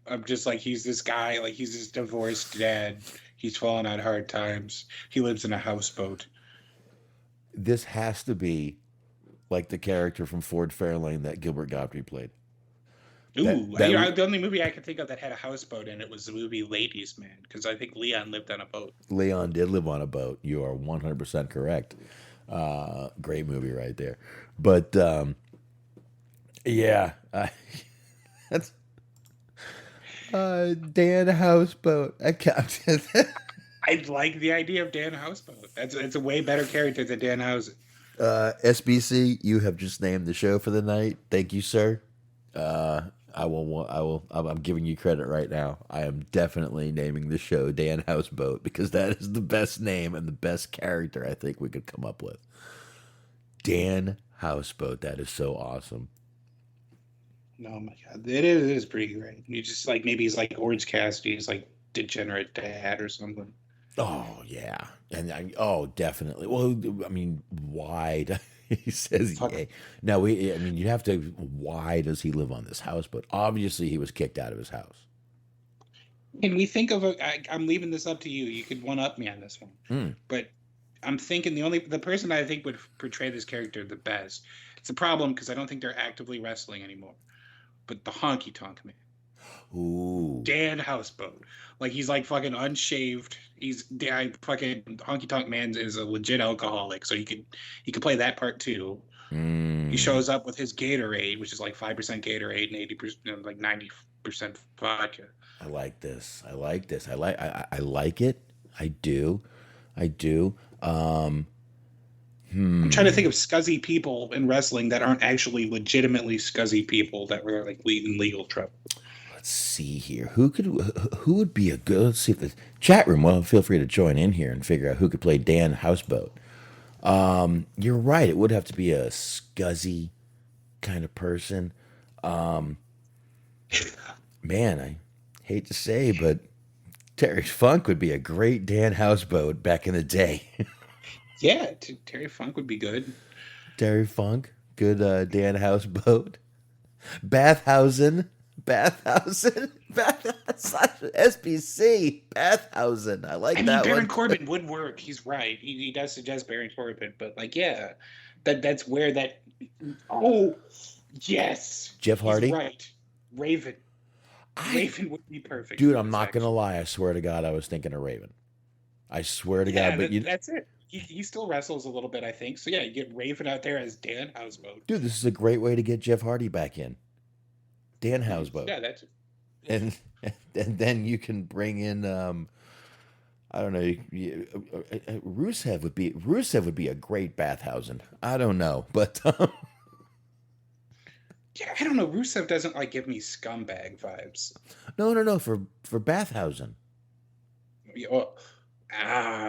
I'm just like, he's this guy, he's this divorced dad. He's fallen on hard times. He lives in a houseboat. This has to be like the character from Ford Fairlane that Gilbert Gottfried played. Ooh, the only movie I could think of that had a houseboat in it was the movie Ladies Man, because I think Leon lived on a boat. Leon did live on a boat. You are 100% correct. Great movie right there. But yeah, that's Dan Houseboat. I counted. I like the idea of Dan Houseboat. It's a way better character than Dan House. SBC, you have just named the show for the night. Thank you, sir. I'm giving you credit right now. I am definitely naming the show Dan Houseboat because that is the best name and the best character I think we could come up with. Dan Houseboat. That is so awesome. Oh my god, it is pretty great. You just like maybe he's like Orange Cassidy's like degenerate dad or something. Oh yeah, and definitely. Well, I mean, why? He says, yeah. Now you have to. Why does he live on this houseboat? Obviously, he was kicked out of his house. Can we think of I'm leaving this up to you. You could one up me on this one, but I'm thinking the person I think would portray this character the best. It's a problem because I don't think they're actively wrestling anymore. But the Honky Tonk Man. Ooh. Dan Houseboat. Like he's like fucking unshaved. Fucking Honky Tonk Man is a legit alcoholic, so he could play that part too. He shows up with his Gatorade, which is like 5% Gatorade and 80%, like 90% vodka. I like this. I like it. I do. I'm trying to think of scuzzy people in wrestling that aren't actually legitimately scuzzy people that were like in legal trouble. Let's see here. Who would be a good? Let's see if the chat room. Well, feel free to join in here and figure out who could play Dan Houseboat. You're right. It would have to be a scuzzy kind of person. Man, I hate to say, but Terry Funk would be a great Dan Houseboat back in the day. Yeah, Terry Funk would be good. Terry Funk, good Dan Houseboat. Bathhausen, SBC, Bathhausen. I like that Baron one. Corbin would work. He's right. He does suggest Baron Corbin, but like, yeah, that's where that. Oh, yes. Jeff Hardy. He's right. Raven. Raven would be perfect. Dude, I'm not gonna lie. I swear to God, I was thinking of Raven. I swear to God, but that's it. He still wrestles a little bit, I think. So yeah, you get Raven out there as Dan Houseboat. Dude, this is a great way to get Jeff Hardy back in. Dan Houseboat. Yeah, that's. And then you can bring in I don't know. Rusev would be a great Bathhausen. I don't know, but yeah, I don't know. Rusev doesn't like give me scumbag vibes. No. For Bathhausen.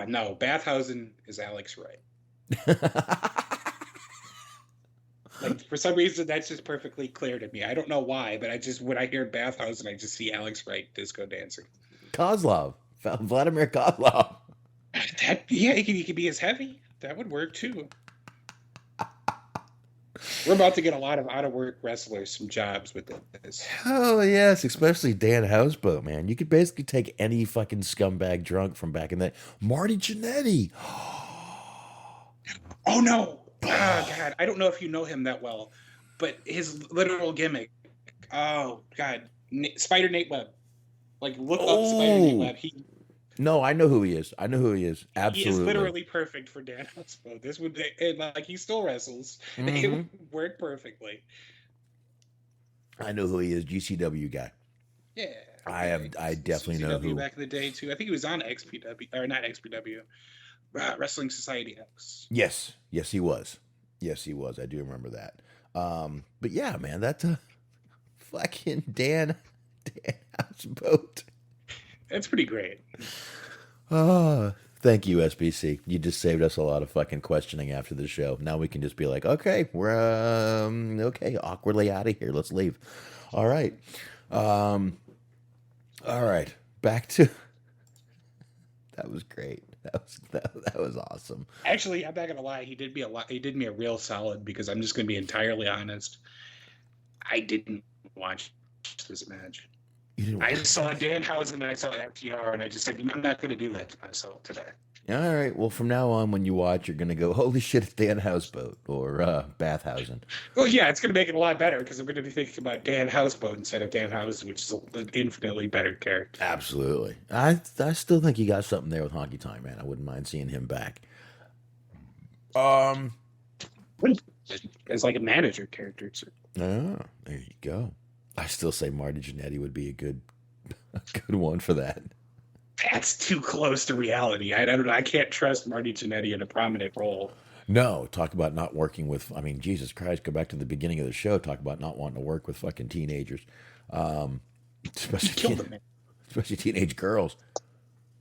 No. Bathhausen is Alex Wright. Like for some reason, that's just perfectly clear to me. I don't know why, but when I hear Bathhausen, I just see Alex Wright disco dancing. Kozlov, Vladimir Kozlov. He could be as heavy. That would work too. We're about to get a lot of out-of-work wrestlers some jobs with this. Oh, yes, especially Dan Houseboat, man. You could basically take any fucking scumbag drunk from back in the Marty Jannetty. Oh, no. Oh, God. I don't know if you know him that well, but his literal gimmick. Oh, God. Spider Nate Webb. Like, look up Spider Nate Webb. No, I know who he is. Absolutely. He is literally perfect for Dan Houseboat. This would be, and like he still wrestles. Mm-hmm. It would work perfectly. I know who he is. GCW guy. Yeah. I definitely know who. Back in the day too. I think he was on XPW or not XPW. Wrestling Society X. Yes, he was. I do remember that. But yeah, man, that's a fucking Dan Houseboat. That's pretty great. Oh, thank you, SBC. You just saved us a lot of fucking questioning after the show. Now we can just be like, okay, we're awkwardly out of here. Let's leave. All right. All right. Back to that was great. That was awesome. Actually, I'm not gonna lie. He did me a real solid because I'm just gonna be entirely honest. I didn't watch this match. I saw Dan Housen and I saw FTR and I just said, I'm not going to do that to myself today. All right. Well, from now on, when you watch, you're gonna go, "Holy shit, it's Dan Houseboat" or Bathhausen. Well, yeah, it's going to make it a lot better because I'm going to be thinking about Dan Houseboat instead of Dan Housen, which is an infinitely better character. Absolutely. I still think you got something there with Honky Tonk Man. I wouldn't mind seeing him back. As like a manager character, too. Oh, there you go. I still say Marty Jannetty would be a good one for that. That's too close to reality. I can't trust Marty Jannetty in a prominent role. No, talk about not working with. I mean, Jesus Christ, go back to the beginning of the show. Talk about not wanting to work with fucking teenagers, especially teenage girls.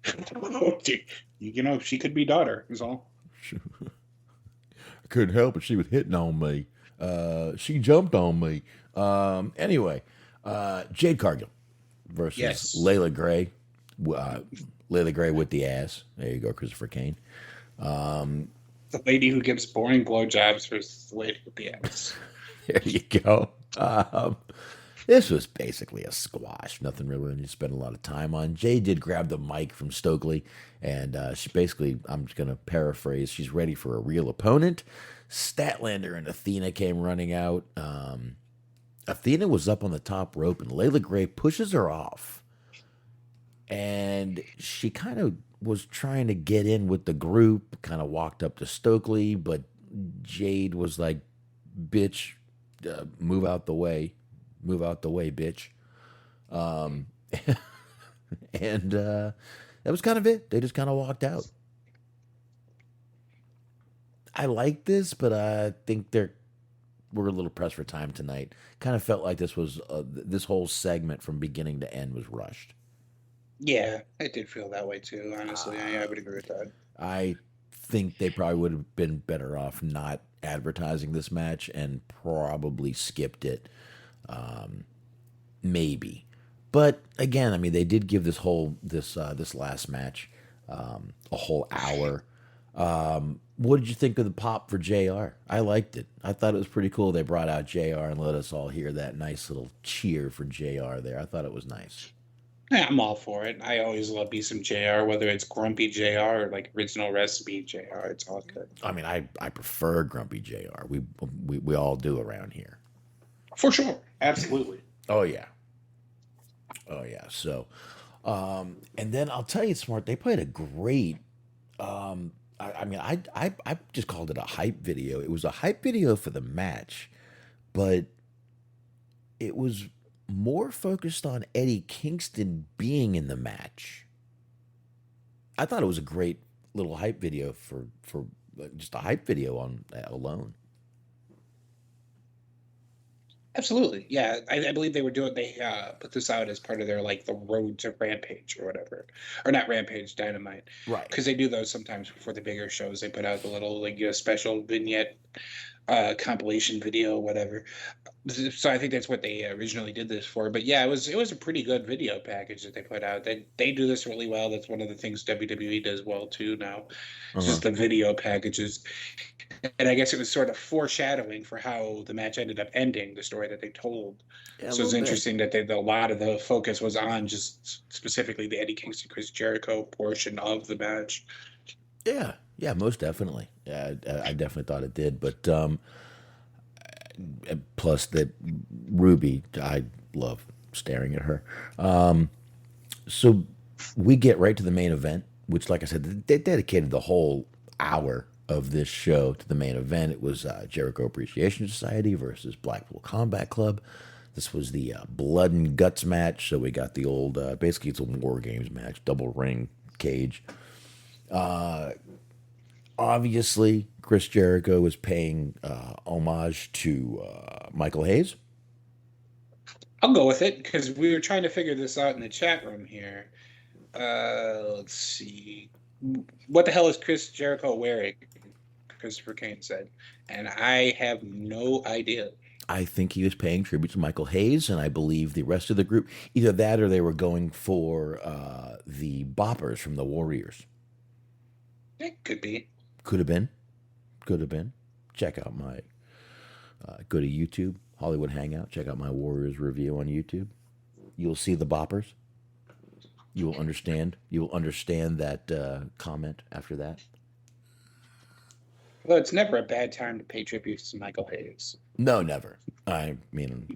She could be daughter. Is all. I couldn't help it. She was hitting on me. She jumped on me. Anyway, Jade Cargill versus Layla Gray. Layla Gray with the ass. There you go, Christopher Kane. The lady who gives boring blowjobs versus the lady with the ass. There you go. This was basically a squash. Nothing really to spend a lot of time on. Jay did grab the mic from Stokely, and she basically, I'm just going to paraphrase, she's ready for a real opponent. Statlander and Athena came running out. Athena was up on the top rope, and Layla Gray pushes her off. And she kind of was trying to get in with the group, kind of walked up to Stokely, but Jade was like, bitch, move out the way, bitch. And that was kind of it. They just kind of walked out. I like this, but I think we're a little pressed for time tonight. Kind of felt like this was this whole segment from beginning to end was rushed. Yeah, I did feel that way too, honestly. I would agree with that. I think they probably would have been better off not advertising this match and probably skipped it. Maybe. But again, I mean, they did give this last match a whole hour. What did you think of the pop for JR? I liked it. I thought it was pretty cool. They brought out JR and let us all hear that nice little cheer for JR there. I thought it was nice. Yeah, I'm all for it. I always love me some JR, whether it's Grumpy JR or like Original Recipe JR. It's all good. I mean, I prefer Grumpy JR. We all do around here. For sure. Absolutely. Oh, yeah. So, and then I'll tell you, Smart, they played a great, I just called it a hype video. It was a hype video for the match, but it was more focused on Eddie Kingston being in the match. I thought it was a great little hype video for just a hype video on alone. Absolutely. Yeah, I believe they put this out as part of their like the Road to Rampage or whatever. Or not Rampage, Dynamite. Right. Because they do those sometimes before the bigger shows. They put out the little like special vignette compilation video, whatever. So I think that's what they originally did this for. But yeah, it was a pretty good video package that they put out. They do this really well. That's one of the things WWE does well too now. It's just the video packages. And I guess it was sort of foreshadowing for how the match ended up ending, the story that they told. Yeah, so it's interesting that a lot of the focus was on just specifically the Eddie Kingston Chris Jericho portion of the match. Yeah, most definitely. Yeah, I definitely thought it did. But plus that Ruby, I love staring at her. So we get right to the main event, which, like I said, they dedicated the whole hour of this show to the main event. It was Jericho Appreciation Society versus Blackpool Combat Club. This was the Blood and Guts match. So we got the old, basically it's a War Games match, double ring cage. Obviously, Chris Jericho was paying homage to Michael Hayes. I'll go with it because we were trying to figure this out in the chat room here. Let's see. What the hell is Chris Jericho wearing? Christopher Kane said. And I have no idea. I think he was paying tribute to Michael Hayes, and I believe the rest of the group, either that or they were going for the boppers from the Warriors. It could be. Could have been. Check out my, go to YouTube, Hollywood Hangout. Check out my Warriors review on YouTube. You'll see the boppers. You will understand. You will understand that comment after that. Well, it's never a bad time to pay tribute to Michael Hayes. No, never. I mean,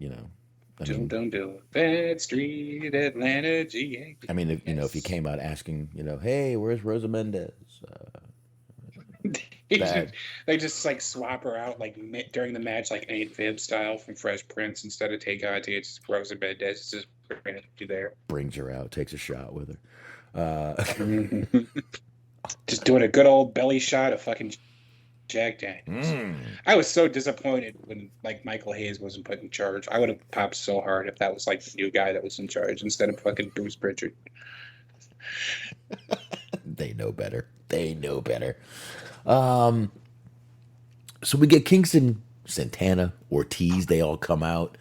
Don't do Bad Street, Atlanta, GA. I mean, if he came out asking, hey, where's Rosa Mendez? They just like swap her out like during the match, like Aunt Viv style from Fresh Prince. Instead of Take Auntie, it's just Rosa Mendez. It's just there. Brings her out, takes a shot with her. Just doing a good old belly shot of fucking Jack Daniels. I was so disappointed when like Michael Hayes wasn't put in charge. I would have popped so hard if that was like the new guy that was in charge instead of fucking Bruce Pritchard. They know better. They know better. So we get Kingston, Santana, Ortiz. They all come out.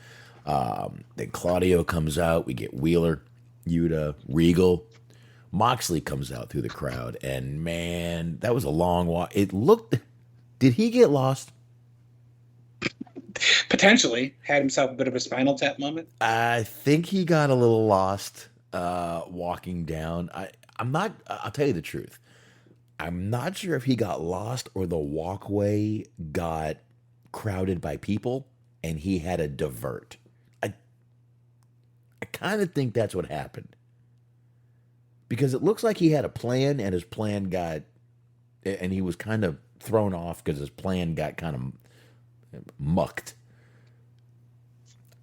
Then Claudio comes out. We get Wheeler, Yuta, Regal. Moxley comes out through the crowd. And man, that was a long walk. It looked... Did he get lost? Potentially. Had himself a bit of a Spinal Tap moment. I think he got a little lost walking down. I'll tell you the truth. I'm not sure if he got lost or the walkway got crowded by people and he had to divert. I kind of think that's what happened. Because it looks like he had a plan and his plan got... And he was kind of thrown off because his plan got kind of mucked.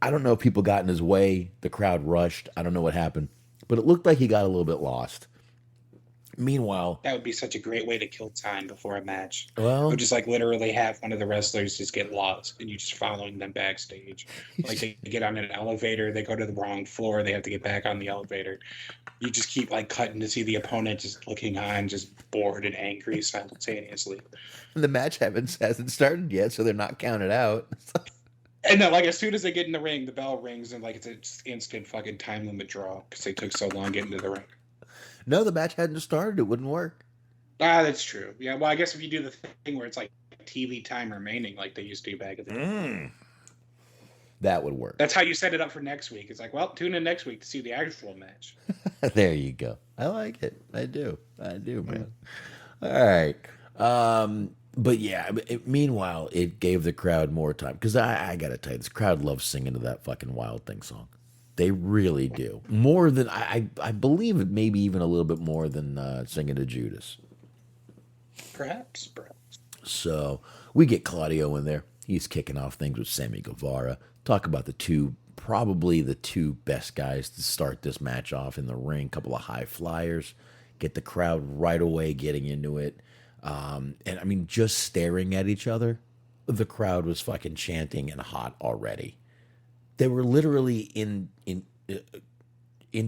I don't know if people got in his way. The crowd rushed. I don't know what happened. But it looked like he got a little bit lost. Meanwhile... That would be such a great way to kill time before a match. Well... Or just like literally have one of the wrestlers just get lost and you just following them backstage. Like they get on an elevator, they go to the wrong floor, they have to get back on the elevator. You just keep like cutting to see the opponent just looking on, just bored and angry simultaneously. The match hasn't started yet, so they're not counted out. And then, like, as soon as they get in the ring, the bell rings, and like it's an instant fucking time limit draw because they took so long getting to the ring. No, the match hadn't started. It wouldn't work. Ah, that's true. Yeah, well, I guess if you do the thing where it's like TV time remaining, like they used to do back in the day. That would work. That's how you set it up for next week. It's like, well, tune in next week to see the actual match. There you go. I like it. I do, man. All right. But yeah, meanwhile, it gave the crowd more time. Because I got to tell you, this crowd loves singing to that fucking Wild Thing song. They really do. More than, I believe it maybe even a little bit more than singing to Judas. Perhaps. So we get Claudio in there. He's kicking off things with Sammy Guevara. Talk about probably the two best guys to start this match off in the ring. Couple of high flyers. Get the crowd right away getting into it. And I mean, just staring at each other, the crowd was fucking chanting and hot already. They were literally in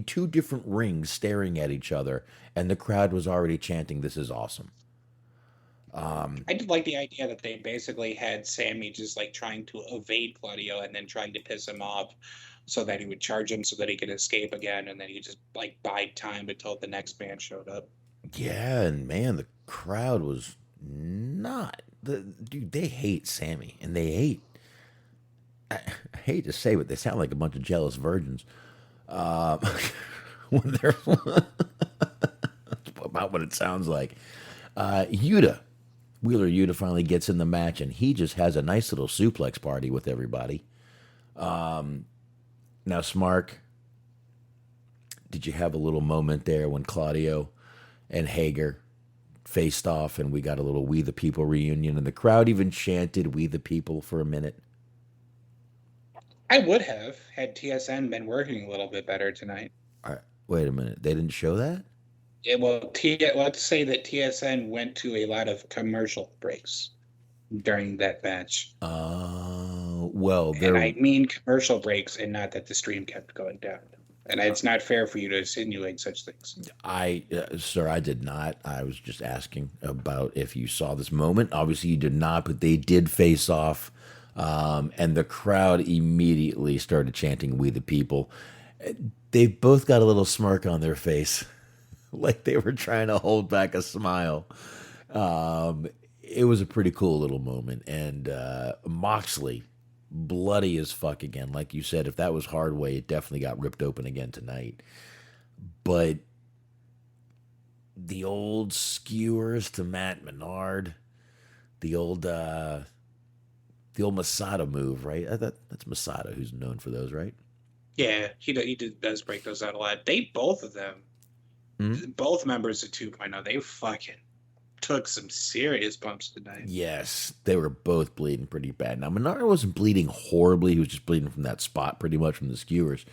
two different rings staring at each other, and the crowd was already chanting, "This is awesome." I did like the idea that they basically had Sammy just like trying to evade Claudio and then trying to piss him off so that he would charge him so that he could escape again, and then he just like bide time until the next man showed up. Yeah, and man, the crowd was not... Dude, they hate Sammy, and they hate... I hate to say, but they sound like a bunch of jealous virgins. When they're... That's about what it sounds like. Wheeler Yuta finally gets in the match, and he just has a nice little suplex party with everybody. Now, Smark, did you have a little moment there when Claudio and Hager faced off and we got a little We the People reunion, and the crowd even chanted We the People for a minute? I would have had TSN been working a little bit better tonight. All right, wait a minute. They didn't show that? Yeah, well, let's say that TSN went to a lot of commercial breaks during that match. Well, and I mean commercial breaks, and not that the stream kept going down. And it's not fair for you to insinuate such things. Sir, I did not. I was just asking about if you saw this moment. Obviously, you did not, but they did face off, and the crowd immediately started chanting "We the People." They both got a little smirk on their face, like they were trying to hold back a smile. It was a pretty cool little moment, and Moxley, bloody as fuck again. Like you said, if that was Hardway, it definitely got ripped open again tonight. But the old skewers to Matt Menard, the old Masada move, right? That's Masada who's known for those, right? Yeah, does break those out a lot. Both of them, both members of 2.0, they fucking took some serious bumps tonight. Yes, they were both bleeding pretty bad. Now, Menard wasn't bleeding horribly. He was just bleeding from that spot pretty much from the skewers.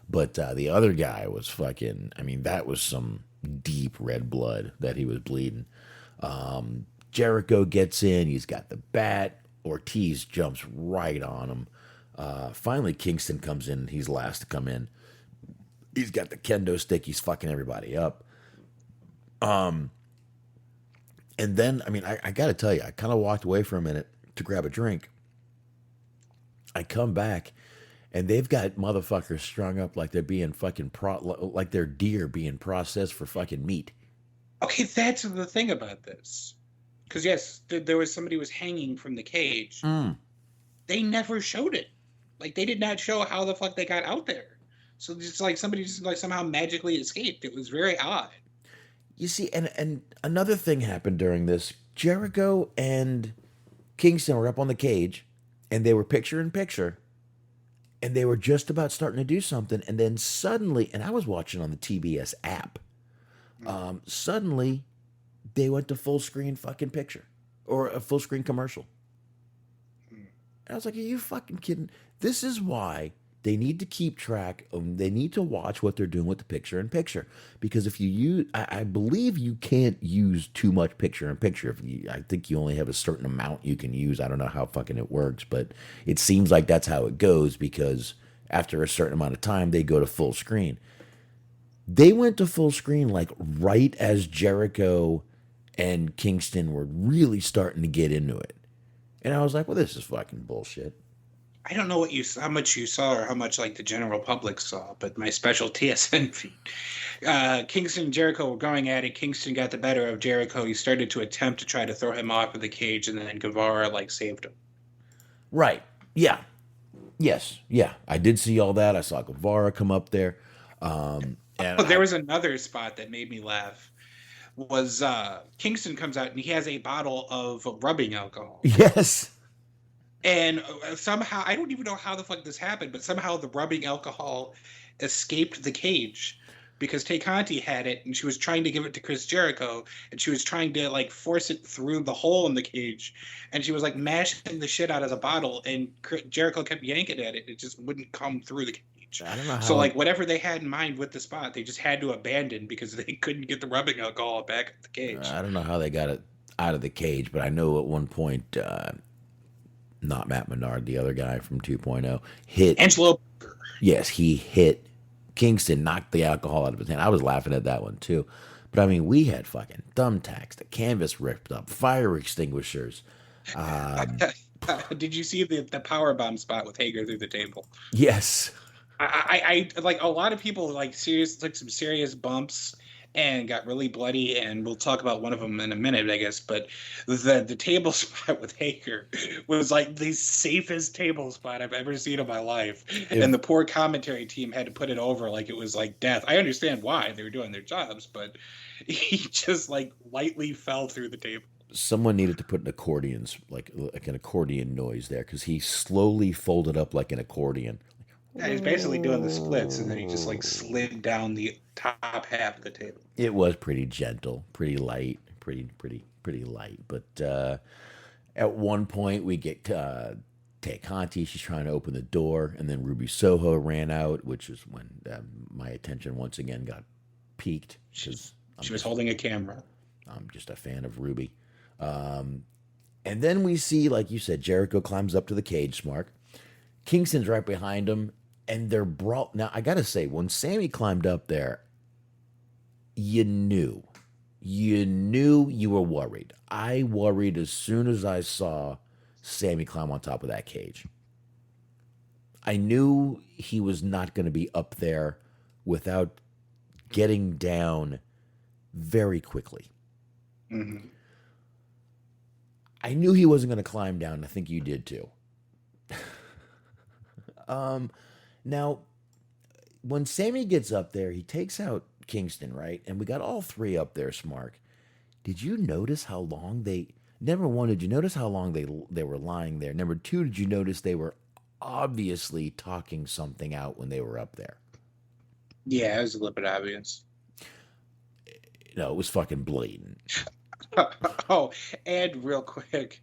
But the other guy was fucking, I mean, that was some deep red blood that he was bleeding. Jericho gets in. He's got the bat. Ortiz jumps right on him. Finally, Kingston comes in. He's last to come in. He's got the kendo stick. He's fucking everybody up. And then, I mean, I got to tell you, I kind of walked away for a minute to grab a drink. I come back, and they've got motherfuckers strung up like they're being fucking like they're deer being processed for fucking meat. Okay, that's the thing about this. Because yes, there was somebody was hanging from the cage. They never showed it. Like, they did not show how the fuck they got out there. So it's like somebody just like somehow magically escaped. It was very odd. You see, and another thing happened during this. Jericho and Kingston were up on the cage, and they were picture in picture, and they were just about starting to do something, and then suddenly, and I was watching on the TBS app, suddenly they went to full screen fucking picture, or a full screen commercial. And I was like, are you fucking kidding? This is why they need to keep track of, they need to watch what they're doing with the picture in picture. Because if you use, I believe you can't use too much picture in picture. I think you only have a certain amount you can use. I don't know how fucking it works, but it seems like that's how it goes, because after a certain amount of time, they go to full screen. They went to full screen like right as Jericho and Kingston were really starting to get into it. And I was like, well, this is fucking bullshit. I don't know how much you saw or how much like the general public saw, but my special TSN feed, Kingston and Jericho were going at it. Kingston got the better of Jericho. He started to attempt to try to throw him off of the cage, and then Guevara like saved him. Right. Yeah. Yes. Yeah. I did see all that. I saw Guevara come up there. And there was another spot that made me laugh. Was Kingston comes out and he has a bottle of rubbing alcohol. Yes. And somehow, I don't even know how the fuck this happened, but somehow the rubbing alcohol escaped the cage, because Tay Conti had it and she was trying to give it to Chris Jericho, and she was trying to like force it through the hole in the cage, and she was like mashing the shit out of the bottle, and Jericho kept yanking at it. It just wouldn't come through the cage. I don't know how. So like whatever they had in mind with the spot, they just had to abandon because they couldn't get the rubbing alcohol back at the cage. I don't know how they got it out of the cage, but I know at one point, not Matt Menard, the other guy from 2.0, hit Angelo. Yes, he hit Kingston, knocked the alcohol out of his hand. I was laughing at that one too. But I mean, we had fucking thumbtacks, the canvas ripped up, fire extinguishers. Did you see the powerbomb spot with Hager through the table? Yes. I like, a lot of people like took some serious bumps and got really bloody, and we'll talk about one of them in a minute, I guess. But the table spot with Hager was like the safest table spot I've ever seen in my life. And the poor commentary team had to put it over like it was like death. I understand why they were doing their jobs, but he just like lightly fell through the table. Someone needed to put an like an accordion noise there, because he slowly folded up like an accordion. Yeah, he's basically doing the splits, and then he just like slid down the top half of the table. It was pretty gentle, pretty light, pretty light. But at one point we get Tay Conti. She's trying to open the door, and then Ruby Soho ran out, which is when my attention once again got piqued. She was holding a camera. I'm just a fan of Ruby. And then we see, like you said, Jericho climbs up to the cage, Smark. Kingston's right behind him, and they're brought. Now, I got to say, when Sammy climbed up there, you knew you were worried. I worried as soon as I saw Sammy climb on top of that cage. I knew he was not going to be up there without getting down very quickly. Mm-hmm. I knew he wasn't going to climb down. I think you did too. Now, when Sammy gets up there, he takes out Kingston, right? And we got all three up there, Smark. Did you notice how long they... Number one, did you notice how long they were lying there? Number two, did you notice they were obviously talking something out when they were up there? Yeah, it was a little bit obvious. No, it was fucking blatant. Oh, and real quick,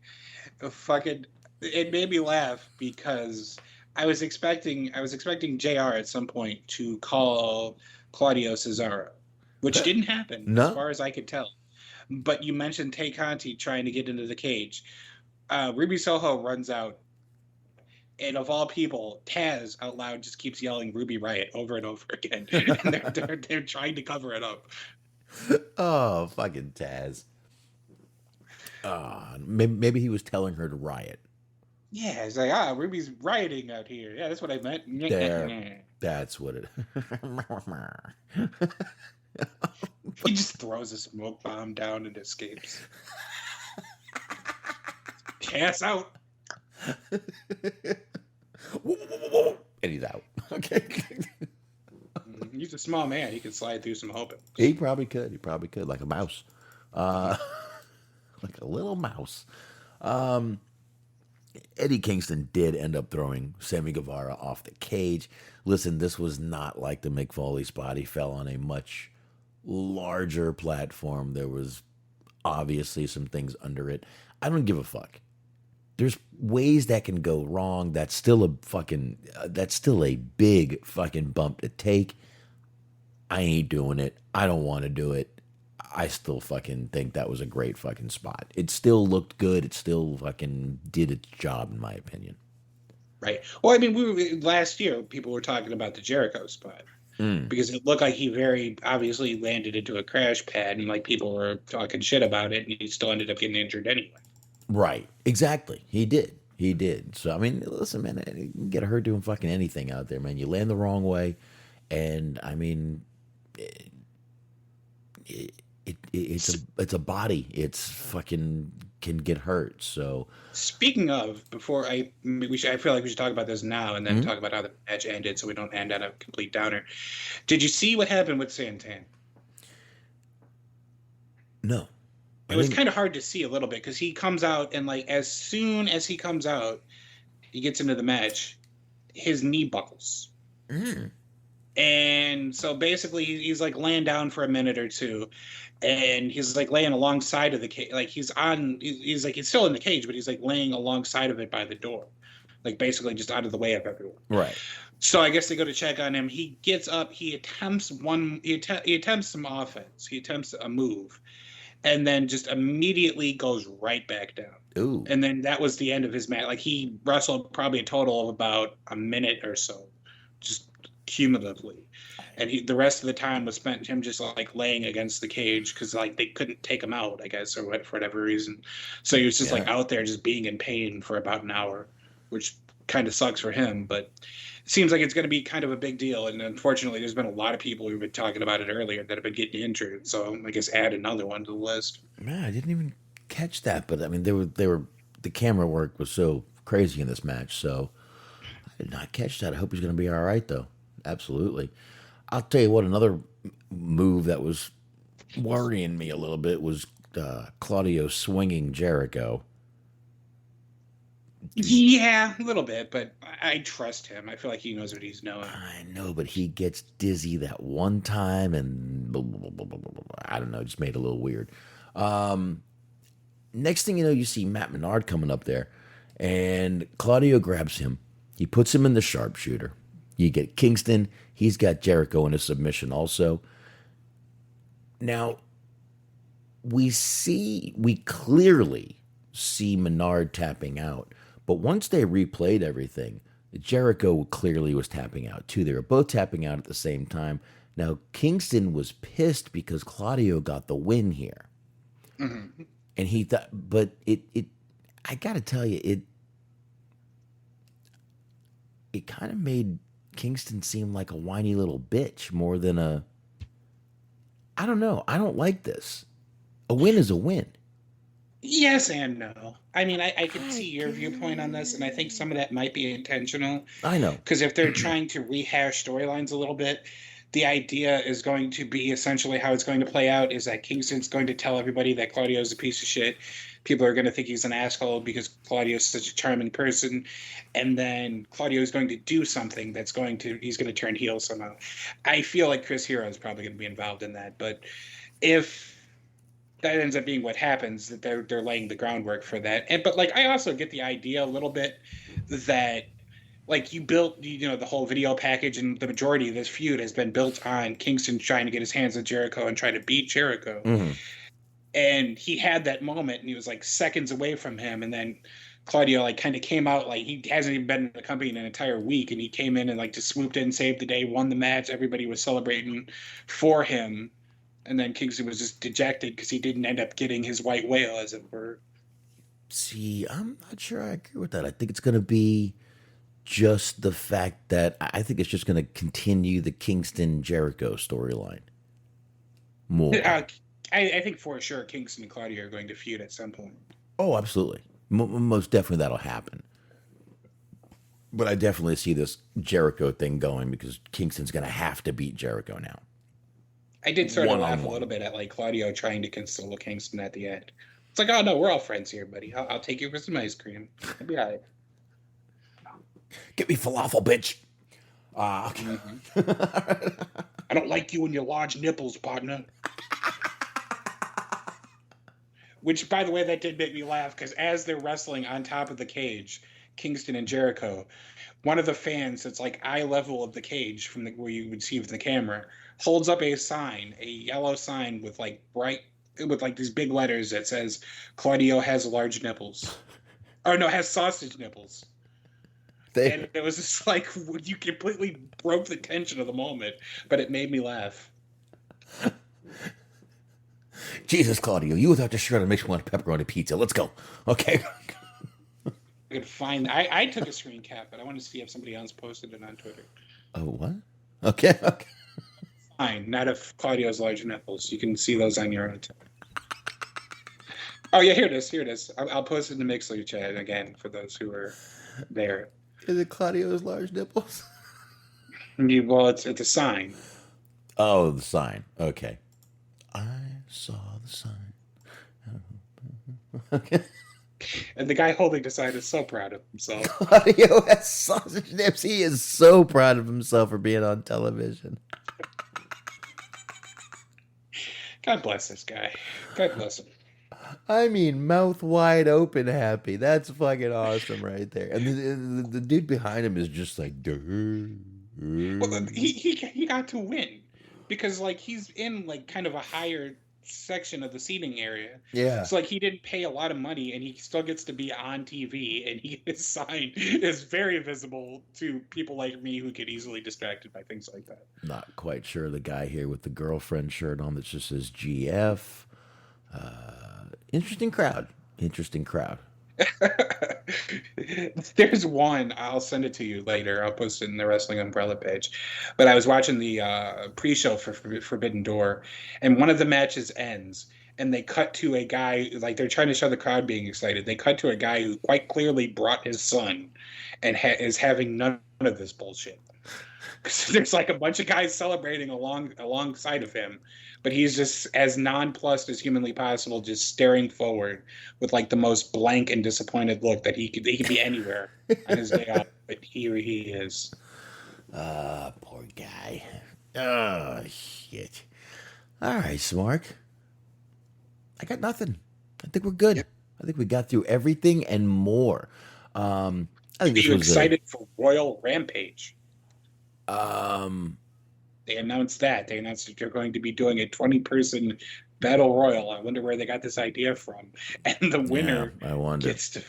it made me laugh because I was expecting JR at some point to call Claudio Cesaro, which didn't happen as far as I could tell. But you mentioned Tay Conti trying to get into the cage. Ruby Soho runs out, and of all people, Taz out loud just keeps yelling Ruby Riot over and over again. And they're trying to cover it up. Oh, fucking Taz. Maybe he was telling her to riot. Yeah, it's like, Ruby's rioting out here. Yeah, that's what I meant. There. That's what it... He just throws a smoke bomb down and escapes. Pass out. And he's out. Okay. He's a small man. He could slide through some openings. He probably could. Like a mouse. Like a little mouse. Eddie Kingston did end up throwing Sammy Guevara off the cage. Listen, this was not like the Mick Foley spot. He fell on a much larger platform. There was obviously some things under it. I don't give a fuck. There's ways that can go wrong. That's still a big fucking bump to take. I ain't doing it. I don't want to do it. I still fucking think that was a great fucking spot. It still looked good. It still fucking did its job, in my opinion. Right. Well, I mean, last year, people were talking about the Jericho spot. Because it looked like he very obviously landed into a crash pad, and like people were talking shit about it, and he still ended up getting injured anyway. Right. Exactly. He did. So, I mean, listen, man, you can get hurt doing fucking anything out there, man. You land the wrong way, and I mean, it's a body. It's fucking can get hurt. So speaking of, I feel like we should talk about this now and then talk about how the match ended, so we don't end on a complete downer. Did you see what happened with Santana? No. It was kind of hard to see a little bit because he comes out and like as soon as he comes out, he gets into the match, his knee buckles. And so basically he's like laying down for a minute or two, and he's like laying alongside of the cage. Like he's still in the cage, but he's like laying alongside of it by the door, like basically just out of the way of everyone. Right. So I guess they go to check on him. He gets up, he attempts some offense. He attempts a move, and then just immediately goes right back down. Ooh. And then that was the end of his match. Like he wrestled probably a total of about a minute or so, just cumulatively, and the rest of the time was spent him just like laying against the cage because like they couldn't take him out, I guess, or for whatever reason. So he was just like out there just being in pain for about an hour, which kind of sucks for him, but it seems like it's going to be kind of a big deal. And unfortunately, there's been a lot of people who've been talking about it earlier that have been getting injured. So I guess add another one to the list. Man, I didn't even catch that, but I mean, the camera work was so crazy in this match, so I did not catch that. I hope he's going to be all right though. Absolutely. I'll tell you what, another move that was worrying me a little bit was Claudio swinging Jericho. Yeah, a little bit, but I trust him. I feel like he knows what he's doing. I know, but he gets dizzy that one time, and blah, blah, blah, blah, blah, blah. I don't know, just made it a little weird. Next thing you know, you see Matt Menard coming up there, and Claudio grabs him. He puts him in the sharpshooter. You get Kingston. He's got Jericho in a submission also. Now, we clearly see Menard tapping out. But once they replayed everything, Jericho clearly was tapping out too. They were both tapping out at the same time. Now, Kingston was pissed because Claudio got the win here. Mm-hmm. And he thought, but I got to tell you, it kind of made Kingston seem like a whiny little bitch more than I don't know. I don't like this. A win is a win. Yes and no. I mean, I can see your viewpoint on this, and I think some of that might be intentional. I know. Because if they're trying to rehash storylines a little bit, the idea is going to be essentially how it's going to play out is that Kingston's going to tell everybody that Claudio's a piece of shit. People are going to think he's an asshole because Claudio's such a charming person. And then Claudio is going to do something he's going to turn heel somehow. I feel like Chris Hero is probably going to be involved in that. But if that ends up being what happens, that they're laying the groundwork for that. But like, I also get the idea a little bit that, like, you built, the whole video package, and the majority of this feud has been built on Kingston trying to get his hands on Jericho and try to beat Jericho. Mm-hmm. And he had that moment, and he was like seconds away from him. And then Claudio like kind of came out, like he hasn't even been in the company in an entire week, and he came in and like just swooped in, saved the day, won the match. Everybody was celebrating for him. And then Kingston was just dejected because he didn't end up getting his white whale, as it were. See, I'm not sure I agree with that. I think it's going to be just the fact that I think it's just going to continue the Kingston Jericho storyline more. I think for sure Kingston and Claudio are going to feud at some point. Oh, absolutely. Most definitely that'll happen. But I definitely see this Jericho thing going because Kingston's going to have to beat Jericho now. I did sort of laugh a little bit at like Claudio trying to console Kingston at the end. It's like, oh no, we're all friends here, buddy. I'll take you for some ice cream. I'll be all right. Get me falafel, bitch. Okay. Mm-hmm. I don't like you and your large nipples, partner. Which, by the way, that did make me laugh because as they're wrestling on top of the cage, Kingston and Jericho, one of the fans that's like eye level of the cage from where you would see with the camera holds up a sign, a yellow sign with like these big letters that says Claudio has large nipples, or no, has sausage nipples. And it was just like, you completely broke the tension of the moment, but it made me laugh. Jesus, Claudio, you without the shirt on makes me want a pepperoni pizza. Let's go. Okay. I could find. I took a screen cap, but I wanted to see if somebody else posted it on Twitter. Oh, what? Okay. Fine, not of Claudio's large nipples. You can see those on your own time. Oh yeah, here it is. I'll post it in the Mixler chat again for those who are there. Is it Claudio's large nipples? Well, it's a sign. Oh, the sign. Okay. I saw the sign. Okay. And the guy holding the sign is so proud of himself. Claudio has sausage nips. He is so proud of himself for being on television. God bless this guy. God bless him. I mean, mouth wide open happy. That's fucking awesome right there. And the dude behind him is just like... Well, he got to win. Because, like, he's in, like, kind of a higher section of the seating area. Yeah. So, like, he didn't pay a lot of money, and he still gets to be on TV, and his sign is very visible to people like me who get easily distracted by things like that. Not quite sure the guy here with the girlfriend shirt on that just says GF. Interesting crowd. There's one, I'll send it to you later. I'll post it in the Wrestling Umbrella page. But I was watching the pre-show for Forbidden Door, and one of the matches ends, and they cut to a guy, like they're trying to show the crowd being excited. They cut to a guy who quite clearly brought his son and is having none of this bullshit. So there's like a bunch of guys celebrating alongside of him, but he's just as nonplussed as humanly possible, just staring forward with like the most blank and disappointed look that he could be anywhere on his day off. But here he is. Poor guy. Oh, shit. All right, Smark. I got nothing. I think we're good. Yep. I think we got through everything and more. I think Are you excited for Royal Rampage? They announced that. They announced that they're going to be doing a 20-person battle royal. I wonder where they got this idea from. And the winner gets to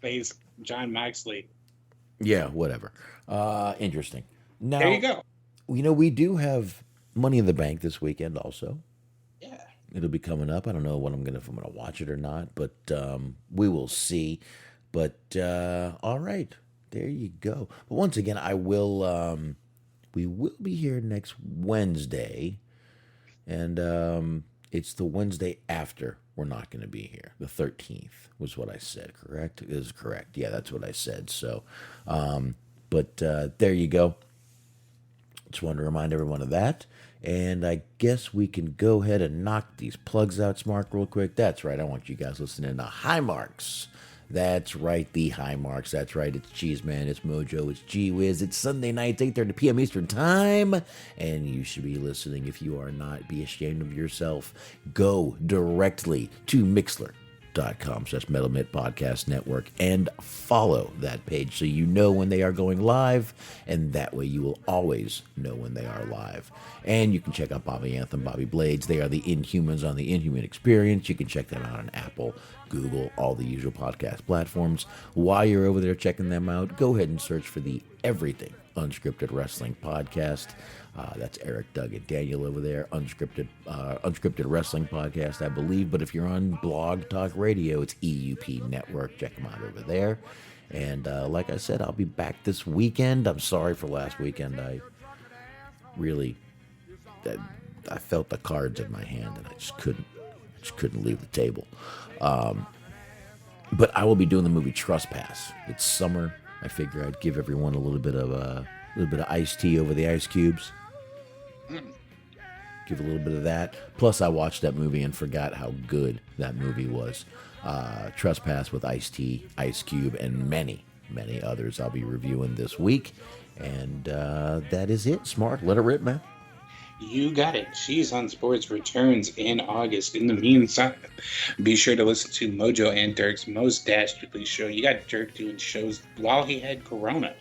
face Jon Moxley. Yeah, whatever. Interesting. Now, there you go. You know, we do have Money in the Bank this weekend also. Yeah. It'll be coming up. I don't know if I'm gonna watch it or not, but we will see. But all right. There you go. But once again, we will be here next Wednesday, and it's the Wednesday after we're not going to be here. The 13th was what I said, correct? It is correct. Yeah, that's what I said. So, but there you go. Just wanted to remind everyone of that. And I guess we can go ahead and knock these plugs out, Smark, real quick. That's right. I want you guys listening to High Marks. That's right, the High Marks. That's right, it's Cheese Man, it's Mojo, it's G-Wiz. It's Sunday nights, 8:30 p.m. Eastern Time. And you should be listening. If you are not, be ashamed of yourself. Go directly to Mixler.com/Metal Mitt Podcast Network and follow that page so you know when they are going live, and that way you will always know when they are live. And you can check out Bobby Anthem, Bobby Blades. They are the Inhumans on the Inhuman Experience. You can check them out on Apple, Google, all the usual podcast platforms. While you're over there checking them out, go ahead and search for the Everything Unscripted Wrestling Podcast. That's Eric, Doug, and Daniel over there. Unscripted Wrestling Podcast, I believe. But if you're on Blog Talk Radio, it's EUP Network. Check them out over there. And like I said, I'll be back this weekend. I'm sorry for last weekend. I felt the cards in my hand, and I just couldn't leave the table. But I will be doing the movie Trespass. It's summer. I figure I'd give everyone a little bit of iced tea over the ice cubes. Give a little bit of that. Plus, I watched that movie and forgot how good that movie was. Trespass with Ice Tea, Ice Cube, and many, many others I'll be reviewing this week. And that is it. Smart. Let it rip, man. You got it. She's on Sports returns in August. In the meantime, be sure to listen to Mojo and Dirk's Most Dastardly Show. You got Dirk doing shows while he had Corona.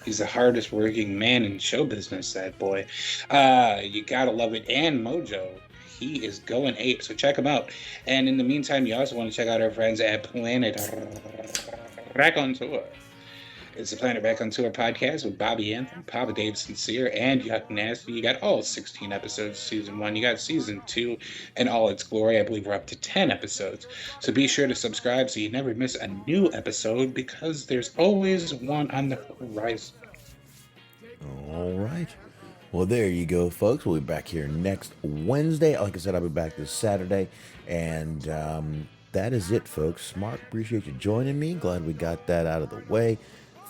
He's the hardest working man in show business, that boy. You gotta love it. And Mojo, he is going ape, so check him out. And in the meantime, you also want to check out our friends at Planet Rack on Tour. It's the Planet Back on Tour podcast with Bobby Anthem, Papa Dave Sincere, and Yuck Nasty. You got all 16 episodes of season 1. You got season 2 in all its glory. I believe we're up to 10 episodes. So be sure to subscribe so you never miss a new episode, because there's always one on the horizon. All right. Well, there you go, folks. We'll be back here next Wednesday. Like I said, I'll be back this Saturday. And that is it, folks. Smart, appreciate you joining me. Glad we got that out of the way.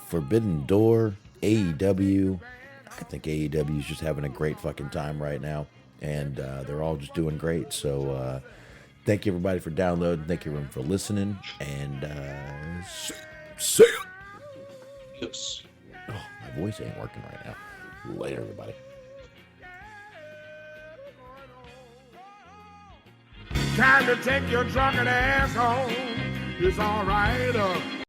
Forbidden Door, AEW. I think AEW is just having a great fucking time right now, and they're all just doing great. So thank you, everybody, for downloading. Thank you, everyone, for listening, and see you. Yes. Oh, my voice ain't working right now. Later, everybody. Time to take your drunken ass home. It's all right.